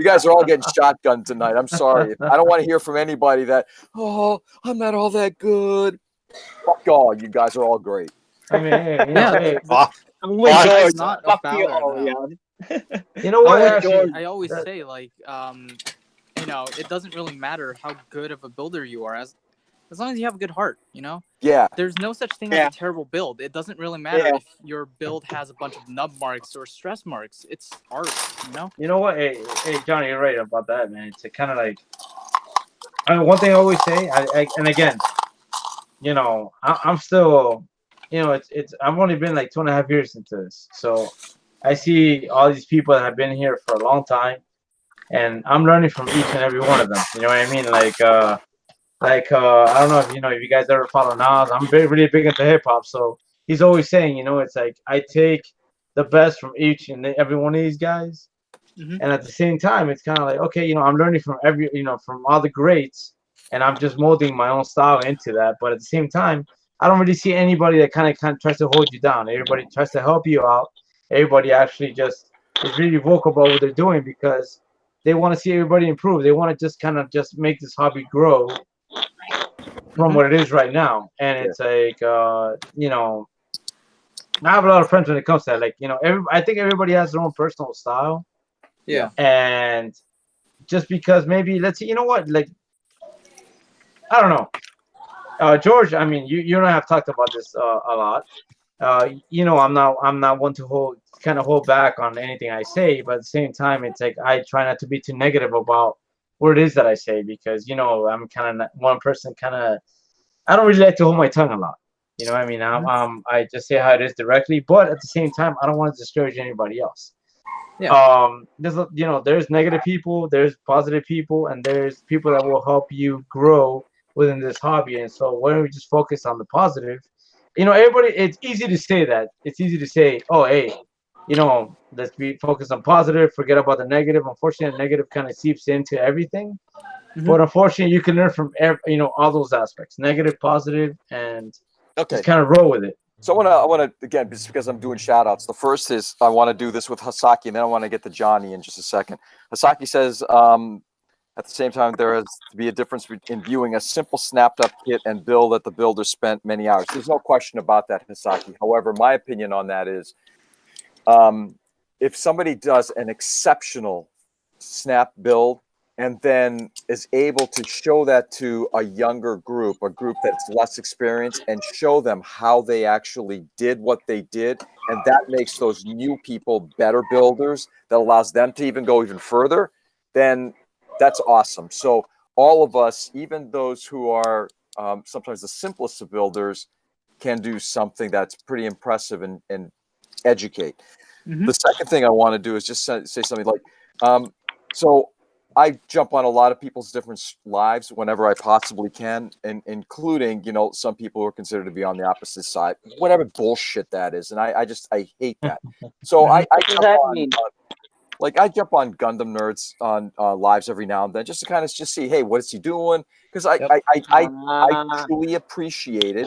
S1: you guys are all getting shotgunned tonight. I'm sorry. I don't want to hear from anybody that, I'm not all that good. Fuck all. You guys are all great.
S6: I mean,
S10: it's not about that.
S6: You know what?
S10: I always say, like, it doesn't really matter how good of a builder you are, as long as you have a good heart,
S1: Yeah.
S10: There's no such thing as a terrible build. It doesn't really matter if your build has a bunch of nub marks or stress marks. It's art,
S6: You know what? Hey, Johnny, you're right about that, man. It's kind of like, one thing I always say, and again, I'm still, I've only been like 2.5 years into this, so I see all these people that have been here for a long time, and I'm learning from each and every one of them. You know what I mean? Like, I don't know if you guys ever follow Nas. I'm really big into hip hop, so he's always saying, it's like I take the best from each and every one of these guys, and at the same time, it's kind of like, okay, I'm learning from from all the greats, and I'm just molding my own style into that. But at the same time, I don't really see anybody that kind of tries to hold you down. Everybody tries to help you out. Everybody actually just is really vocal about what they're doing because they want to see everybody improve. They want to just make this hobby grow from what it is right now. And it's like, I have a lot of friends when it comes to that. Like, I think everybody has their own personal style.
S5: Yeah.
S6: And just because maybe, let's see, you know what? Like, I don't know. George, I mean, you and I have talked about this a lot. I'm not one to hold back on anything I say, but at the same time, it's like I try not to be too negative about what it is that I say, because I'm kind of one person. I don't really like to hold my tongue a lot. You know what I mean? I just say how it is directly, but at the same time, I don't want to discourage anybody else.
S5: Yeah.
S6: There's negative people, there's positive people, and there's people that will help you grow within this hobby. And so why don't we just focus on the positive? Everybody, it's easy to say that. It's easy to say, oh, hey, let's be focused on positive, forget about the negative. Unfortunately, the negative kind of seeps into everything. But unfortunately, you can learn from all those aspects, negative, positive, and just kind of roll with it.
S1: So I want to again, just because I'm doing shout outs. The first is I want to do this with Hasaki, and then I want to get to Johnny in just a second. Hasaki says, at the same time, there has to be a difference in viewing a simple snapped up kit and build that the builder spent many hours. There's no question about that, Hasaki. However, my opinion on that is, if somebody does an exceptional snap build and then is able to show that to a younger group, a group that's less experienced, and show them how they actually did what they did, and that makes those new people better builders, that allows them to even go even further, then that's awesome. So all of us, even those who are sometimes the simplest of builders, can do something that's pretty impressive and educate. The second thing I want to do is just say something like, so I jump on a lot of people's different lives whenever I possibly can, and including, some people who are considered to be on the opposite side, whatever bullshit that is. And I hate that. So I jump on Gundam Nerds on lives every now and then, just to kind of just see, hey, what is he doing? Because I truly appreciated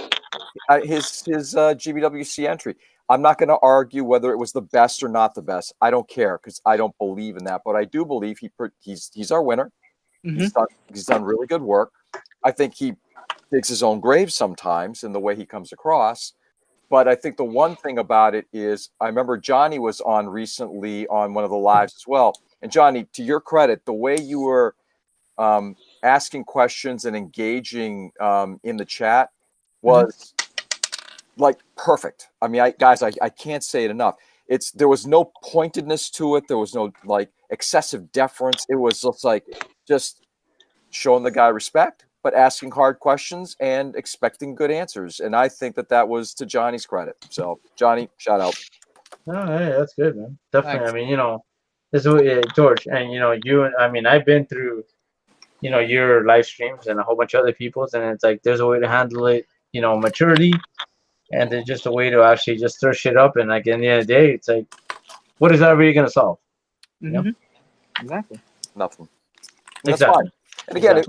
S1: his GBWC entry. I'm not going to argue whether it was the best or not the best. I don't care, because I don't believe in that. But I do believe he's our winner. He's done really good work. I think he digs his own grave sometimes in the way he comes across. But I think the one thing about it is, I remember Johnny was on recently on one of the lives as well. And Johnny, to your credit, the way you were asking questions and engaging in the chat was like perfect. I mean, I can't say it enough. There was no pointedness to it. There was no like excessive deference. It was just showing the guy respect, but asking hard questions and expecting good answers. And I think that was to Johnny's credit. So Johnny, shout out.
S6: Oh, hey, that's good, man. Definitely. Thanks. I mean, this is what, George, and I've been through, your live streams and a whole bunch of other people's, and it's like there's a way to handle it, maturely. And there's just a way to actually just throw shit up, and like, at the end of the day, it's like, what is that really gonna solve?
S5: Exactly.
S1: Nothing. And that's fine. And again,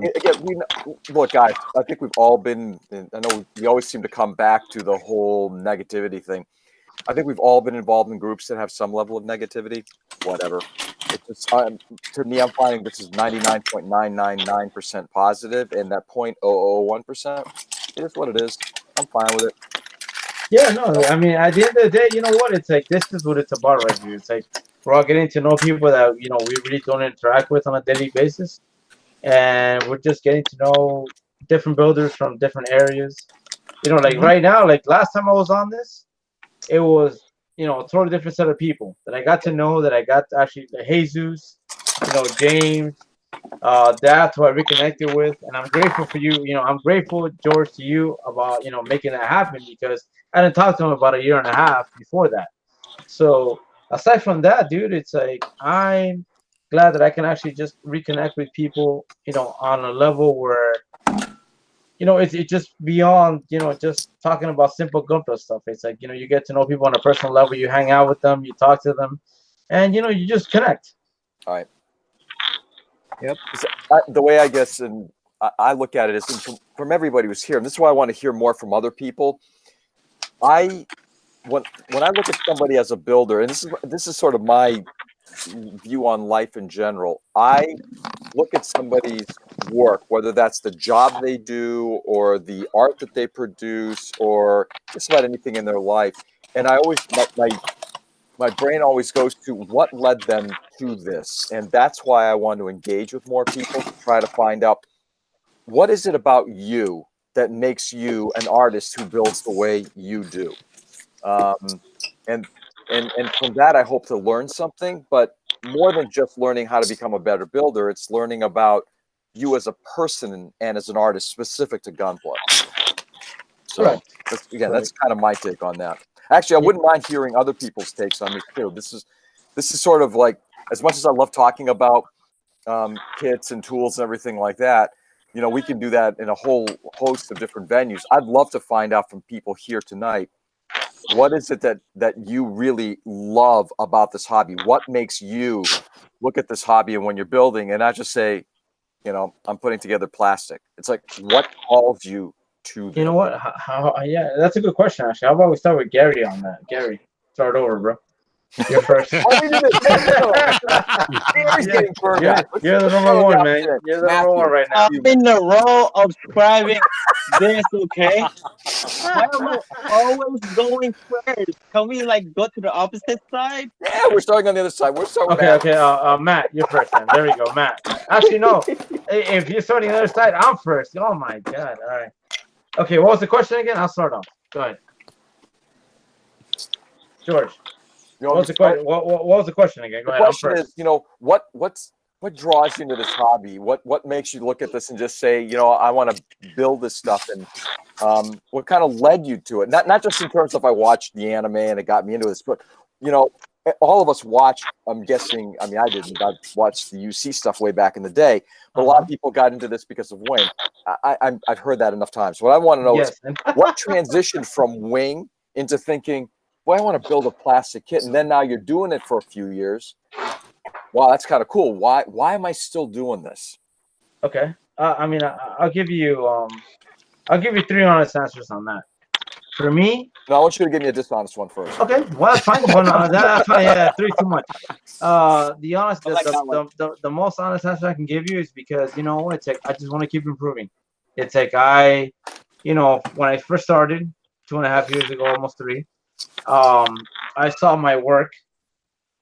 S1: look, guys, I think we've all been. I know we always seem to come back to the whole negativity thing. I think we've all been involved in groups that have some level of negativity. Whatever. It's just, to me, I'm finding this is 99.999% positive, and that 0.001%. It is what it is. I'm fine with it.
S6: Yeah, no, I mean, at the end of the day, you know what? It's like, this is what it's about right here. It's like, we're all getting to know people that, we really don't interact with on a daily basis. And we're just getting to know different builders from different areas. Like right now, like last time I was on this, it was, a totally different set of people that I got to know, that I got to actually, Jesus, James, that's who I reconnected with, and I'm grateful for you. I'm grateful, George, to you about making that happen, because I didn't talk to him about a year and a half before that. So aside from that, dude, it's like I'm glad that I can actually just reconnect with people, on a level where it's just beyond just talking about simple Gunpla stuff. It's like you get to know people on a personal level, you hang out with them, you talk to them, and you just connect.
S1: All right.
S5: Yep.
S1: The way I guess, and I look at it is from everybody who's here, and this is why I want to hear more from other people. When I look at somebody as a builder, and this is sort of my view on life in general, I look at somebody's work, whether that's the job they do or the art that they produce or just about anything in their life, and I always my brain always goes to what led them to this, and that's why I want to engage with more people to try to find out what is it about you that makes you an artist who builds the way you do, and and from that I hope to learn something, but more than just learning how to become a better builder, it's learning about you as a person and as an artist specific to Gunpla. So that's kind of my take on that. Actually, I wouldn't mind hearing other people's takes on this too. This is sort of like, as much as I love talking about kits and tools and everything like that, you know, we can do that in a whole host of different venues. I'd love to find out from people here tonight, what is it that you really love about this hobby? What makes you look at this hobby and when you're building and not just say, you know, I'm putting together plastic. It's like, what calls you to this?
S6: You know what? Yeah, that's a good question, actually. How about we start with Gary on that? Gary, start over, bro. You're first.
S1: Gary's getting burned out.
S6: You're the number one, man. You're the number one right now.
S11: I'm in the role of scribing this, okay? Why am I always going first? Can we like go to the opposite side?
S1: Yeah, we're starting on the other side. We're starting.
S6: Okay. Matt, you're first then. There we go, Matt. Actually, no. If you're starting on the other side, I'm first. Oh my God. All right. Okay, what was the question again? I'll start off. Go ahead. George. What was the question? What was the question again? Go ahead.
S1: The question is, you know, what draws you into this hobby? What makes you look at this and just say, you know, I want to build this stuff? And what kind of led you to it? Not just in terms of I watched the anime and it got me into this, but you know, all of us watch. I'm guessing. I mean, I didn't. I watched the UC stuff way back in the day, but a lot of people got into this because of Wing. I've heard that enough times. What I want to know is what transitioned from Wing into thinking, boy, I want to build a plastic kit, and then now you're doing it for a few years. Wow, that's kind of cool. Why am I still doing this?
S6: Okay. I mean, I'll give you 3 honest answers on that. For me,
S1: no, I want you to give me a dishonest one first.
S6: Okay, well that's fine. Well, no, that's fine. Yeah, 3 too much. The most honest answer I can give you is because you know it's like I just want to keep improving. It's like you know, when I first started 2.5 years ago, almost 3, I saw my work,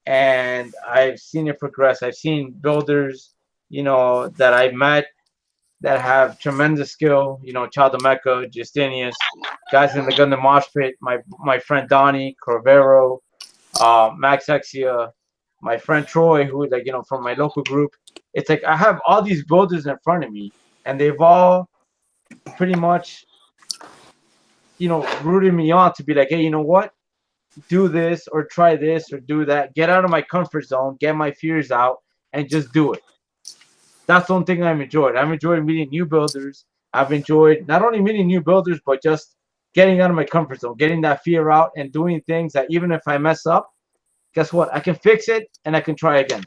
S6: and I've seen it progress. I've seen builders, you know, that I've met that have tremendous skill, you know, Chaldemecca, Justinius, guys in the Gundam Mosh Pit, my friend Donnie, Corvero, Max Exia, my friend Troy, who is like, you know, from my local group. It's like I have all these builders in front of me, and they've all pretty much, you know, rooted me on to be like, hey, you know what? Do this or try this or do that. Get out of my comfort zone, get my fears out, and just do it. That's the one thing I've enjoyed. I've enjoyed meeting new builders. I've enjoyed not only meeting new builders, but just getting out of my comfort zone, getting that fear out, and doing things that even if I mess up, guess what? I can fix it and I can try again.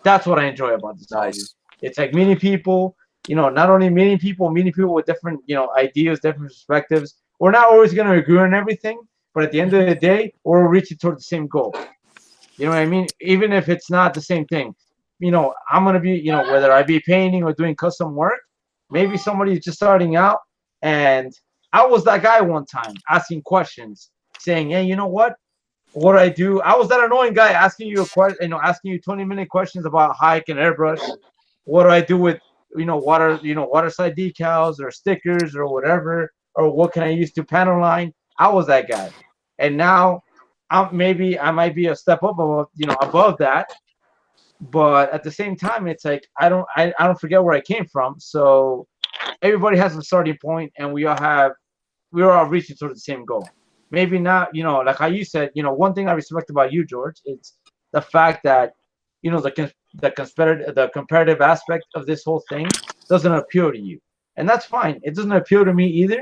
S6: That's what I enjoy about this. Nice. It's like meeting people, you know, not only meeting people with different, you know, ideas, different perspectives. We're not always going to agree on everything, but at the end of the day, we're reaching toward the same goal. You know what I mean? Even if it's not the same thing. You know, I'm going to be, you know, whether I be painting or doing custom work, maybe somebody's just starting out. And I was that guy one time asking questions, saying, hey, you know what do I do? I was that annoying guy asking you a question, you know, asking you 20-minute questions about how I can airbrush. What do I do with, you know, water side decals or stickers or whatever, or what can I use to panel line? I was that guy. And now I might be a step up above that. But at the same time, it's like I don't forget where I came from. So everybody has a starting point, and we're all reaching toward the same goal. Maybe not, you know, like how you said, you know, one thing I respect about you, George, is the fact that, you know, the comparative aspect of this whole thing doesn't appeal to you, and that's fine. It doesn't appeal to me either,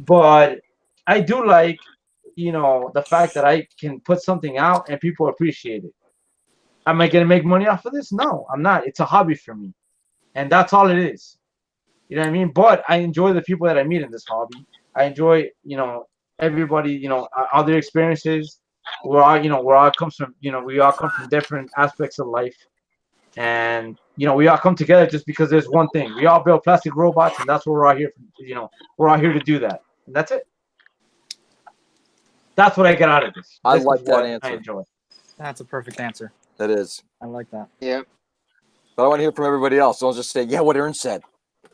S6: but I do like, you know, the fact that I can put something out and people appreciate it. Am I going to make money off of this? No, I'm not. It's a hobby for me. And that's all it is. You know what I mean? But I enjoy the people that I meet in this hobby. I enjoy, you know, everybody, you know, all their experiences. We all come from different aspects of life. And, you know, we all come together just because there's one thing. We all build plastic robots, and that's what we're all here for. You know, we're all here to do that. And that's it. That's what I get out of this.
S1: I
S6: This
S1: like
S6: is
S1: that
S6: what
S1: answer.
S6: I enjoy.
S5: That's a perfect answer.
S1: That is.
S5: I like that.
S2: Yeah.
S1: But I want to hear from everybody else. Don't just say, yeah, what Ern said.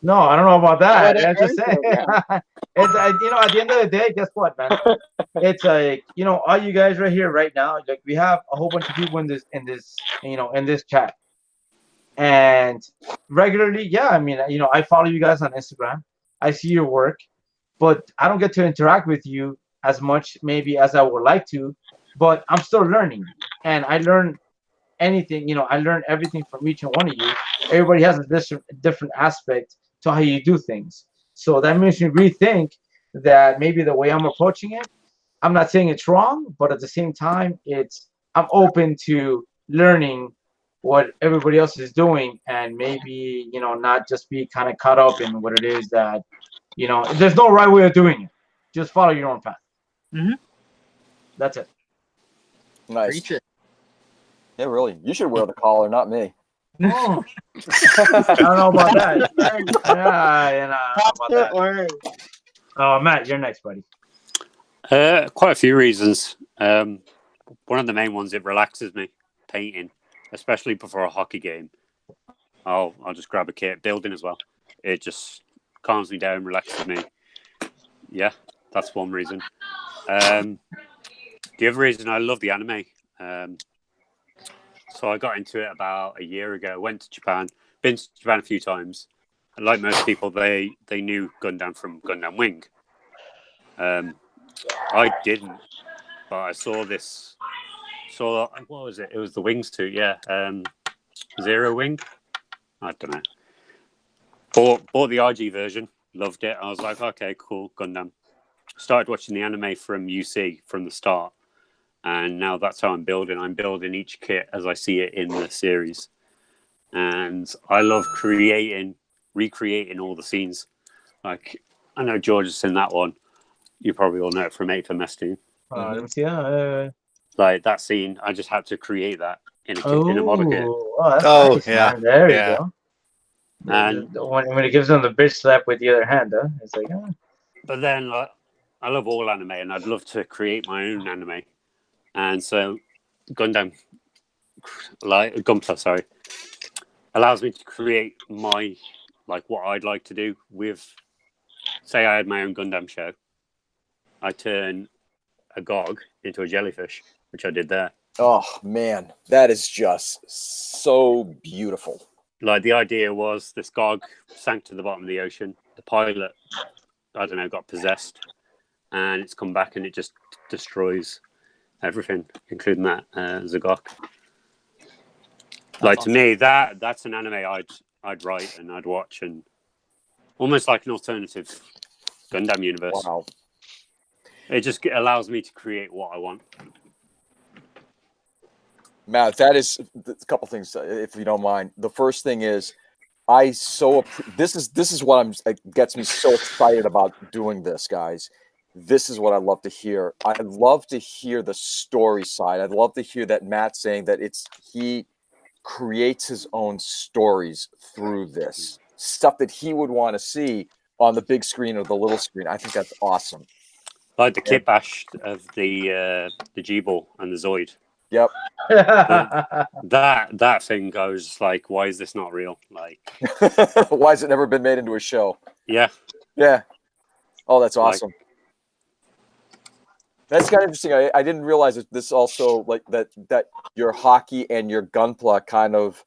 S6: No, I don't know about that.
S2: What
S6: I just
S2: Ern
S6: say,
S2: said,
S6: it's you know, at the end of the day, guess what, man? It's like, you know, all you guys right here right now, like we have a whole bunch of people in this chat, and regularly, yeah. I mean, you know, I follow you guys on Instagram. I see your work, but I don't get to interact with you as much maybe as I would like to. But I'm still learning, and I learn anything. You know, I learn everything from each and one of you. Everybody has a different aspect to how you do things. So that makes me rethink that maybe the way I'm approaching it, I'm not saying it's wrong, but at the same time, I'm open to learning what everybody else is doing, and maybe, you know, not just be kind of caught up in what it is that, you know, there's no right way of doing it. Just follow your own path.
S5: Mm-hmm.
S6: That's it.
S1: Nice.
S5: Preach it.
S1: Yeah, really. You should wear the collar, not me.
S6: Oh. I don't know about that. I don't know about that. Oh, Matt, you're next, buddy.
S4: Quite a few reasons. One of the main ones, it relaxes me painting, especially before a hockey game. I'll just grab a kit, building as well. It just calms me down, relaxes me. Yeah, that's one reason. The other reason, I love the anime. So I got into it about a year ago. Went to Japan, been to Japan a few times. And like most people, they knew Gundam from Gundam Wing. I didn't, but I saw what was it? It was the wingsuit, yeah. Zero Wing. I don't know. Bought the IG version, loved it. I was like, okay, cool, Gundam. Started watching the anime from UC from the start, and now that's how I'm building. I'm building each kit as I see it in the series, and I love recreating all the scenes. Like, I know George has seen that one. You probably all know it from 8 for Mess Team.
S6: Let me see.
S4: Like that scene, I just had to create that in a model kit.
S6: That's nice,
S8: yeah.
S6: man. There
S8: Yeah.
S6: you go.
S4: And
S6: when he gives them the bitch slap with the other hand, huh? It's like,
S4: but then, like, I love all anime, and I'd love to create my own anime. And so, Gunpla, allows me to create my, like, what I'd like to do with. Say I had my own Gundam show. I turn a Gog into a jellyfish, which I did there.
S1: Oh man, that is just so beautiful.
S4: Like, the idea was this Gog sank to the bottom of the ocean. The pilot, I don't know, got possessed, and it's come back and it just destroys everything, including that Zagok. Like, awesome. To me, that's an anime I'd write and I'd watch, and almost like an alternative Gundam universe.
S1: Wow.
S4: It just allows me to create what I want.
S1: Matt, that is a couple things, if you don't mind. The first thing is, this is what gets me so excited about doing this, guys. This is what I love to hear. I love to hear the story side. I'd love to hear that Matt saying that he creates his own stories through this stuff that he would want to see on the big screen or the little screen. I think that's awesome.
S4: Like the kit bash of the G-Ball and the Zoid.
S1: Yep.
S4: that thing goes like, why is this not real? Like,
S1: why has it never been made into a show?
S4: Yeah.
S1: Yeah. Oh, that's awesome. That's kind of interesting. I didn't realize that this also, like, that your hockey and your Gunpla kind of,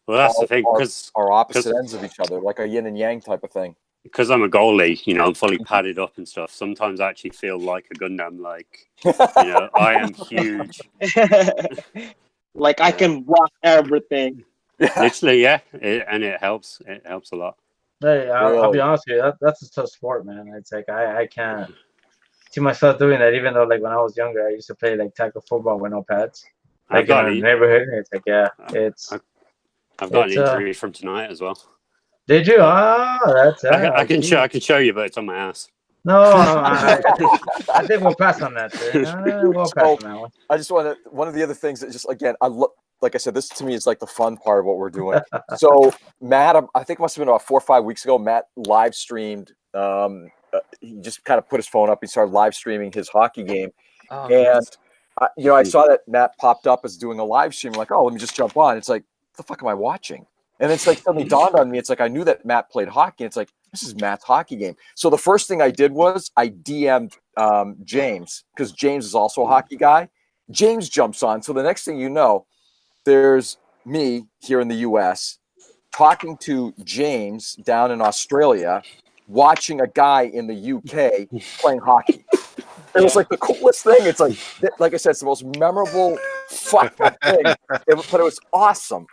S4: well, that's the thing, because
S1: are opposite ends of each other, like a yin and yang type of thing.
S4: Because I'm a goalie, you know, I'm fully padded up and stuff. Sometimes I actually feel like a Gundam, like, you know, I am huge.
S11: Like, I can block everything.
S4: Literally, yeah. It helps. It helps a lot.
S6: Hey, I'll be honest with you. That's a tough sport, man. It's like, I can't see myself doing that, even though, like, when I was younger, I used to play, like, tackle football with no pads. Like, in our neighborhood. It's like, yeah,
S4: I've got an injury from tonight as well.
S6: Did you? That's
S4: I can show you, but it's on my ass.
S6: No, I think we'll pass on that. We'll pass on that one.
S1: I just want to. One of the other things that just, again, like I said, this to me is like the fun part of what we're doing. So Matt, I think it must have been about 4 or 5 weeks ago. Matt live streamed. He just kind of put his phone up. He started live streaming his hockey game, And I saw that Matt popped up as doing a live stream. Like, oh, let me just jump on. It's like, what the fuck am I watching? And it's like suddenly dawned on me. It's like I knew that Matt played hockey. And it's like, this is Matt's hockey game. So the first thing I did was I DM'd James, because James is also a hockey guy. James jumps on. So the next thing you know, there's me here in the US talking to James down in Australia, watching a guy in the UK playing hockey. It was like the coolest thing. It's like I said, it's the most memorable fucked up thing. But it was awesome.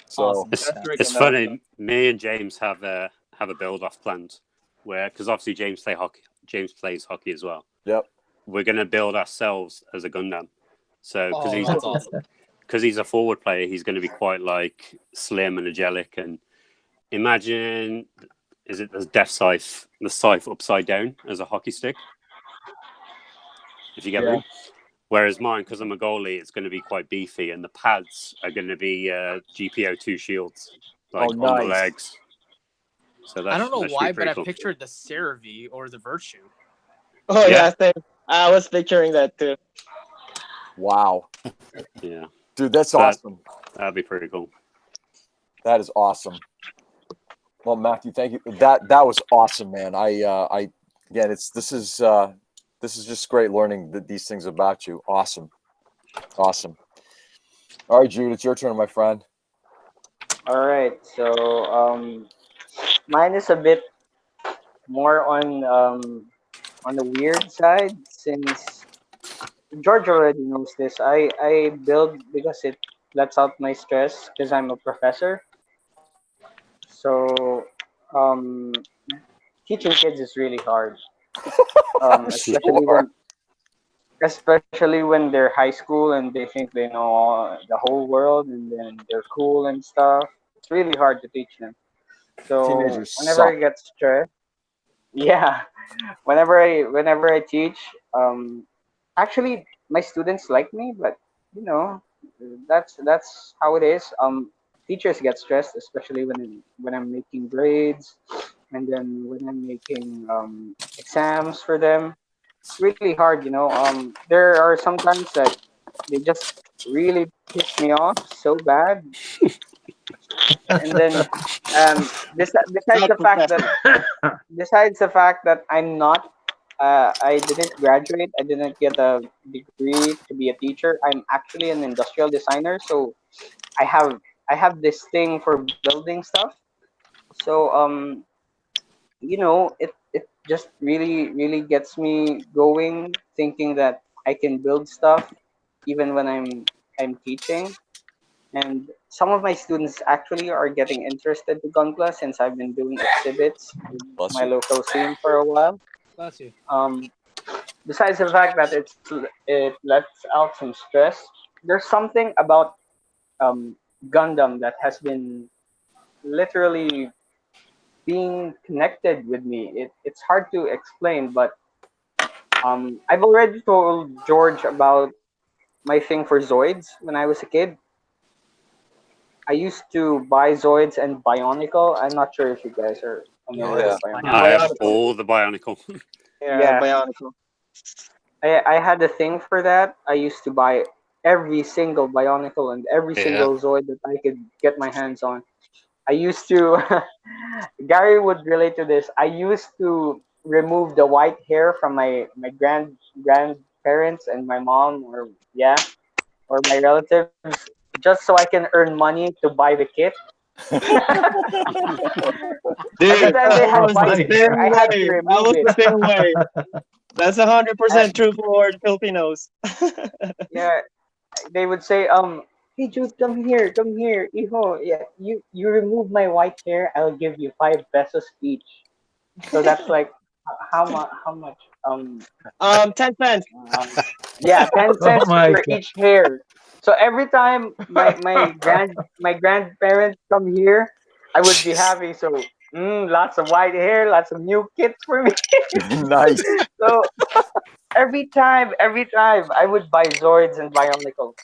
S1: So
S5: Awesome.
S4: It's funny. Me and James have a build off planned because obviously James plays hockey as well.
S1: Yep.
S4: We're gonna build ourselves as a Gundam. So
S5: that's awesome.
S4: Because he's a forward player, he's going to be quite like slim and angelic. And imagine, is it the scythe upside down as a hockey stick? If you get me. Whereas mine, because I'm a goalie, it's going to be quite beefy, and the pads are going to be GPO2 shields, on the legs. So
S10: I don't know why, but
S4: cool.
S10: I pictured the CeraVe or the Virtue.
S11: Oh yeah, same. I was picturing that too.
S1: Wow.
S4: Yeah.
S1: Dude, that's awesome.
S4: That'd be pretty cool.
S1: That is awesome. Well, Matthew, thank you. That was awesome, man. This is just great learning these things about you. Awesome. All right, Jude, it's your turn, my friend.
S7: All right. So mine is a bit more on the weird side, since George already knows this. I build because it lets out my stress, because I'm a professor. So teaching kids is really hard. Especially when they're high school and they think they know the whole world, and then they're cool and stuff. It's really hard to teach them. So
S1: Teenagers
S7: whenever
S1: suck.
S7: I get stressed, yeah, whenever I teach, actually my students like me, but you know, that's how it is. Teachers get stressed, especially when I'm making grades, and then when I'm making exams for them. It's really hard, there are some times that they just really piss me off so bad, and then besides the fact that I'm not I didn't graduate. I didn't get a degree to be a teacher. I'm actually an industrial designer, so I have this thing for building stuff. So it just really gets me going, thinking that I can build stuff even when I'm teaching. And some of my students actually are getting interested to Gunpla, since I've been doing exhibits with
S1: Bless
S7: my
S1: you.
S7: local scene for a while.
S10: Bless you.
S7: Besides the fact that it lets out some stress, there's something about Gundam that has been literally being connected with me. It's hard to explain, but I've already told George about my thing for Zoids when I was a kid. I used to buy Zoids and Bionicle. I'm not sure if you guys are familiar with Bionicle.
S4: I have all the Bionicle.
S11: Yeah, Bionicle.
S7: I had a thing for that. I used to buy every single Bionicle and every single Zoid that I could get my hands on. I used to, Gary would relate to this. I used to remove the white hair from my grandparents and my mom, or my relatives, just so I can earn money to buy the kit. Every
S11: Dude,
S7: time they
S11: I
S7: had
S11: was
S7: white
S11: the
S7: hair,
S11: same
S7: I had to
S11: way. I
S7: remove
S11: was
S7: it.
S11: the same way. That's 100% true for Filipinos.
S7: Yeah, they would say, hey Jude, come here, hijo. Yeah, you remove my white hair, I'll give you 5 pesos each. So that's like how much?
S11: 10 cents.
S7: Yeah, 10 cents
S6: my
S7: for
S6: God.
S7: each hair. So every time my grandparents come here, I would be happy. So lots of white hair, lots of new kits for me.
S1: Nice.
S7: So every time I would buy Zords and Bionicle.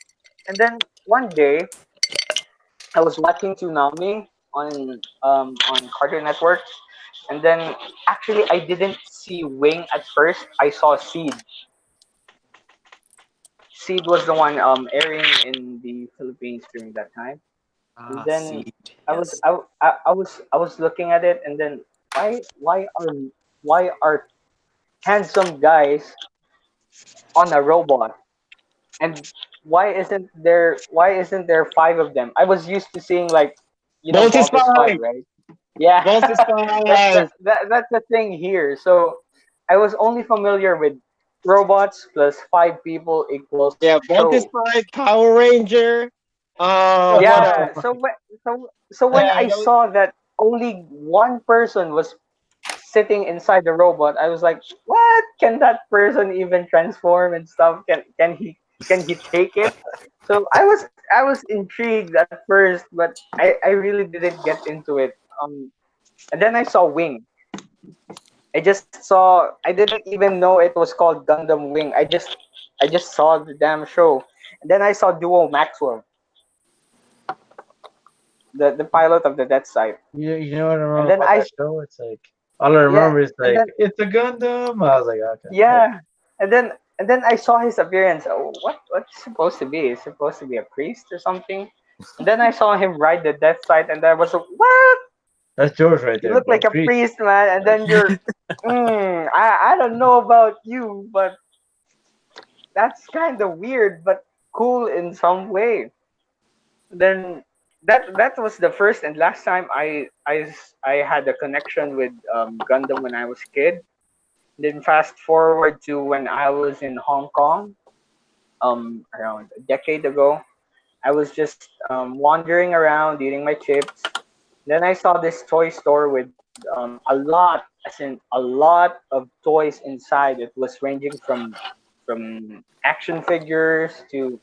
S7: And then one day I was watching Toonami on Cartoon Network, and then actually I didn't see Wing at first. I saw Siege. Seed was the one airing in the Philippines during that time. And then
S10: Seed.
S7: I was I was looking at it, and then why are handsome guys on a robot, and why isn't there five of them? I was used to seeing, like,
S11: Multi
S7: Voltes 5,
S11: Spy!
S7: right? Yeah.
S11: Multi Spy!
S7: That's the thing here. So I was only familiar with robots plus five people equals
S11: Yeah, Multi
S7: show.
S11: Spy, Power Ranger. What else?
S7: Yeah. So when I
S11: Yeah,
S7: saw that only one person was sitting inside the robot, I was like, what? Can that person even transform and stuff? Can he take it? So I was intrigued at first, but I really didn't get into it. And then I saw Wing. I didn't even know it was called Gundam Wing. I just saw the damn show. And then I saw Duo Maxwell, the pilot of the Death Side.
S6: You know what I
S7: And
S6: remember
S7: then
S6: about
S7: I
S6: that show? It's like all I
S7: yeah,
S6: remember is
S7: and
S6: like
S7: then
S6: it's a Gundam. I was like, okay.
S7: yeah, and then I saw his appearance. Oh, what's it supposed to be? It's supposed to be a priest or something. And then I saw him ride the Death Side, and I was like, what?
S6: That's George right
S7: You
S6: there,
S7: look
S6: bro.
S7: like a
S6: Preach.
S7: priest, man. And then I don't know about you, but that's kind of weird, but cool in some way. Then that was the first and last time I had a connection with Gundam when I was a kid. Then fast forward to when I was in Hong Kong, around a decade ago. I was just wandering around eating my chips. Then I saw this toy store with a lot of toys inside. It was ranging from action figures to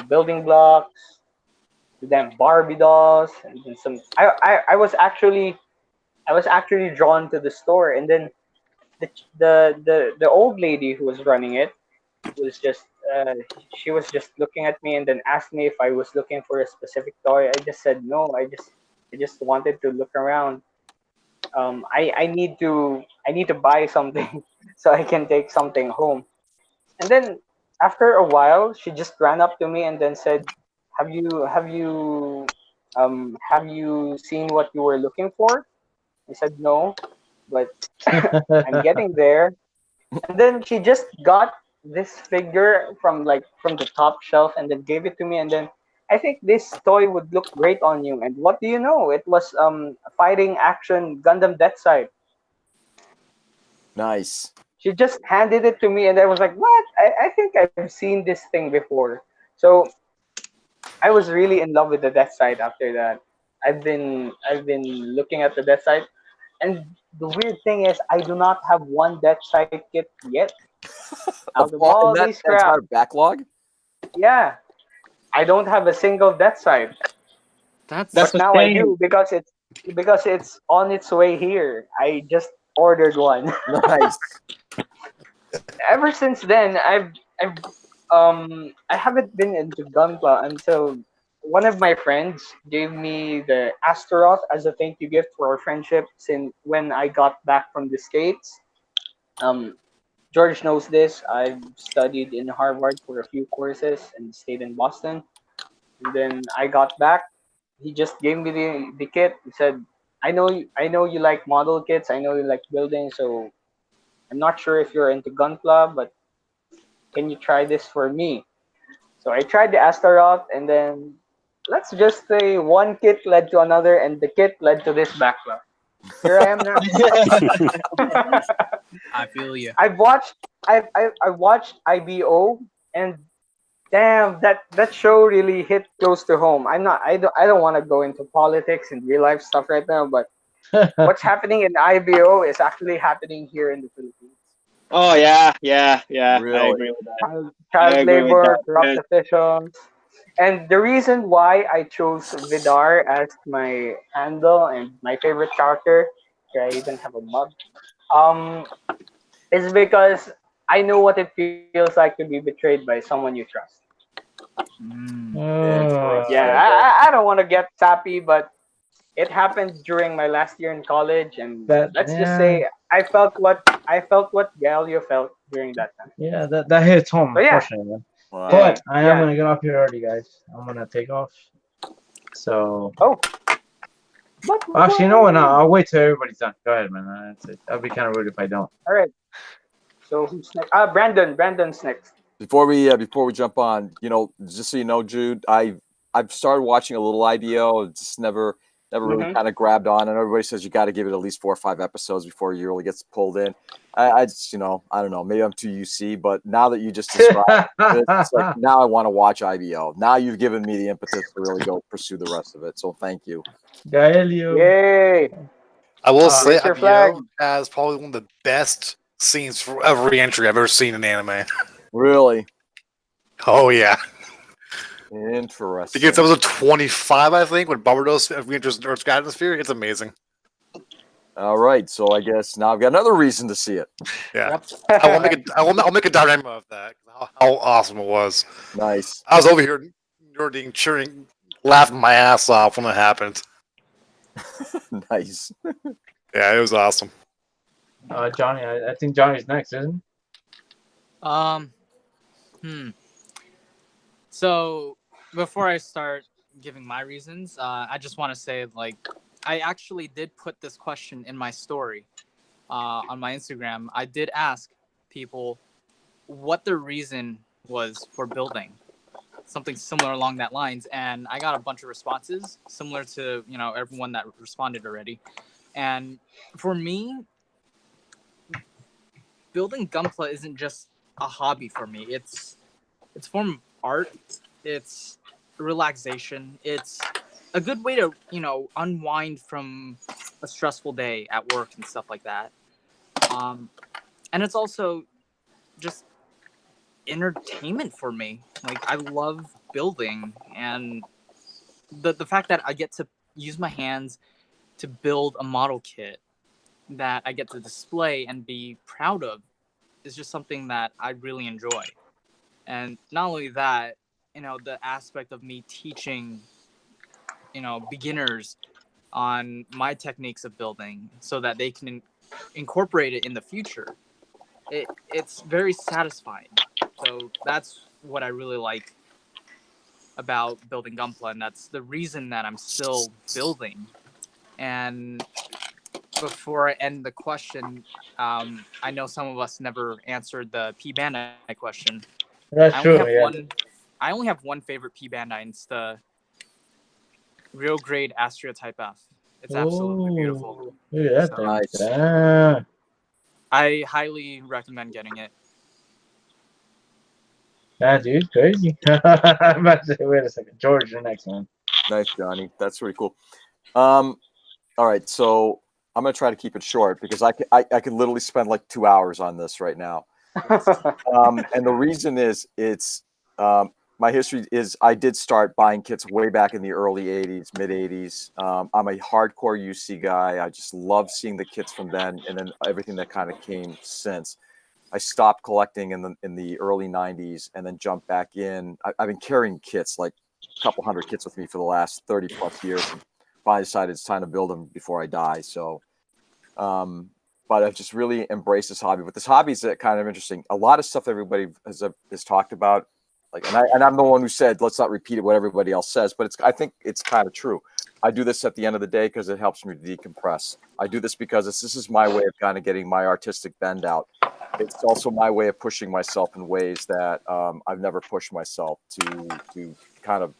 S7: building blocks to then Barbie dolls and then some. I was actually drawn to the store, and then the old lady who was running it was just uh, she was just looking at me and then asked me if I was looking for a specific toy. I just said no. I just wanted to look around. I need to buy something so I can take something home. And then after a while, she just ran up to me and then said, "Have you seen what you were looking for?" I said no, but I'm getting there. And then she just got this figure from the top shelf and then gave it to me, and then I think this toy would look great on you. And what do you know? It was fighting action Gundam Death Side.
S1: Nice.
S7: She just handed it to me, and I was like, "What? I think I've seen this thing before." So I was really in love with the Death Side after that. I've been looking at the Death Side, and the weird thing is, I do not have one Death Side kit yet. Out of
S1: All,
S7: all
S1: in that
S7: these crap,
S1: entire backlog?
S7: yeah, I don't have a single Death Side.
S11: That's
S7: But
S11: a
S7: now I
S11: shame.
S7: do because it's on its way here. I just ordered one.
S1: Nice.
S7: Ever since then, I haven't been into Gunpla until one of my friends gave me the Astaroth as a thank you gift for our friendship since when I got back from the States. Um, George knows this. I've studied in Harvard for a few courses and stayed in Boston. And then I got back. He just gave me the kit. He said, I know you like model kits. I know you like building. So I'm not sure if you're into Gunpla, but can you try this for me?" So I tried the Astaroth, and then let's just say one kit led to another, and the kit led to this backlog. Here I am now.
S10: I feel you.
S7: I watched IBO, and damn, that show really hit close to home. I don't want to go into politics and real life stuff right now, but what's happening in IBO is actually happening here in the Philippines.
S11: Oh yeah. I
S1: Really?
S11: agree with that. I
S7: Child
S11: agree with
S7: labor,
S11: that.
S7: corrupt officials. And the reason why I chose Vidar as my handle and my favorite character, here I even have a mug, um, is because I know what it feels like to be betrayed by someone you trust. Yeah,
S1: Interesting.
S7: I don't want to get sappy, but it happened during my last year in college, and
S6: that
S7: let's just
S6: yeah,
S7: say I felt what Galio felt during that time.
S6: yeah, that hits home,
S7: So yeah,
S6: unfortunately, man.
S1: Wow.
S6: But I am
S7: Yeah.
S6: gonna get off here already, guys. I'm gonna take off. So.
S7: Oh.
S6: Actually, you know what? No, I'll wait till everybody's done. Go ahead, man. That'd be kind of rude if I don't.
S7: All right. So who's next? Brandon. Brandon's next.
S1: Before we jump on, just so you know, Jude, I've started watching a little IBO. It's just never really kind of grabbed on, and everybody says you got to give it at least 4 or 5 episodes before you really gets pulled in. I just, I don't know, maybe I'm too UC, but now that you just described it, it's like now I want to watch IBO. Now you've given me the impetus to really go pursue the rest of it. So thank you.
S6: Gaelio.
S7: Yay!
S8: I will say,
S7: Raise your flag.
S8: IBO has probably one of the best scenes for every entry I've ever seen in anime.
S1: Really?
S8: Oh yeah.
S1: Interesting.
S8: It gets episode 25, I think, when Barbados re-enters Earth's atmosphere. It's amazing.
S1: All right, so I guess now I've got another reason to see it.
S8: Yeah, I'll make a diorama of that. How awesome it was.
S1: Nice.
S8: I was over here nerding, cheering, laughing my ass off when it happened.
S1: Nice.
S8: Yeah, it was awesome.
S6: Johnny, I think Johnny's next, isn't
S10: he? So before I start giving my reasons, I just want to say, like, I actually did put this question in my story on my Instagram. I did ask people what the reason was for building something similar along that lines, and I got a bunch of responses similar to everyone that responded already. And for me, building Gunpla isn't just a hobby for me. It's a form of art. It's relaxation. It's a good way to unwind from a stressful day at work and stuff like that. And it's also just entertainment for me. Like, I love building, and the fact that I get to use my hands to build a model kit that I get to display and be proud of is just something that I really enjoy. And not only that, the aspect of me teaching beginners on my techniques of building so that they can incorporate it in the future, it's very satisfying. So that's what I really like about building Gunpla, and that's the reason that I'm still building. And before I end the question, I know some of us never answered the P Bandai question.
S6: That's true.
S10: I only have one favorite P Bandai, and it's the Real Grade Astria Type F. It's absolutely beautiful.
S6: Look at that
S10: So,
S6: nice.
S10: I highly recommend getting it.
S6: That dude's crazy. I'm about to say, wait a second, George, you're next, man.
S1: Nice, Johnny. That's really cool. All right, so I'm gonna try to keep it short because I could literally spend like 2 hours on this right now. And the reason is my history is I did start buying kits way back in the early 80s, mid 80s. I'm a hardcore UC guy. I just love seeing the kits from then and then everything that kind of came since. I stopped collecting in the early 90s and then jumped back in. I've been carrying kits, like a couple hundred kits with me for the last 30 plus years. And finally decided it's time to build them before I die. So, but I've just really embraced this hobby. But this hobby is kind of interesting. A lot of stuff everybody has talked about, like, and I'm the one who said let's not repeat what everybody else says, but I think it's kind of true. I do this at the end of the day because it helps me decompress. I do this because this is my way of kind of getting my artistic bend out. It's also my way of pushing myself in ways that I've never pushed myself to kind of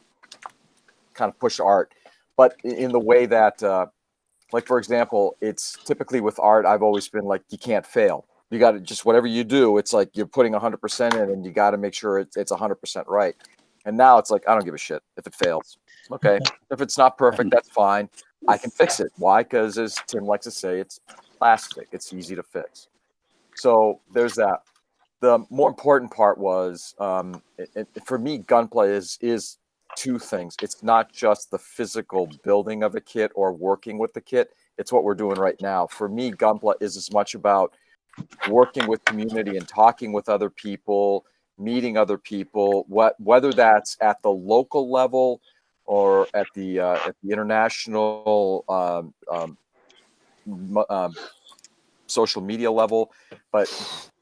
S1: push art, but in the way that, like, for example, it's typically with art, I've always been like, you can't fail. You got to just, whatever you do, it's like you're putting 100% in and you got to make sure it's 100% right. And now it's like, I don't give a shit if it fails. Okay. If it's not perfect, that's fine. I can fix it. Why? Because as Tim likes to say, it's plastic. It's easy to fix. So there's that. The more important part was, for me, Gunpla is two things. It's not just the physical building of a kit or working with the kit. It's what we're doing right now. For me, Gunpla is as much about working with community and talking with other people, meeting other people, whether that's at the local level or at the international social media level. But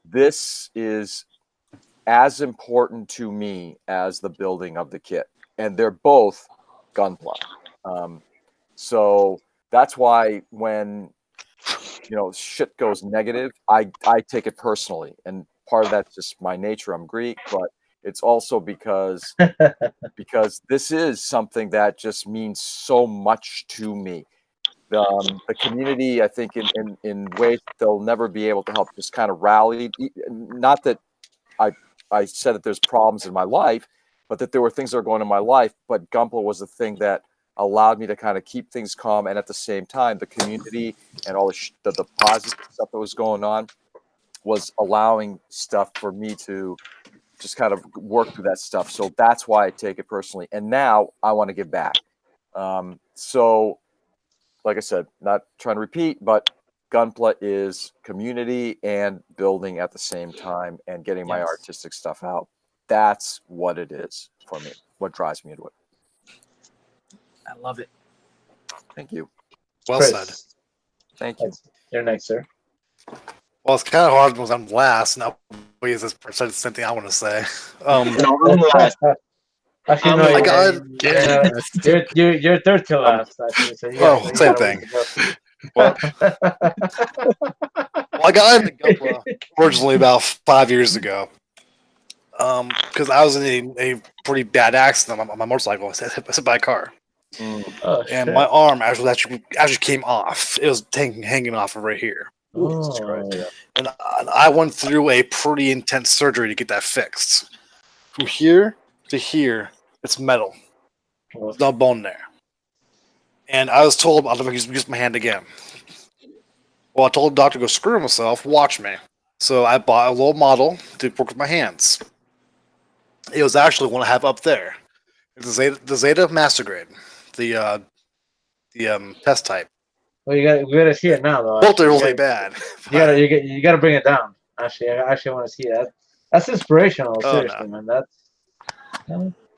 S1: this is as important to me as the building of the kit, and they're both Gunpla. So that's why when shit goes negative, I take it personally, and part of that's just my nature. I'm Greek, but it's also because this is something that just means so much to me. The community, I think, in ways they'll never be able to help, just kind of rallied. Not that I said that there's problems in my life, but that there were things that are going in my life. But Gunpla was the thing that allowed me to kind of keep things calm, and at the same time, the community and all the positive stuff that was going on was allowing stuff for me to just kind of work through that stuff. So that's why I take it personally. And now I want to give back. So, like I said, not trying to repeat, but Gunpla is community and building at the same time and getting my artistic stuff out. That's what it is for me, what drives me into it.
S10: I love it.
S1: Thank you.
S8: Well
S6: Chris.
S8: said.
S1: Thank you.
S6: You're next, sir.
S8: Well, it's kind of hard because I'm last. Now, is this the same thing I want to say?
S11: No, I'm last.
S6: Actually,
S11: I'm
S6: no,
S11: last.
S6: you're third to last. Actually, so you
S8: same
S6: got a
S8: thing.
S6: ways to go.
S8: Well, I got into Gunpla originally about 5 years ago. Because I was in a pretty bad accident on my motorcycle. I was hit by a car.
S6: Oh,
S8: And
S6: shit.
S8: my arm actually came off. It was hanging off of right here.
S6: Oh, yeah.
S8: And I went through a pretty intense surgery to get that fixed. From here to here, it's metal. There's no bone there. And I was told I'll never use my hand again. Well, I told the doctor to go screw himself, watch me. So I bought a little model to work with my hands. It was actually one I have up there. It's the Zeta Master Grade, the test type.
S6: Well, we gotta see it now, though.
S8: Both are really bad.
S6: You gotta bring it down. Actually, I actually want to see that. That's inspirational. Seriously, man. That's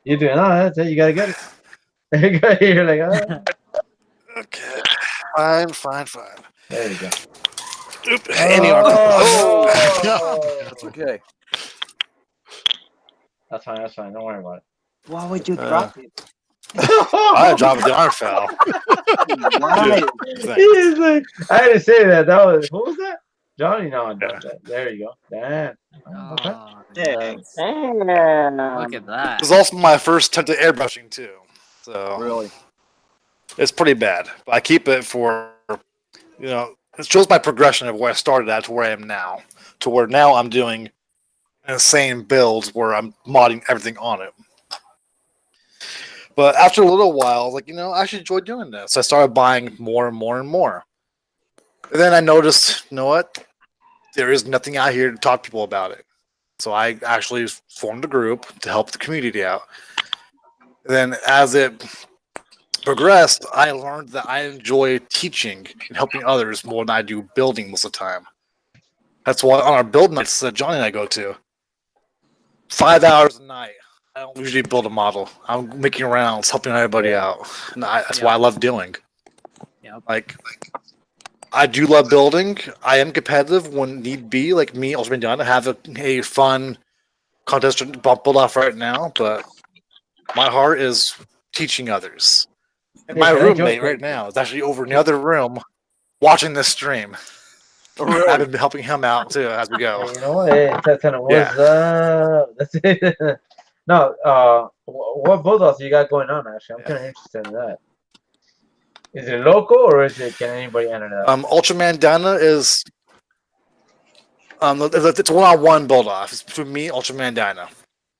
S6: you're doing. That's it. You gotta get it. You're like,
S8: Okay, fine.
S6: There you go.
S8: Oop, any arm.
S6: Oh,
S1: That's okay.
S6: That's fine. Don't worry about it.
S11: Why would you drop it?
S8: I dropped the arm foul.
S11: Why?
S6: He's like, I had to say that. That was who was that? Johnny. No, that. There you go. Damn. Okay.
S10: Oh,
S11: Thanks.
S10: look at that.
S8: It was also my first attempt at airbrushing too. So
S1: Really?
S8: it's pretty bad. But I keep it for it shows my progression of where I started at to where I am now. To where now I'm doing insane builds where I'm modding everything on it. But after a little while, I was like, I actually enjoy doing this. So I started buying more and more and more. And then I noticed, you know what? There is nothing out here to talk to people about it. So I actually formed a group to help the community out. And then as it progressed, I learned that I enjoy teaching and helping others more than I do building most of the time. That's why on our build nights that Johnny and I go to, 5 hours a night, I don't usually build a model. I'm making rounds, helping everybody out. And that's what I love doing.
S10: Yep.
S8: Like, I do love building. I am competitive when need be. Like me, also been done. I have a fun contest to build off right now, but my heart is teaching others. And my roommate right now is actually over in the other room watching this stream.
S1: Oh, really?
S8: I've been helping him out too as we go.
S6: You know what? That's kind of what's That's it. No, what bulldogs you got going on? Actually, I'm kind of interested in that. Is it local or can anybody enter that?
S8: Ultraman Dana is it's one-on-one build off. It's between me, Ultraman Dana.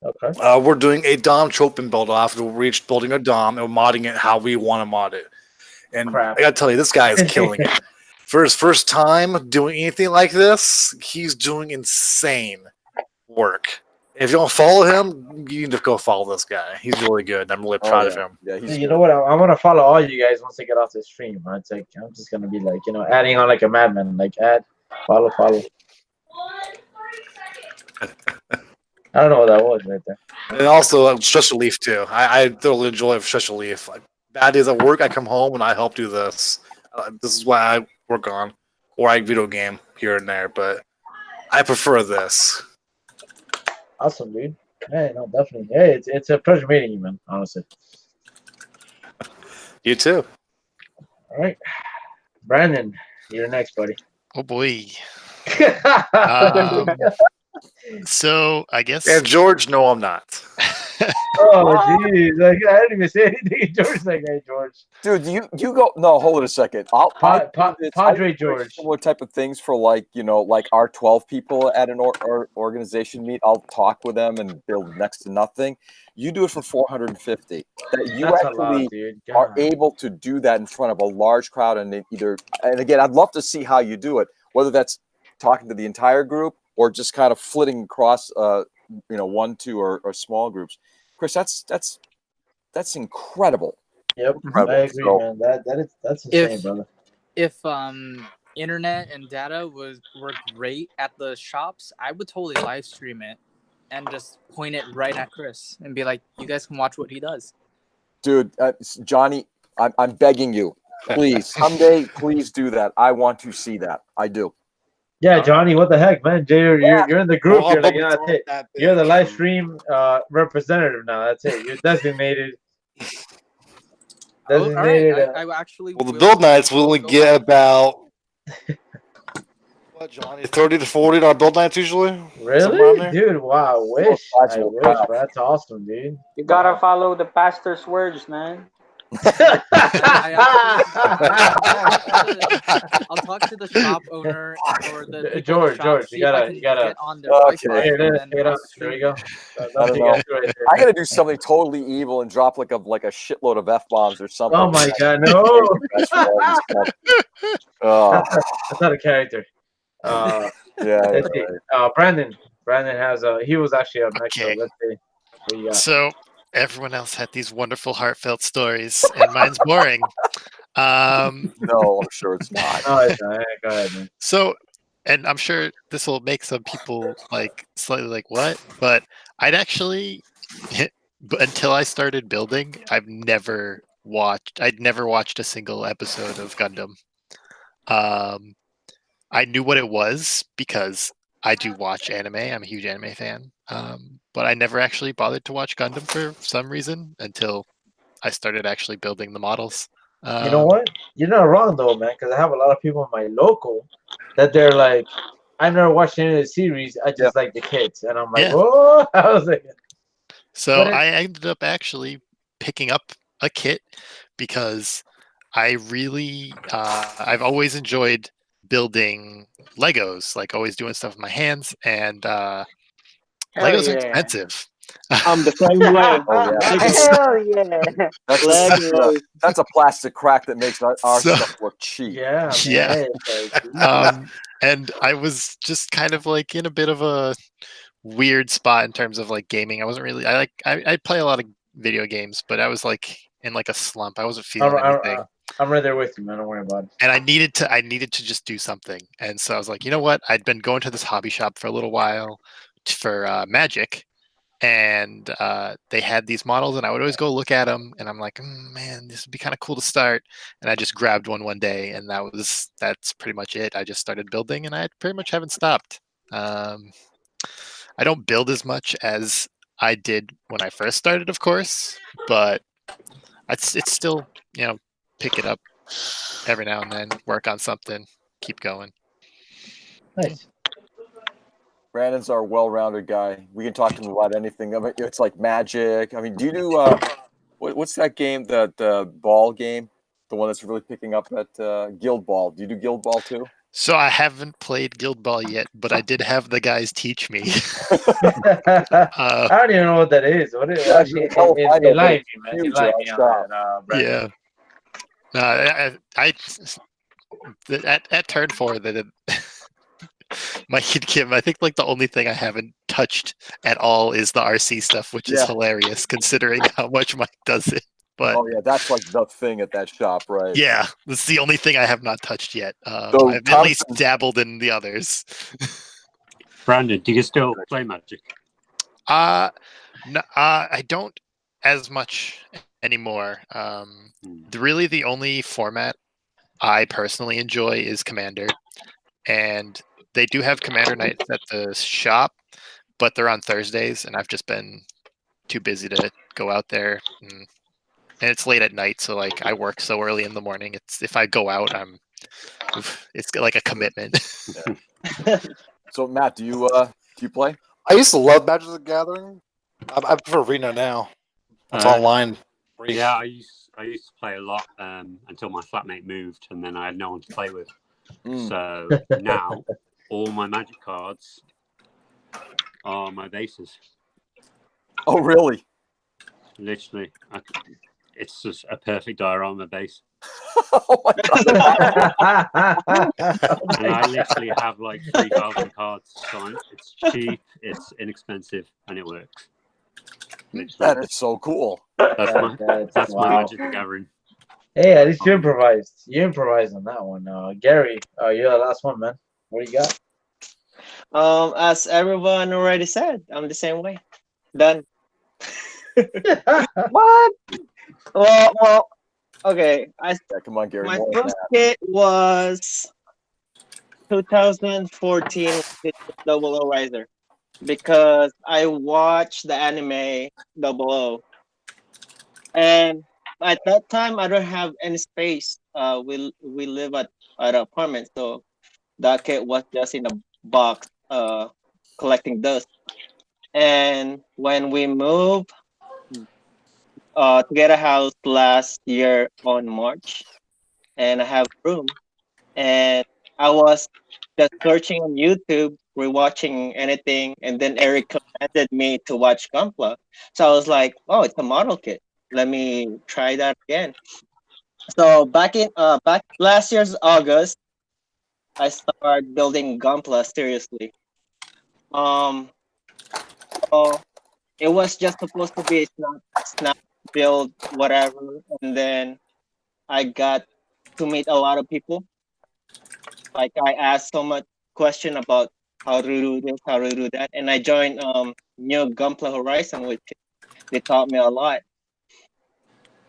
S6: Okay.
S8: We're doing a Dom Chopin build off. We're each building a Dom and we're modding it how we want to mod it. And I gotta tell you, this guy is killing it. For his first time doing anything like this, he's doing insane work. If you don't follow him, you need to go follow this guy. He's really good. I'm really proud of him.
S1: Yeah,
S6: you know what? I'm gonna follow all you guys once I get off the stream. Right? It's like I'm just gonna be like, adding on like a madman, like add, follow. I don't know what that was right there.
S8: And also Stretch a Leaf too. I thoroughly enjoy Stretch a Leaf. Like, bad days at work, I come home and I help do this. This is what I work on, or I video game here and there. But I prefer this.
S6: Awesome, dude. Hey, no, definitely. Hey, it's a pleasure meeting you, man. Honestly.
S8: You too.
S6: All right, Brandon, you're next, buddy.
S3: Oh boy. So I guess.
S8: And George, no, I'm not.
S6: Oh, jeez. Like, I didn't even say anything. George, like, hey, George.
S1: Dude, you go. No, hold it a second. I do
S6: Padre
S1: very
S6: George.
S1: similar type of things for like like our 12 people at an organization meet. I'll talk with them and build next to nothing. You do it for 450. That you
S6: That's a
S1: actually
S6: lot, dude.
S1: are
S6: God.
S1: able to do that in front of a large crowd and and again, I'd love to see how you do it. Whether that's talking to the entire group or just kind of flitting across, 1, 2, or small groups. Chris, that's incredible.
S6: Yep,
S1: Incredible.
S6: I agree,
S1: So,
S6: man. That's insane, brother.
S10: If internet and data were great at the shops, I would totally live stream it and just point it right at Chris and be like, "You guys can watch what he does."
S1: Dude, Johnny, I'm begging you, please someday, please do that. I want to see that. I do.
S6: Yeah, Johnny, what the heck, man? You're in the group.
S8: Well,
S6: You're like,
S8: Bubba
S6: that's
S8: Thorpe
S6: it.
S8: that
S6: You're the
S8: big.
S6: live stream representative now. That's it. You're designated.
S10: Oh, all right, I actually.
S8: Well, the
S10: will
S8: build nights we only
S10: go
S8: get
S10: live.
S8: about what, Johnny, 30 to 40 to our build nights usually. Somewhere around
S6: Really,
S8: there.
S6: dude? Wow, I wish. Bro. That's awesome, dude.
S7: You gotta follow the pastor's words, man.
S10: I'll talk to the shop owner or the people
S6: George,
S10: in the shop,
S6: George,
S10: see if I can get on their Wi-Fi.
S6: Here,
S10: And
S6: there
S10: then
S6: you
S10: I'll
S6: go. There you go.
S1: I don't know. I gotta do something totally evil and drop like a shitload of F-bombs or something.
S6: Oh my god, no!
S1: That's
S6: not a character.
S1: Yeah.
S6: Let's see. Brandon has he was actually up next. So
S3: Okay.
S6: let's see. What you got?
S3: So everyone else had these wonderful, heartfelt stories, and mine's boring.
S1: No, I'm sure it's not.
S6: No, it's not. Go ahead, man.
S3: So, and I'm sure this will make some people like slightly like what, but I'd actually, but until I started building, I'd never watched a single episode of Gundam. I knew what it was because I do watch anime. I'm a huge anime fan. But I never actually bothered to watch Gundam for some reason until I started actually building the models.
S6: You know what? You're not wrong though, man. Because I have a lot of people in my local that they're like, I never watched any of the series. I just like the kids, and I'm like,
S3: Yeah.
S6: oh, I was like.
S3: So I ended up actually picking up a kit because I really, I've always enjoyed building Legos, like always doing stuff with my hands, and Legos are expensive.
S11: I'm the same way.
S7: Hell yeah!
S1: That's a plastic crack that makes our stuff look cheap.
S6: Yeah,
S3: Yeah. And I was just kind of like in a bit of a weird spot in terms of like gaming. I wasn't really. I play a lot of video games, but I was like in like a slump. I wasn't feeling anything.
S6: I'm right there with you, man. Don't worry about it.
S3: And I needed to just do something. And so I was like, you know what? I'd been going to this hobby shop for a little while for Magic, and they had these models, and I would always go look at them, and I'm like, man, this would be kind of cool to start. And I just grabbed one day, and that's pretty much it. I just started building, and I pretty much haven't stopped. I don't build as much as I did when I first started, of course, but it's still, pick it up every now and then, work on something, keep going.
S6: Nice.
S1: Brandon's our well-rounded guy. We can talk to him about anything. I mean, it's like Magic. I mean, do you do what's that game? The ball game, the one that's really picking up at Guild Ball. Do you do Guild Ball too?
S3: So I haven't played Guild Ball yet, but I did have the guys teach me.
S6: I don't even know what that is. What is actually? Enlighten me, man. Enlighten me on that, Brandon.
S3: Yeah. At turn 4, my kid Kim, I think like the only thing I haven't touched at all is the RC stuff, which is hilarious considering how much Mike does it. But
S1: that's like the thing at that shop, right?
S3: Yeah, that's the only thing I have not touched yet. I've at least dabbled in the others.
S4: Brandon, do you still play Magic?
S3: No, I don't as much anymore. Really, the only format I personally enjoy is Commander, and they do have Commander nights at the shop, but they're on Thursdays, and I've just been too busy to go out there. And it's late at night, so like I work so early in the morning. It's if I go out, it's like a commitment.
S1: So Matt, do you play?
S8: I used to love Magic the Gathering. I prefer Arena now. It's online. Free.
S4: Yeah, I used to play a lot until my flatmate moved, and then I had no one to play with. So now all my Magic cards are my bases.
S1: Oh, really?
S4: Literally, it's just a perfect diorama base.
S1: Oh my God.
S4: And I literally have like 3,000 cards signed. It's cheap, it's inexpensive, and it works. Literally.
S1: That is so cool.
S4: That's my Magic the Gathering.
S6: Hey, at least you improvised. You improvised on that one. Gary, you're the last one, man. What do you got?
S2: As everyone already said, I'm the same way. Done.
S7: What?
S2: Well, okay.
S1: Come on, Gary.
S2: My first kit was 2014 Double O Riser because I watched the anime Double O, and at that time I don't have any space. We live at an apartment, so that kit was just in a box, collecting dust. And when we moved to get a house last year on March, and I have a room, and I was just searching on YouTube, rewatching anything, and then Eric commanded me to watch Gunpla. So I was like, "Oh, it's a model kit. Let me try that again." So back last year's August, I started building Gunpla seriously. So it was just supposed to be a snap build, whatever, and then I got to meet a lot of people. Like I asked so much question about how to do this, how to do that, and I joined new Gunpla Horizon, which they taught me a lot.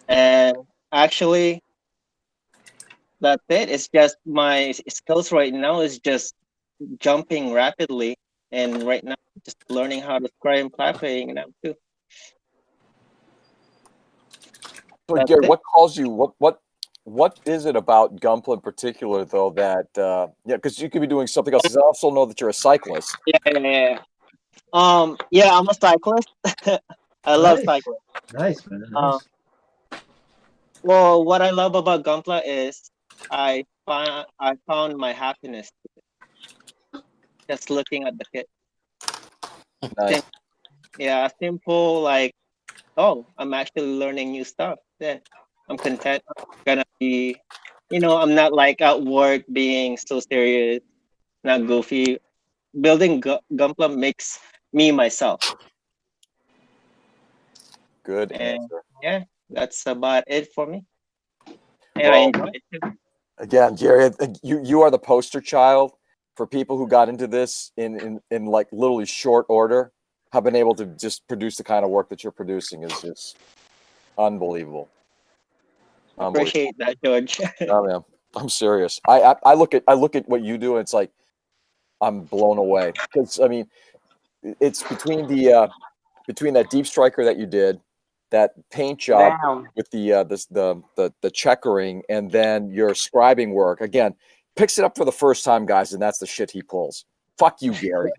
S2: And actually, that's it. It's just my skills right now is just jumping rapidly, and right now just learning how to scribe and playing now too.
S1: So
S2: That's
S1: Gary,
S2: it.
S1: what calls you? What is it about Gunpla in particular, though, that because you could be doing something else. I also know that you're a cyclist.
S2: Yeah. Yeah, I'm a cyclist. I love cycling.
S6: Nice, man. Nice.
S2: Well, what I love about Gunpla is I found my happiness just looking at the kit.
S1: Nice.
S2: Yeah, simple like, oh, I'm actually learning new stuff. Then I'm content. I'm gonna be, I'm not like at work being so serious, not goofy. Building Gunpla makes me myself.
S1: Good
S2: And
S1: answer.
S2: yeah, that's about it for me. And I enjoy it too.
S1: Again, Gary, I think you are the poster child for people who got into this in like literally short order, have been able to just produce the kind of work that you're producing is just unbelievable.
S2: Appreciate that, George.
S1: Oh man, I'm serious. I look at what you do, and it's like I'm blown away because I mean, it's between that deep striker that you did, that paint job with the checkering, and then your scribing work. Again, picks it up for the first time, guys, and that's the shit he pulls. Fuck you, Gary.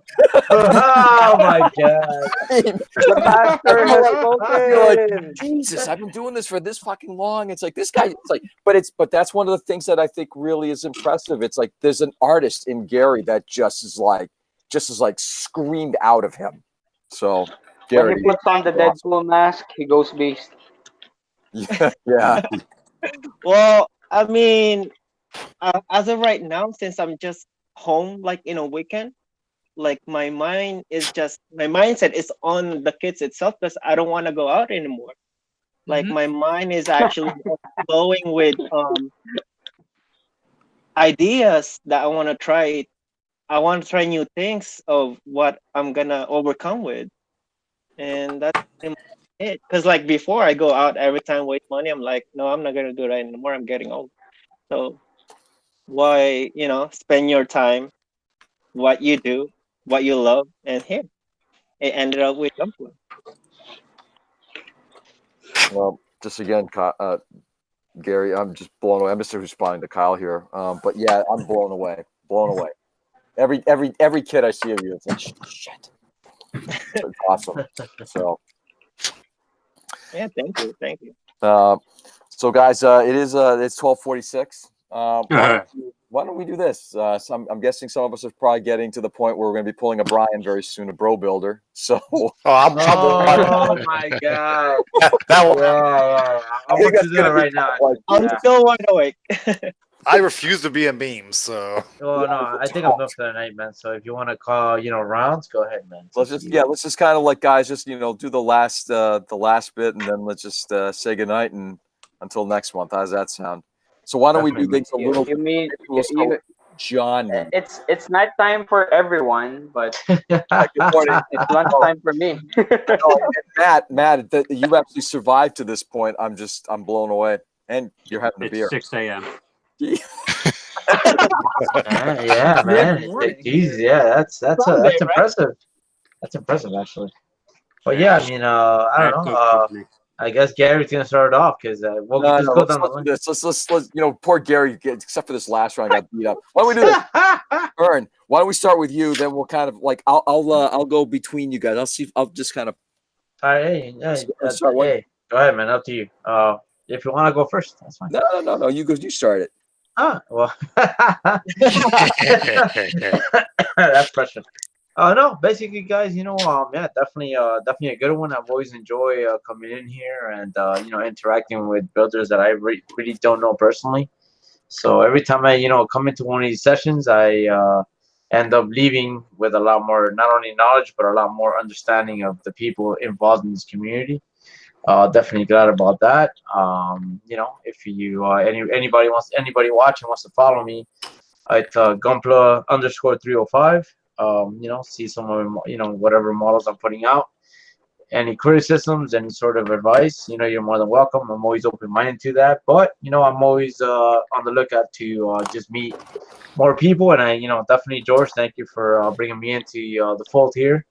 S6: Oh my God.
S1: I mean,
S7: The master has
S1: you're
S7: spoken.
S1: like, Jesus, I've been doing this for this fucking long. It's like this guy. It's like, but that's one of the things that I think really is impressive. It's like there's an artist in Gary that just is like screamed out of him. So Gary,
S7: When he puts on the Deadpool mask, he goes beast.
S1: Yeah.
S2: Well, I mean, as of right now, since I'm just home, like in a weekend, like my mindset is on the kids itself because I don't want to go out anymore. Like my mind is actually flowing with ideas that I want to try. I want to try new things of what I'm gonna overcome with, and that's pretty much it. Because like before, I go out every time, waste money. I'm like, no, I'm not gonna do that anymore. I'm getting old, so why spend your time what you do, what you love, and here. it ended up with Gunpla.
S1: Well, just again, Gary, I'm just blown away. I'm just responding to Kyle here, but yeah, I'm blown away. Every kid I see of you, it's like shit. It's awesome. So
S2: Yeah, thank you.
S1: so guys, it's 12:46. Why don't we do this? I'm guessing some of us are probably getting to the point where we're going to be pulling a Brian very soon, a bro builder. So,
S6: oh my god,
S8: that will.
S6: Yeah. I'm going to do it right now.
S2: I'm still wide awake.
S8: I refuse to be a meme, so.
S6: Oh no, I think I'm done for the night, man. So if you want to call, rounds, go ahead, man.
S1: Let's just kind of like guys, just do the last bit, and then let's just say goodnight and until next month. How does that sound? So why don't we do things a little?
S7: You mean
S1: Johnny?
S7: It's night time for everyone, but
S1: good morning.
S7: It's lunchtime for me.
S1: Matt, you actually survived to this point. I'm blown away, and you're having a beer.
S4: 6 a.m.
S6: Yeah, man. Jeez, yeah, that's impressive. That's impressive, actually. But yeah, I mean, I don't know. I guess Gary's gonna start it off because let's
S1: poor Gary, except for this last round, got beat up. Why don't we do this? Ern, why don't we start with you? Then we'll kind of like I'll go between you guys. I'll just kind of.
S6: All right, hey, go ahead, man. Up to you. If you want to go first, that's fine.
S1: No. You go. You start it.
S6: Well, that's pressure. No, basically, guys, yeah, definitely a good one. I've always enjoyed coming in here and interacting with builders that I really don't know personally. So every time I come into one of these sessions, I end up leaving with a lot more, not only knowledge but a lot more understanding of the people involved in this community. Definitely glad about that. If you anybody watching wants to follow me at Gunpla _305. See some of whatever models I'm putting out. Any criticisms, any sort of advice, you're more than welcome. I'm always open-minded to that. But I'm always on the lookout to just meet more people. And I definitely, George, thank you for bringing me into the fold here.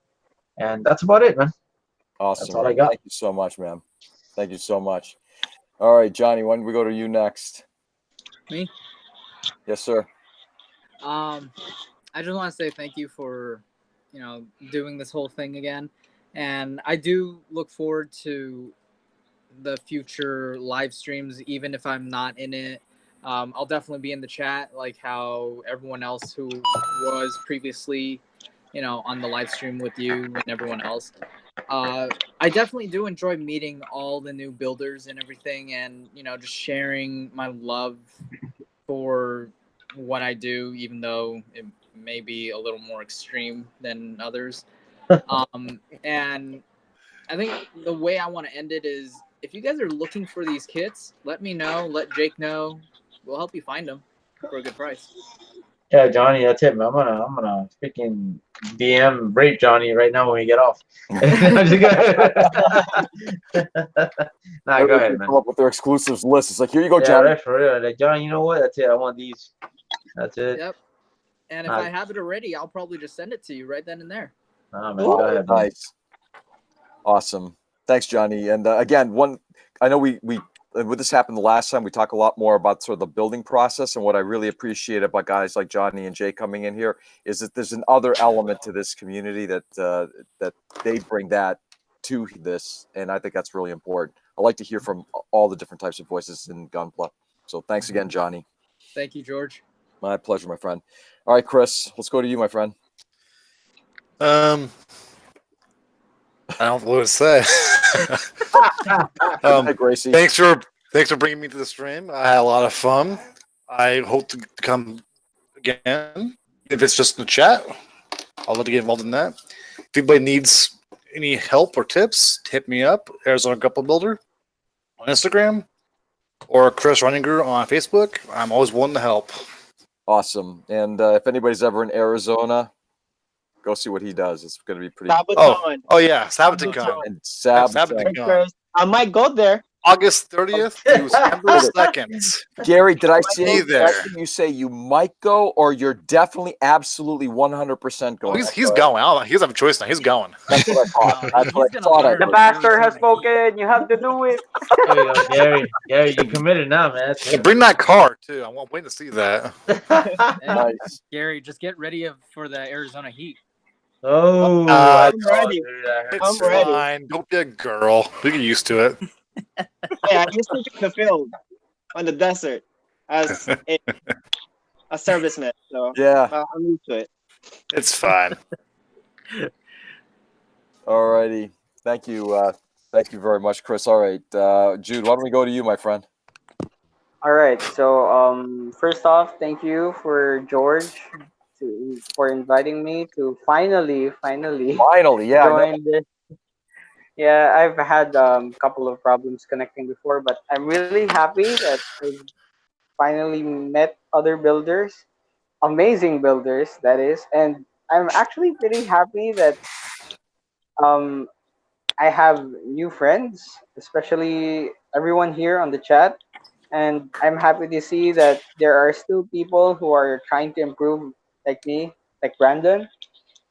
S6: And that's about it, man.
S1: Awesome.
S6: That's all I got.
S1: Thank you so much, man. Thank you so much. All right, Johnny, when do we go to you next?
S10: Me?
S1: Yes, sir.
S10: I just want to say thank you for, doing this whole thing again. And I do look forward to the future live streams, even if I'm not in it. I'll definitely be in the chat, like how everyone else who was previously, on the live stream with you and everyone else. I definitely do enjoy meeting all the new builders and everything, and just sharing my love for what I do, even though it may be a little more extreme than others. And I think the way I want to end it is, if you guys are looking for these kits, let me know. Let Jake know. We'll help you find them for a good price.
S6: Yeah, Johnny, that's it, man. I'm gonna freaking DM rape Johnny right now when we get off. Nah, go ahead, man.
S1: Come up with their exclusives list. It's like, here you go, Johnny.
S6: Right, for real. Like, Johnny, you know what? That's it. I want these. That's it.
S10: Yep. And if I have it already, I'll probably just send it to you right then and there.
S6: Oh, man, go ahead, man.
S1: Nice. Awesome. Thanks, Johnny. And again, I know we when this happened the last time, we talk a lot more about sort of the building process. And what I really appreciate about guys like Johnny and Jay coming in here is that there's another element to this community that they bring that to this. And I think that's really important. I like to hear from all the different types of voices in Gunpla. So thanks again, Johnny.
S10: Thank you, George.
S1: My pleasure, my friend. All right, Chris, let's go to you, my friend.
S8: I don't know what to say.
S1: Hi, Gracie.
S8: Thanks for bringing me to the stream. I had a lot of fun. I hope to come again. If it's just in the chat, I'll love to get involved in that. If anybody needs any help or tips, hit me up. Arizona Gunpla Builder on Instagram or Chris Runninger on Facebook. I'm always willing to help.
S1: Awesome. And if anybody's ever in Arizona, go see what he does. It's going to be pretty.
S11: Sabaton.
S8: Oh yeah, Sabaton.
S1: And Sabaton.
S11: I might go there.
S8: August 30th to September 2nd.
S1: Gary, did I
S8: Be
S1: see
S8: there.
S1: you say you might go, or you're definitely, absolutely, 100%
S8: Oh,
S1: going?
S8: he's going. He doesn't have a choice now. He's going.
S1: That's what I thought.
S10: No,
S1: That's what
S10: he's
S1: I
S10: gonna
S1: thought.
S10: learn
S7: The
S10: what
S7: pastor has
S10: Arizona heat.
S7: spoken. You have to do it.
S6: There you go, Gary. Gary, you committed now, man.
S8: And bring that car too. I'm waiting to see that.
S10: And
S1: Nice.
S10: Gary, just get ready for the Arizona heat.
S6: Oh,
S8: Uh,
S11: I'm ready.
S8: It's
S11: I'm ready.
S8: fine. Don't be a girl. We get used to it.
S11: Hey, I used to be in the field on the desert as a serviceman, so
S1: Yeah.
S11: I'm used to it.
S8: It's fine.
S1: Alrighty. Thank you. Thank you very much, Chris. All right, Jude, why don't we go to you, my friend?
S7: All right. So first off, thank you for George for inviting me to finally
S1: Finally, yeah. I know.
S7: join this. Yeah, I've had couple of problems connecting before, but I'm really happy that I finally met other builders, amazing builders, that is, and I'm actually pretty happy that um I have new friends, especially everyone here on the chat. And I'm happy to see that there are still people who are trying to improve like me, like Brandon,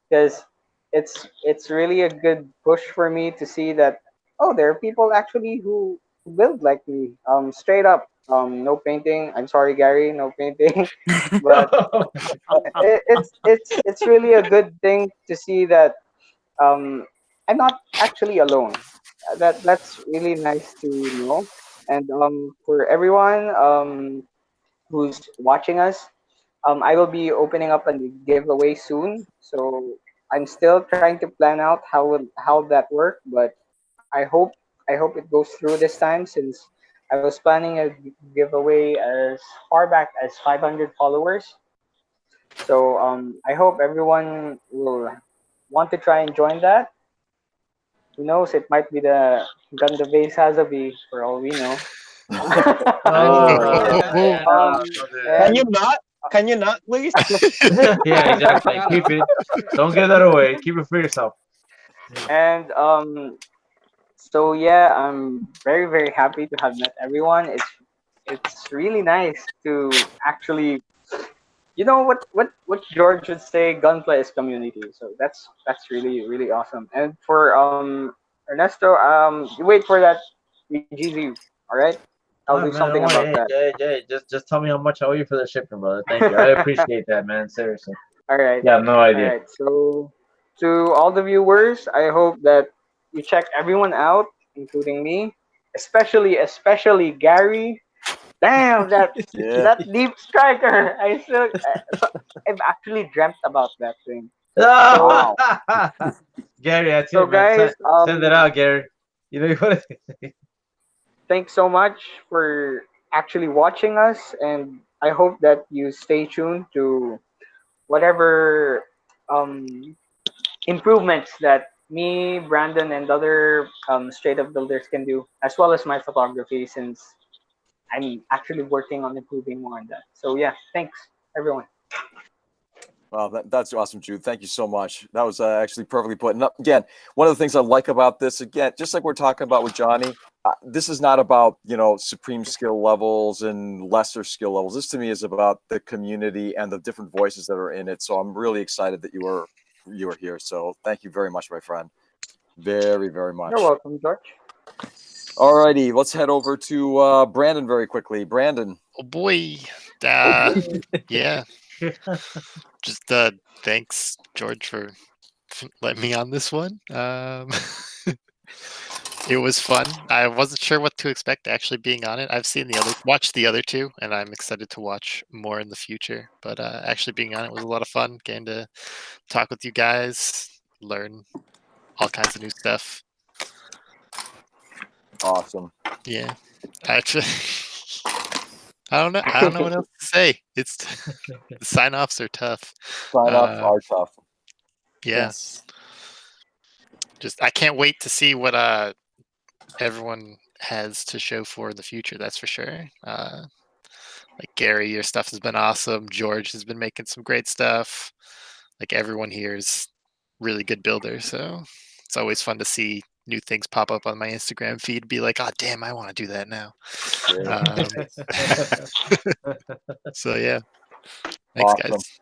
S7: because it's really a good push for me to see that oh, there are people actually who build like me. Straight up. No painting. I'm sorry, Gary, no painting. But it's really a good thing to see that I'm not actually alone. That's really nice to know. And for everyone who's watching us, I will be opening up a giveaway soon. So I'm still trying to plan out how that work, but I hope it goes through this time since I was planning a giveaway as far back as 500 followers. So I hope everyone will want to try and join that. Who knows? It might be the Ganda Base Hazabi for all we know.
S6: yeah,
S7: um,
S6: don't do that.
S11: Can you
S7: and
S11: not? Can you not, please?
S6: Yeah, exactly. Keep it. Don't give that away. Keep it for yourself.
S7: and so yeah, I'm very very happy to have met everyone. It's really nice to actually, you know what George would say. Gunpla is community, so that's really really awesome. And for Ernesto, you wait for that BGZ. All right, I'll do
S6: All right, man.
S7: something
S6: Don't
S7: about
S6: worry.
S7: that.
S6: Hey, Jay, just tell me how much I owe you for the shipping, brother. Thank you. I appreciate that, man. Seriously.
S7: All right.
S6: You have no
S7: All
S6: idea.
S7: right. So, to all the viewers, I hope that you check everyone out, including me, especially Gary. Damn,
S1: Yeah.
S7: that deep striker. I've actually dreamt about that thing.
S1: Wow.
S6: Gary, that's
S7: So
S6: it, man.
S7: guys,
S6: Send it out, Gary. You know what?
S7: thanks so much for actually watching us, and I hope that you stay tuned to whatever um improvements that me, Brandon, and other straight up builders can do, as well as my photography, since I'm actually working on improving more on that. So yeah, thanks everyone.
S1: Wow, that's awesome, Jude. Thank you so much. That was actually perfectly put. And again, one of the things I like about this, again, just like we're talking about with Johnny, this is not about, supreme skill levels and lesser skill levels. This to me is about the community and the different voices that are in it. So I'm really excited that you are here. So thank you very much, my friend. Very, very much.
S7: You're welcome, George.
S1: All righty, let's head over to Brandon very quickly. Brandon.
S3: Oh boy. Yeah. Just thanks, George, for letting me on this one. It was fun. I wasn't sure what to expect actually being on it. I've watched the other two, and I'm excited to watch more in the future. But actually being on it was a lot of fun. Getting to talk with you guys, learn all kinds of new stuff.
S1: Awesome.
S3: Yeah. Actually, I don't know what else to say. It's the sign-offs are tough.
S1: Sign-offs are tough.
S3: Yeah.
S10: Yes.
S3: Just I can't wait to see what everyone has to show for the future. That's for sure. Like Gary, your stuff has been awesome. George has been making some great stuff. Like everyone here is really good builders, so it's always fun to see new things pop up on my Instagram feed, be like, oh damn, I want to do that now. So yeah, thanks guys.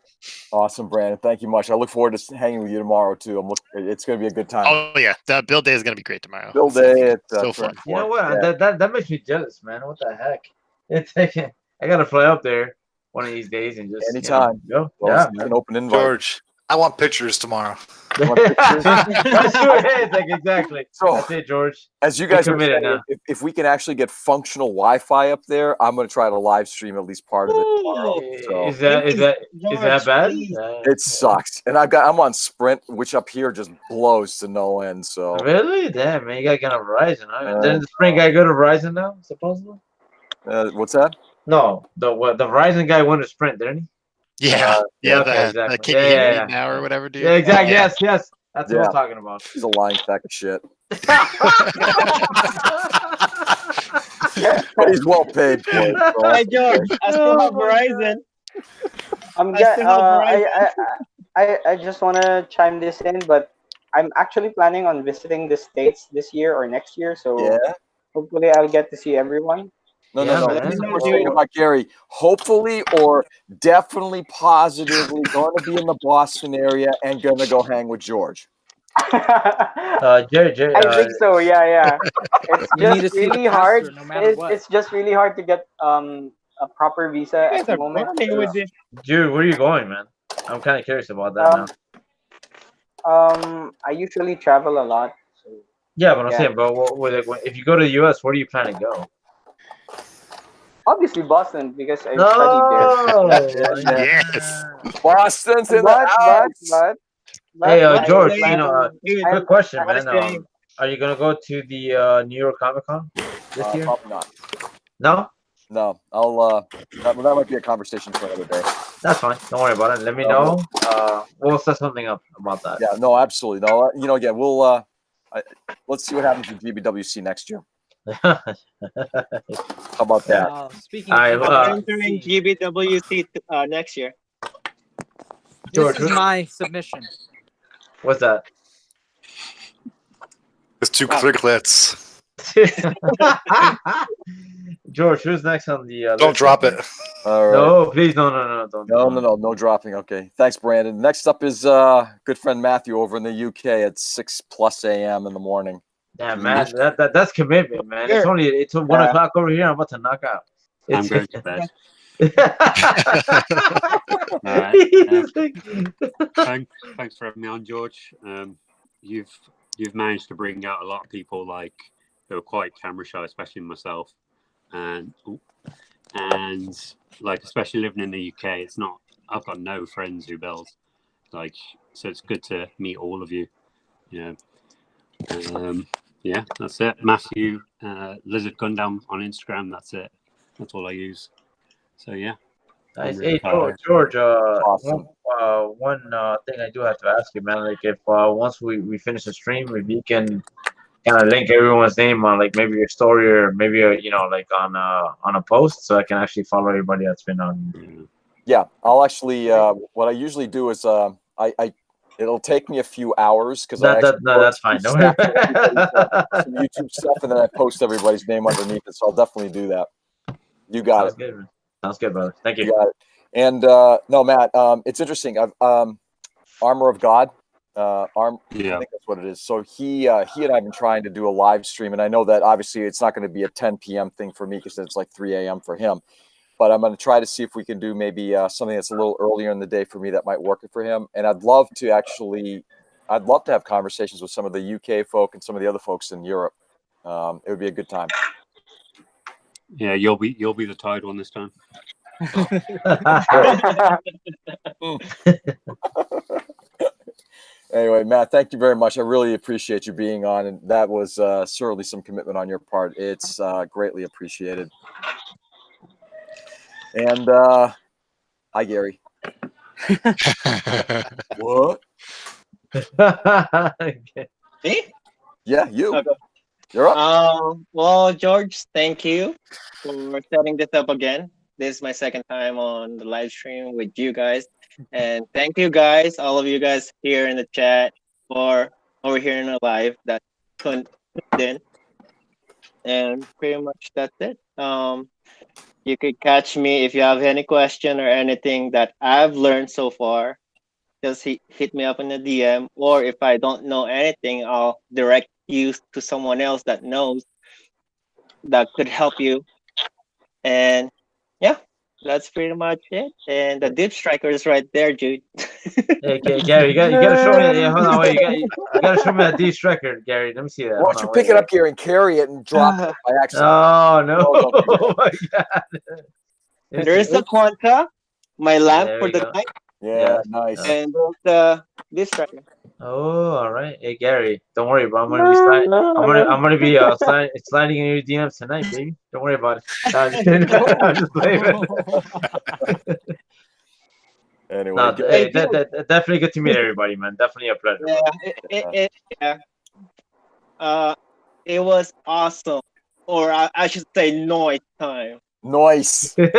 S1: Awesome, Brandon. Thank you much. I look forward to hanging with you tomorrow too. It's going to be a good time.
S3: Oh yeah, that build day is going to be great tomorrow.
S1: Build day, it's
S3: so fun.
S6: You know what? That makes me jealous, man. What the heck? It's I gotta fly up there one of these days and just
S1: anytime.
S6: Go.
S1: Well, an open invite.
S8: George, I want pictures tomorrow.
S6: That's true. It's like exactly.
S1: So
S6: that's it, George.
S1: As you guys are saying, if we can actually get functional Wi-Fi up there, I'm going to try to live stream at least part of it tomorrow. So.
S6: Is that bad?
S1: It sucks, and I'm on Sprint, which up here just blows to no end. So
S6: really, damn man, you gotta get on Verizon. Huh? Didn't the Sprint guy go to Verizon now? Supposedly.
S1: What's that?
S6: No, the Verizon guy went to Sprint, didn't he?
S3: Yeah,
S6: okay,
S3: exactly.
S6: Can you hear
S3: me now or whatever, dude?
S6: Yeah, exactly. Yes. That's what I'm talking about.
S1: He's a lying sack of shit. But he's well paid for it. So.
S11: Hey George, I still have Verizon.
S7: I just want to chime this in, but I'm actually planning on visiting the States this year or next year, so hopefully I'll get to see everyone.
S1: No. That's what we're saying about Gary. Hopefully or definitely positively going to be in the Boston area and going to go hang with George.
S6: Jerry,
S7: I think so. Yeah. It's
S5: need to
S7: just
S5: see the
S7: really hard.
S5: pastor no matter what.
S7: It's just really hard to get a proper visa at the moment.
S6: Dude, where are you going, man? I'm kind of curious about that now.
S7: I usually travel a lot. So,
S6: yeah, but I'm saying, bro, if you go to the U.S., where do you plan to go?
S7: Obviously Boston, because I studied there.
S3: Yes,
S1: Boston's in the house.
S6: Hey, George, good question, man. Are you gonna go to the New York Comic Con this year?
S1: Probably not.
S6: No.
S1: No, I'll. That might be a conversation for another day.
S6: That's fine. Don't worry about it. Let me know. We'll set something up about that.
S1: Yeah. No, absolutely. No. Again, we'll. Let's see what happens with GBWC next year. How about that?
S5: Speaking of
S11: entering GBWC next year.
S5: This is my submission.
S6: What's that?
S8: It's 2 clicklets.
S6: George, who's next on the?
S8: Don't drop it.
S1: All right.
S6: No, please, no, don't.
S1: No dropping. Okay, thanks, Brandon. Next up is good friend Matthew over in the UK at 6+ a.m. in the morning.
S6: Yeah, man, that's commitment, man. It's 1 o'clock over here. I'm about to knock out.
S4: I'm going to bed. Thanks for having me on, George. You've managed to bring out a lot of people like who are quite camera shy, especially myself, and like especially living in the UK, it's not. I've got no friends who build, like, so it's good to meet all of you. Yeah, that's it. Matthew, Lizard Gundam on Instagram. That's it. That's all I use. So yeah.
S6: Nice. Hey, George. Awesome. One thing I do have to ask you, man. Like, if once we finish the stream, if you can kind of link everyone's name on, like, maybe your story or maybe like on a post, so I can actually follow everybody that's been on.
S1: Yeah, I'll actually. What I usually do is it'll take me a few hours because
S6: that's fine. No.
S1: Some YouTube stuff, and then I post everybody's name underneath it. So I'll definitely do that. You got it.
S6: Good, man. Sounds good, brother. Thank you.
S1: You got it. And no, Matt, it's interesting. I've Armor of God. I think that's what it is. So he and I have been trying to do a live stream, and I know that obviously it's not going to be a 10 p.m. thing for me because it's like 3 a.m. for him. But I'm going to try to see if we can do maybe something that's a little earlier in the day for me that might work for him. And I'd love to have conversations with some of the UK folk and some of the other folks in Europe. It would be a good time.
S4: Yeah, you'll be the tired one this time.
S1: Anyway, Matt, thank you very much. I really appreciate you being on, and that was certainly some commitment on your part. It's greatly appreciated. And hi, Gary. What?
S11: Me?
S1: Yeah, you.
S11: Okay.
S1: You're up.
S11: Well, George, thank you for setting this up again. This is my second time on the live stream with you guys. And thank you guys, all of you guys here in the chat or over here in the live that couldn't
S2: in, and pretty much that's it. You could catch me if you have any question or anything that I've learned so far. Just hit me up in the DM, or if I don't know anything, I'll direct you to someone else that knows that could help you. And yeah, that's pretty much it. And the deep striker is right there, Jude.
S6: Hey, Gary, you gotta show me. Yeah, hold on, wait. You gotta show me that D record, Gary. Let me see that.
S1: Why don't you pick it up, Gary, and carry it and drop it by accident?
S6: Oh no!
S1: No, don't do that.
S6: Oh my god!
S2: There's the Quanta, my lamp
S6: There
S2: for
S6: we
S2: the
S6: go.
S2: night,
S1: Yeah, nice.
S2: and there's the deep striker.
S6: Oh, all right. Hey, Gary, don't worry, bro. I'm gonna be sliding in your DMs tonight, baby. Don't worry about it. I'm just playing.
S1: Anyway,
S6: No,
S1: good.
S6: hey, definitely good to meet everybody, man. Definitely a pleasure.
S2: It was awesome, or I should say, noise time.
S1: Noise. There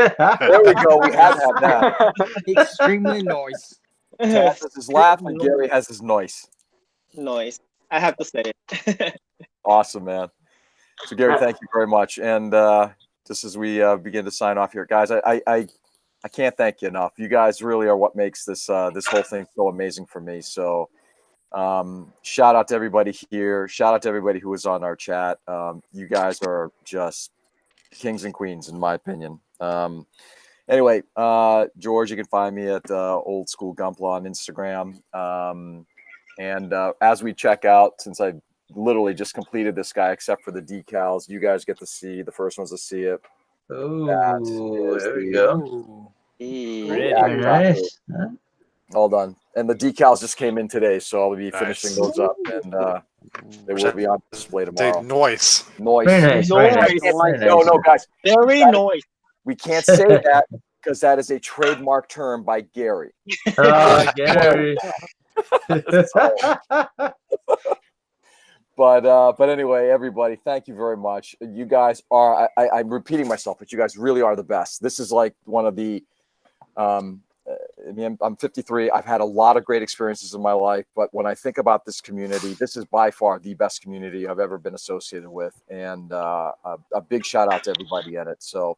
S1: we go. We had to have that.
S5: Extremely noise.
S1: Taz has his laugh, and Gary has his noise.
S2: Noise. I have to say it.
S1: Awesome, man. So, Gary, thank you very much. And just as we begin to sign off here, guys, I can't thank you enough. You guys really are what makes this this whole thing so amazing for me. So, shout out to everybody here. Shout out to everybody who was on our chat. You guys are just kings and queens, in my opinion. Anyway, George, you can find me at Oldschoolgunpla on Instagram. And as we check out, since I literally just completed this guy, except for the decals, you guys get to see the first ones to see it.
S6: Oh, there we go.
S2: Very
S6: nice.
S1: All done. And the decals just came in today, so I'll be finishing those up, and they will be on display tomorrow.
S8: Noise.
S6: Very nice. Very nice. Very
S1: No,
S6: nice.
S1: guys.
S2: Very noise.
S1: We can't say that because that is a trademark term by Gary.
S6: Oh, Gary.
S1: But anyway, everybody, thank you very much. You guys are, I'm repeating myself, but you guys really are the best. This is like one of the, I mean, I'm 53. I've had a lot of great experiences in my life, but when I think about this community, this is by far the best community I've ever been associated with. And a big shout out to everybody in it. So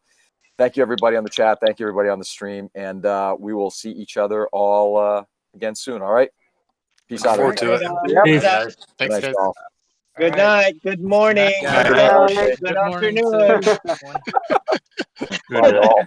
S1: thank you, everybody on the chat. Thank you, everybody on the stream. And we will see each other all again soon. All right. Peace out.
S8: Forward to it.
S2: Peace out.
S3: Thanks, guys.
S2: Good night. Good morning.
S5: Good night,
S2: Good
S5: guys.
S2: afternoon.
S5: Good morning to
S1: Bye, y'all.